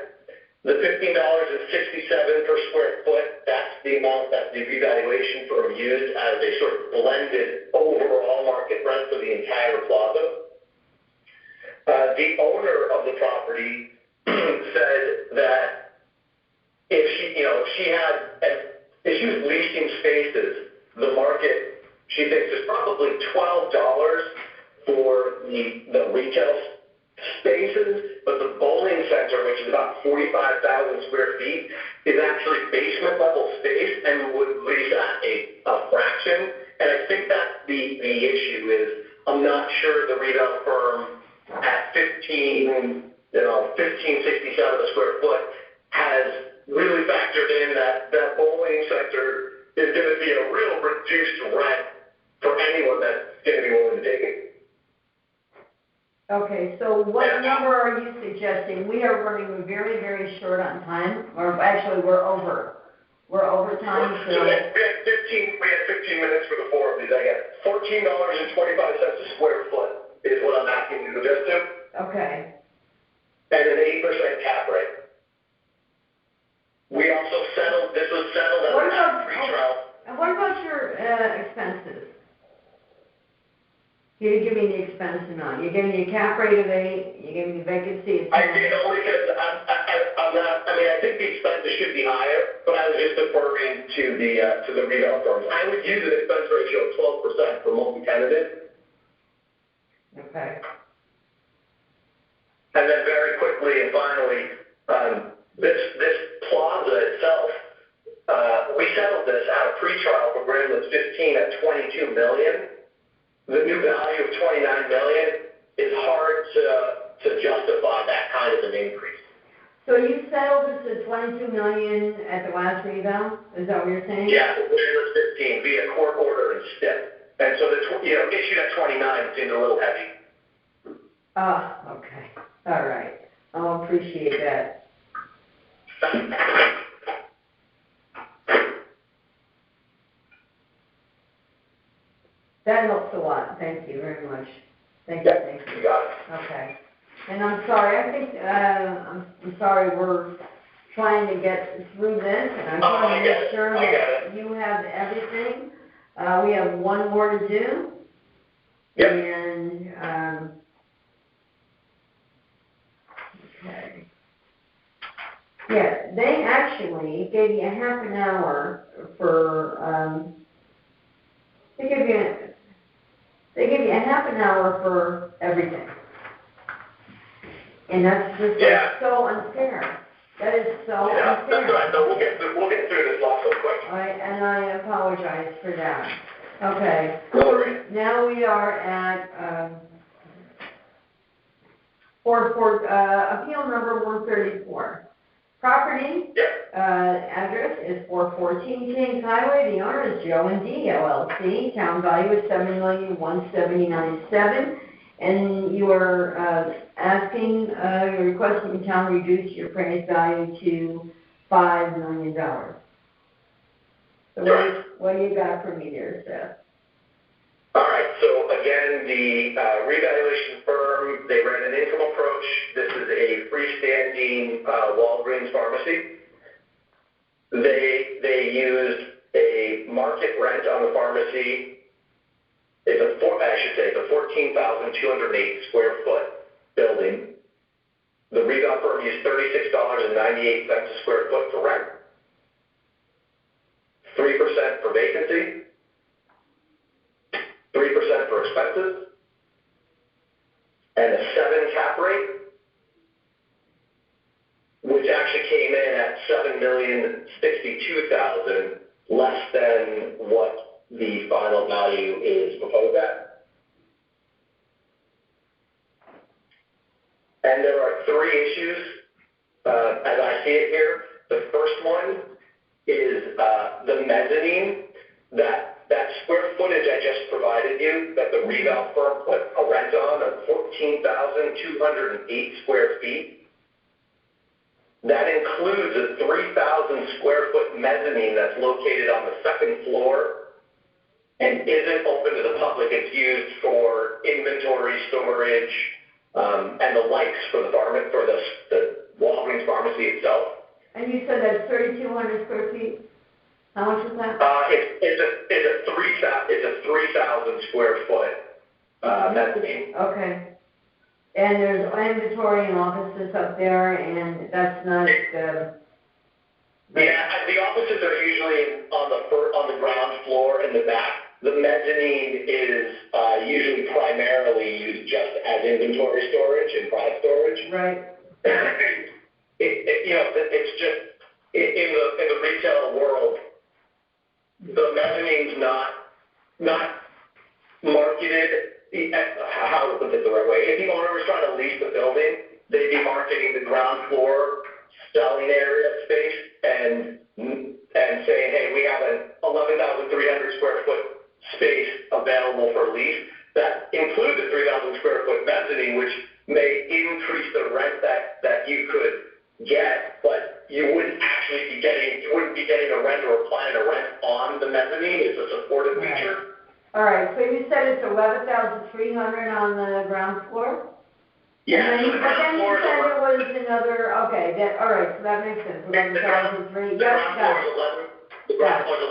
the $15.67 per square foot, that's the amount that the revaluation firm used as a sort of blended overall market rent for the entire plaza. The owner of the property said that if she, you know, if she was leasing spaces, the market, she thinks, is probably $12 for the retail spaces, but the bowling center, which is about 45,000 square feet, is actually basement level space and would lease at a fraction. And I think that's the issue is I'm not sure the retail firm at 1567 a square foot has really factored in that bowling center is going to be a real reduced rent for anyone that's going to be willing to take it. Okay, so what number are you suggesting? We are running very, very short on time, or actually we're over. We're over time, So we had 15 minutes for the four of these. I got $14.25 a square foot is what I'm asking you to adjust to. Okay. And an 8% cap rate. We also settled, this was settled as a pre-trial. And what about your expenses? You didn't give me the expense amount. You gave me a cap rate of 8, you gave me the vacancy of 10. I did only because I'm not, I mean, I think the expenses should be higher, but I was just deferring to the retail firms. I would use an expense ratio of 12% for multi-tenanted. Okay. And then very quickly and finally, this plaza itself, we settled this out of pretrial for Gremlins 15 at $22 million. The new value of $29 million is hard to justify that kind of an increase. So you settled this at $22 million at the last revale? Is that what you're saying? Yeah, for Gremlins 15 via court order and stip. And so issued at 29 seemed a little heavy. Okay. All right. I'll appreciate that. That helps a lot. Thank you very much. Thank you. You got it. Okay. And I'm sorry. I think I'm sorry. We're trying to get through this, and I'm trying to make sure that you have everything. We have one more to do. Yep. And okay. Yeah, they actually gave you a half an hour for. They give you a half an hour for everything. And that's just so unfair. That is so unfair. That's right. No, we'll get through this lot so quick. And I apologize for that. Okay. No worries. Now we are at appeal number 134. Property address is 414 Kings Highway. The owner is Joe and D LLC. Town value is $7,179,700. And you are asking, you're requesting the town reduce your appraised value to $5 million. So what do you got for me there, Seth? All right, so again, the revaluation firm, they ran an income approach. This is a freestanding Walgreens pharmacy. They used a market rent on the pharmacy. It's a 14,208 square foot building. The reval firm used $36.98 a square foot for rent, 3% for vacancy, 3% for expenses, and a 7 cap rate, which actually came in at $7,062,000, less than what the final value is proposed at. And there are 3 issues, as I see it here. The first one is the mezzanine, that square footage I just provided you, that the reval firm put a rent on of 14,208 square feet. That includes a 3,000 square foot mezzanine that's located on the 2nd floor and isn't open to the public. It's used for inventory storage and the likes for the Walgreens pharmacy itself. And you said that's 3,200 square feet? How much is that? It's a 3,000 square foot mezzanine. Okay. And there's inventory and offices up there, and that's not, Yeah, the offices are usually on the ground floor in the back. The mezzanine is usually primarily used just as inventory storage and product storage. right? It's just in the retail world, the mezzanine's not marketed. How to put this the right way? If the owner was trying to lease the building, they'd be marketing the ground floor selling area space and saying, hey, we have an 11,300 square foot space available for lease. That includes a 3,000 square foot mezzanine, which may increase the rent that you could get, but you wouldn't be getting a rent or applying a rent on the mezzanine. It's a supportive feature. All right, so you said it's 11,300 on the ground floor? Yeah, And then, so the but then ground you floor is said it was another, okay, all right, so that makes sense, 11,300, the yep, ground got floor it. is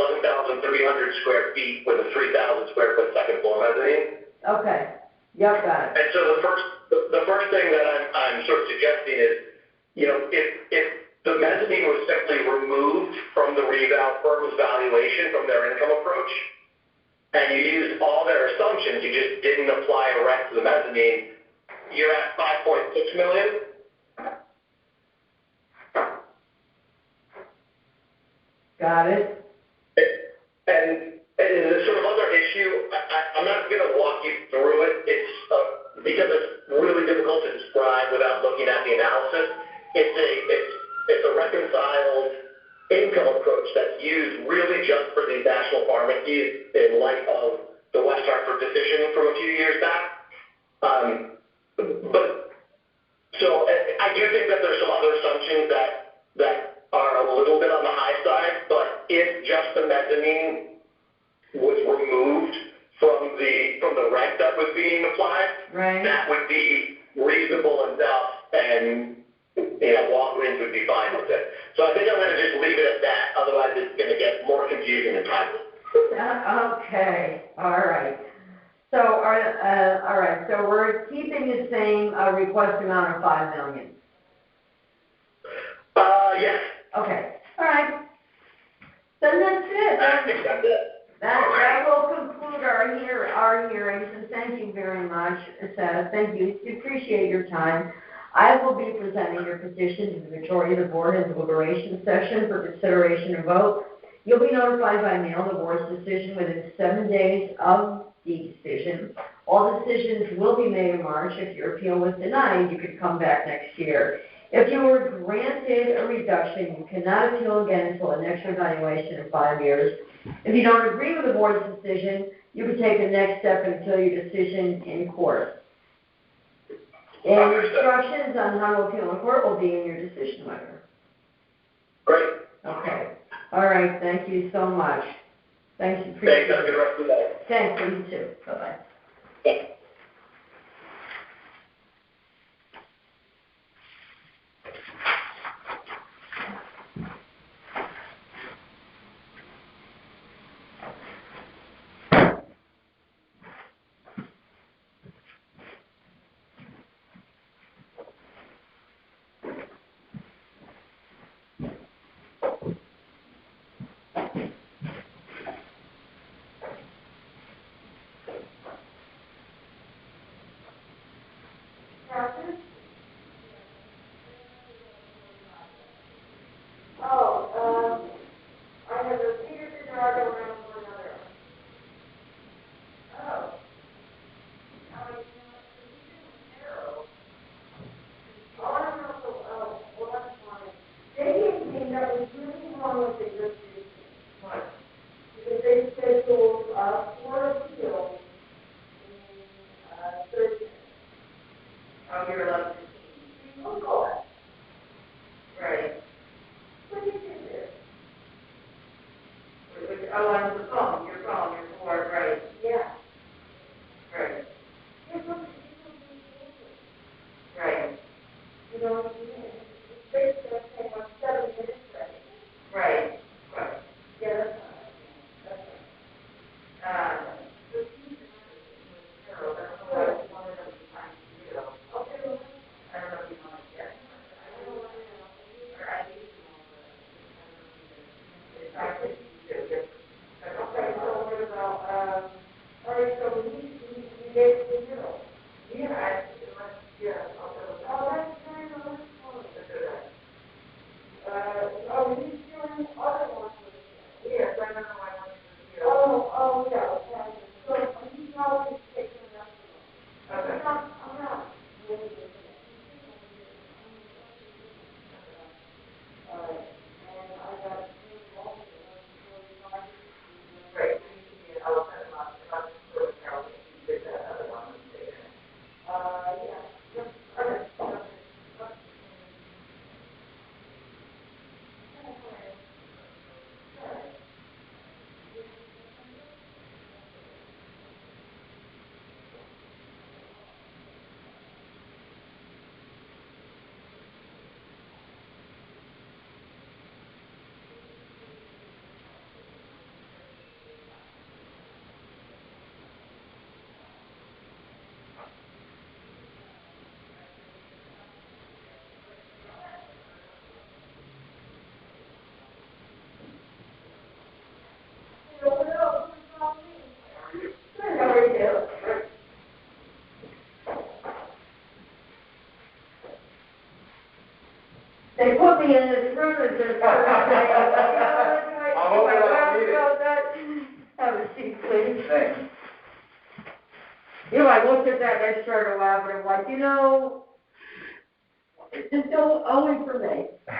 11,300 square feet with a 3,000 square foot second floor mezzanine. Okay, yep, got it. And so the first thing that I'm sort of suggesting is, if the mezzanine was simply removed from the reval firm's valuation from their income approach, and you used all their assumptions, you just didn't apply a rent to the mezzanine, you're at $5.6 million. Got it. And the sort of other issue, I'm not going to walk you through it. It's because it's really difficult to describe without looking at the analysis. It's a reconciled income approach that's used really just for these national pharmacies in light of the West Hartford decision from a few years back. But so I do think that there's some other assumptions that are a little bit on the high side, but if just the mezzanine was removed from the rent that was being applied, Right. that would be reasonable enough, and Walgreens would be fine with it. So I think I'm going to just leave it at that. Otherwise, it's going to get more confusing and time. Okay, all right. So, all right, so we're keeping the same request amount of $5 million. Yes. Okay, all right. Then that's it. I think that's it. That will conclude our hearing, so thank you very much, Seth. Thank you. We appreciate your time. I will be presenting your petition to the majority of the board in the deliberation session for consideration and vote. You'll be notified by mail the board's decision within 7 days of the decision. All decisions will be made in March. If your appeal was denied, you could come back next year. If you were granted a reduction, you cannot appeal again until the next evaluation in 5 years. If you don't agree with the board's decision, you can take the next step and appeal your decision in court. And instructions on how to appeal in court will be in your decision letter. Great. Okay. All right. Thank you so much. Thanks. Thanks. Have a good rest of the day. Thanks. You too. Bye-bye. Thanks. I have repeated the drive around for another. Oh. Well, that's fine. They gave me that was really wrong with the decision. What? Because they scheduled, 4 appeals in, Thursday. Oh, you're 11:15. Oh, God. Right. What did you do? Oh, on the phone, your board, right. Yeah. Right. Right. You know, it's basically saying, 7 minutes, right? Right. Right. Yeah, that's fine. That's fine. The teacher was zero, that's why I wanted them to find 0. Okay. me in this room that says Thursday. I'm over that meeting. Have a seat, please. Thanks. You know, I looked at that and I started laughing. I'm like, you know, it's just only for me. All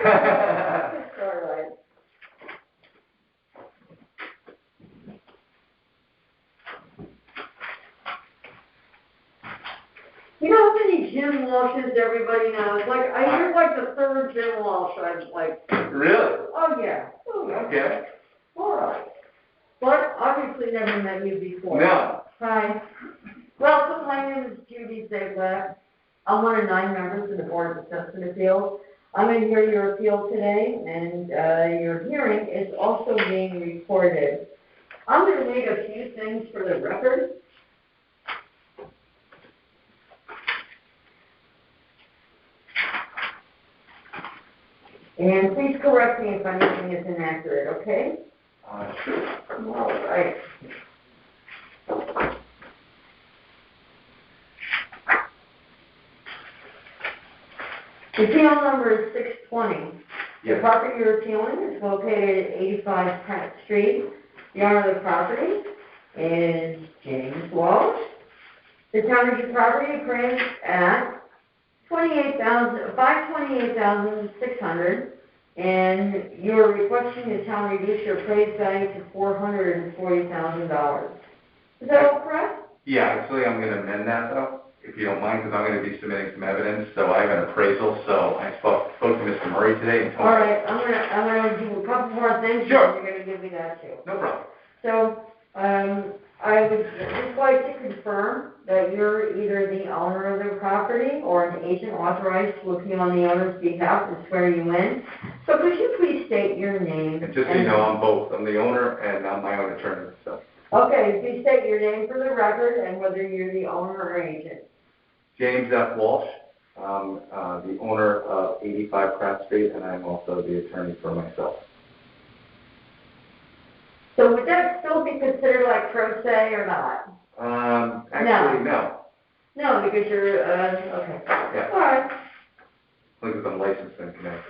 right. You know how many Jim Walshes everybody knows? Like, you're like the third Jim Walsh. I'm like, Really? oh yeah. Oh, yeah. Okay. All right. But obviously never met you before. No. Hi. Welcome, my name is Judy Ziegler. I'm one of 9 members of the Board of Assessment Appeals. I'm going to hear your appeal today, and your hearing is also being recorded. I'm going to read a few things for the record. And please correct me if anything is inaccurate, okay? Sure. All right. The appeal number is 620. The Yes. property you're appealing is located at 85 Pratt Street. The owner of the property is James Walsh. The town of your property appraised at $528,600, and you're requesting the town reduce your appraised value to $440,000. Is that all correct? Yeah, actually, I'm gonna amend that though, if you don't mind, because I'm gonna be submitting some evidence, so I have an appraisal, so I spoke to Mr. Murray today and told All him. right, I'm gonna do a couple more things. Sure. And you're gonna give me that too. No problem. So, I would just like to confirm that you're either the owner of the property or an agent authorized to appeal on the owner's behalf and swear you in. So could you please state your name? And just so you know, I'm both. I'm the owner and I'm my own attorney, so. Okay, please state your name for the record and whether you're the owner or agent. James F. Walsh, I'm the owner of 85 Pratt Street, and I'm also the attorney for myself. So would that still be considered like pro se or not? Actually, no. No, because you're, okay. Yeah. All right. Because I'm licensed in Connecticut.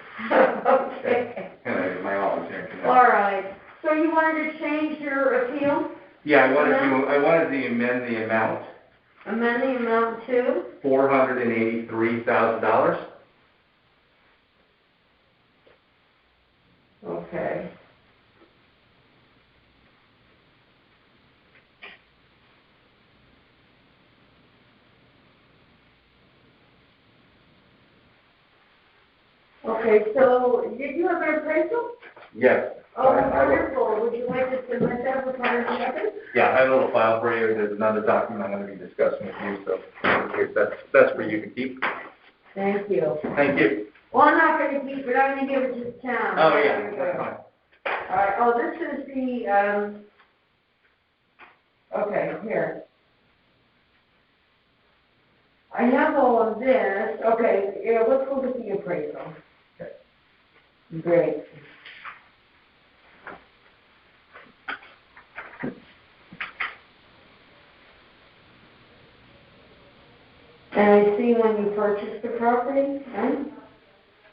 Okay. And I have my office here in Connecticut. All right. So you wanted to change your appeal? Yeah, I wanted to amend the amount. Amend the amount to? $483,000. Okay. Okay, so did you have an appraisal? Yes. Oh, wonderful. Would you like to submit that for part of the record? Yeah, I have a little file for you. There's another document I'm going to be discussing with you, so that's for you to keep. Thank you. Thank you. Well, I'm not going to keep it. I'm going to give it to the town. Oh, yeah, that's fine. All right. Oh, this is the, okay, here. I have all of this. Okay, yeah, let's look at the appraisal. Okay. Great. And I see when you purchased the property, right?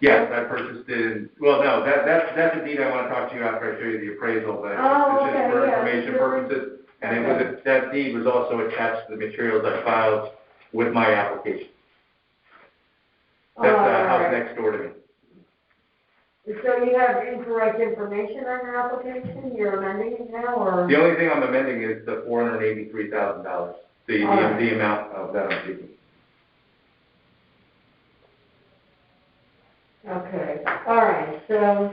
Yes, I purchased it, well, no, that's a deed I want to talk to you after I show you the appraisal, but Oh, it's just okay, for yeah, information sure. purposes. And it was, that deed was also attached to the materials I filed with my application. That's the house right. next door to me. So you have incorrect information on your application? You're amending it now, or? The only thing I'm amending is the $483,000, the amount of that I'm seeking. Okay, all right, so,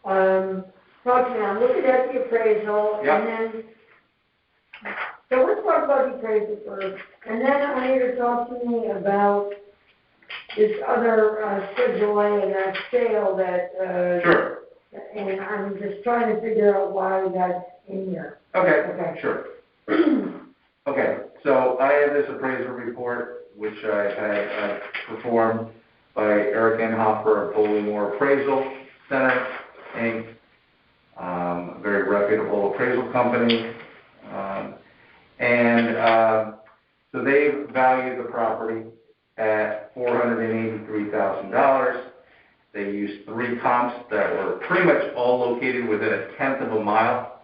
talk to me, I'm looking at the appraisal, Yep. and then, so let's talk about the appraisal first, and then I want you to talk to me about this other, Schedule A and that sale that, Sure. and I'm just trying to figure out why that's in here. Okay, Okay. sure. Okay, so I have this appraisal report, which I had performed by Eric Enhofer of Bowlingmore Appraisal Center, Inc., a very reputable appraisal company. So they valued the property at $483,000. They used 3 comps that were pretty much all located within a 1/10 of a mile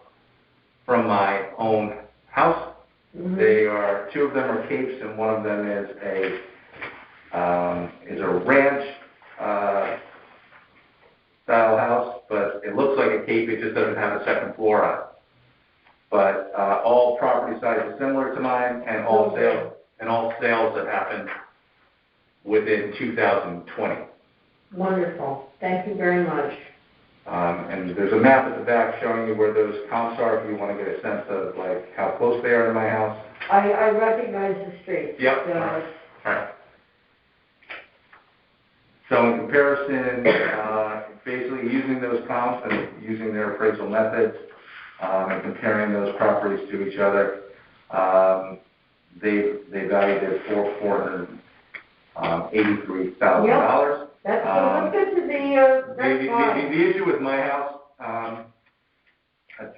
from my own house. They are, 2 of them are capes, and one of them is a ranch style house, but it looks like a cape, it just doesn't have a second floor on it. But all property sizes similar to mine, and all sales that happened within 2020. Wonderful. Thank you very much. And there's a map at the back showing you where those comps are if you want to get a sense of like how close they are to my house. I recognize the street. Yep. So, All right. So in comparison, basically using those comps and using their appraisal methods, and comparing those properties to each other, they valued it for $483,000. That's good to be, that's fine. The issue with my house,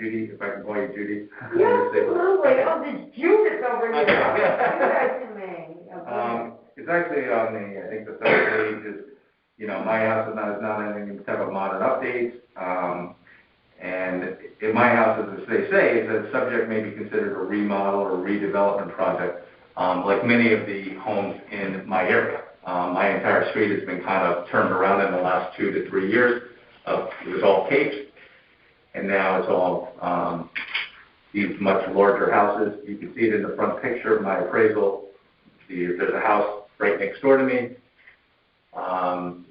Judy, if I can call you Judy. Yeah, absolutely. Oh, there's Judith over here. It's actually on the, I think the third page is, my house is not any type of modern updates. And in my house, as they say, is that subject may be considered a remodel or redevelopment project, like many of the homes in my area. My entire street has been kind of turned around in the last 2 to 3 years. It was all capes, and now it's all these much larger houses. You can see it in the front picture of my appraisal. There's a house right next door to me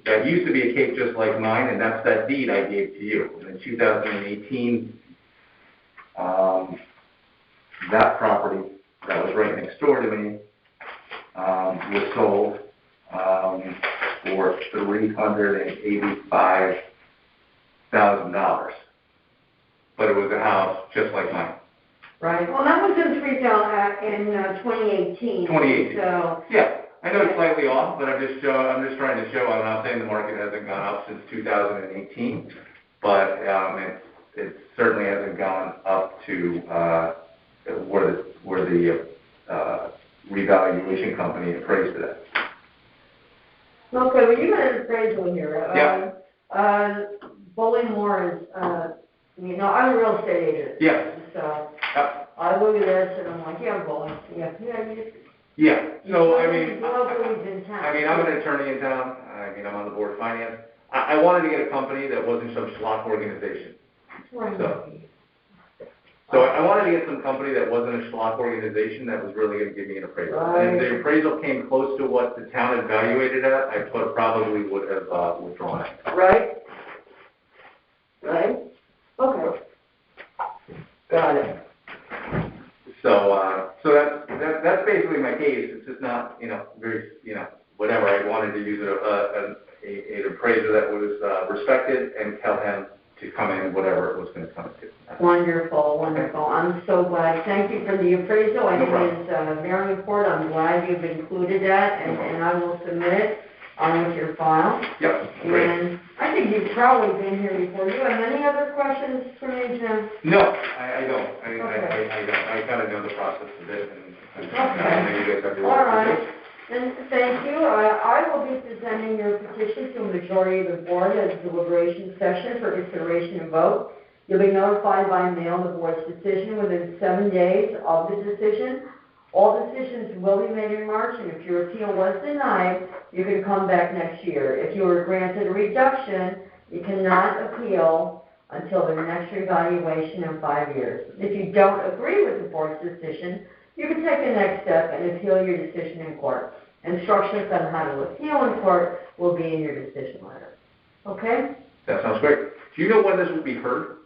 that used to be a cape just like mine, and that's that deed I gave to you. And in 2018, that property that was right next door to me was sold for $385,000. But it was a house just like mine. Right. Well, that was in retail in 2018. 2018. So. Yeah. I know it's slightly off, but I'm just trying to show, I'm not saying the market hasn't gone up since 2018, but it certainly hasn't gone up to where the revaluation company appraised it at. Okay, well, you got an appraisal here. Yeah. Bowling Moore is, I'm a real estate agent. Yeah. So Yep. I look at this and I'm like, bowling. Yeah. So, I'm an attorney in town. I'm on the board of finance. I wanted to get a company that wasn't some schlock organization. Right. So I wanted to get some company that wasn't a schlock organization that was really going to give me an appraisal. Right. And if the appraisal came close to what the town had valuated at, I probably would have withdrawn it. Right. Right. Okay. Got it. So that's basically my case. It's just not, very, whatever. I wanted to use an appraiser that was respected and tell him to come in whatever it was going to come to. Wonderful, wonderful. I'm so glad. Thank you for the appraisal. I No think it's very important. I'm glad you've included that, and I will submit it on with your file. Yep, great. And I think you've probably been here before. Do you have any other questions for me, Jim? No, I don't. I kind of know the process a bit, and I know you guys have your work to do. All right. And thank you. I will be presenting your petition to a majority of the board at a deliberation session for consideration and vote. You'll be notified by mail the board's decision within 7 days of the decision. All decisions will be made in March, and if your appeal was denied, you can come back next year. If you were granted a reduction, you cannot appeal until the next revaluation in 5 years. If you don't agree with the board's decision, you can take the next step and appeal your decision in court. Instructions on how to appeal in court will be in your decision letter. Okay? That sounds great. Do you know when this will be heard?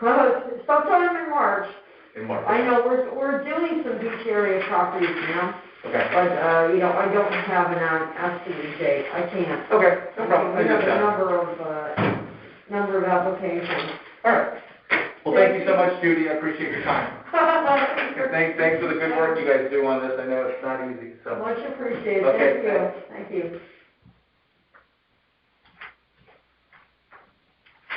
Sometime in March. In March. I know we're doing some beach area properties now. Okay. But, I don't have an absolute date. I can't. Okay, no problem. We have a number of applications. All right. Well, thank you so much, Judy. I appreciate your time. And thanks for the good work you guys do on this. I know it's not easy. So Much appreciated. Okay, Thank you. Thank you.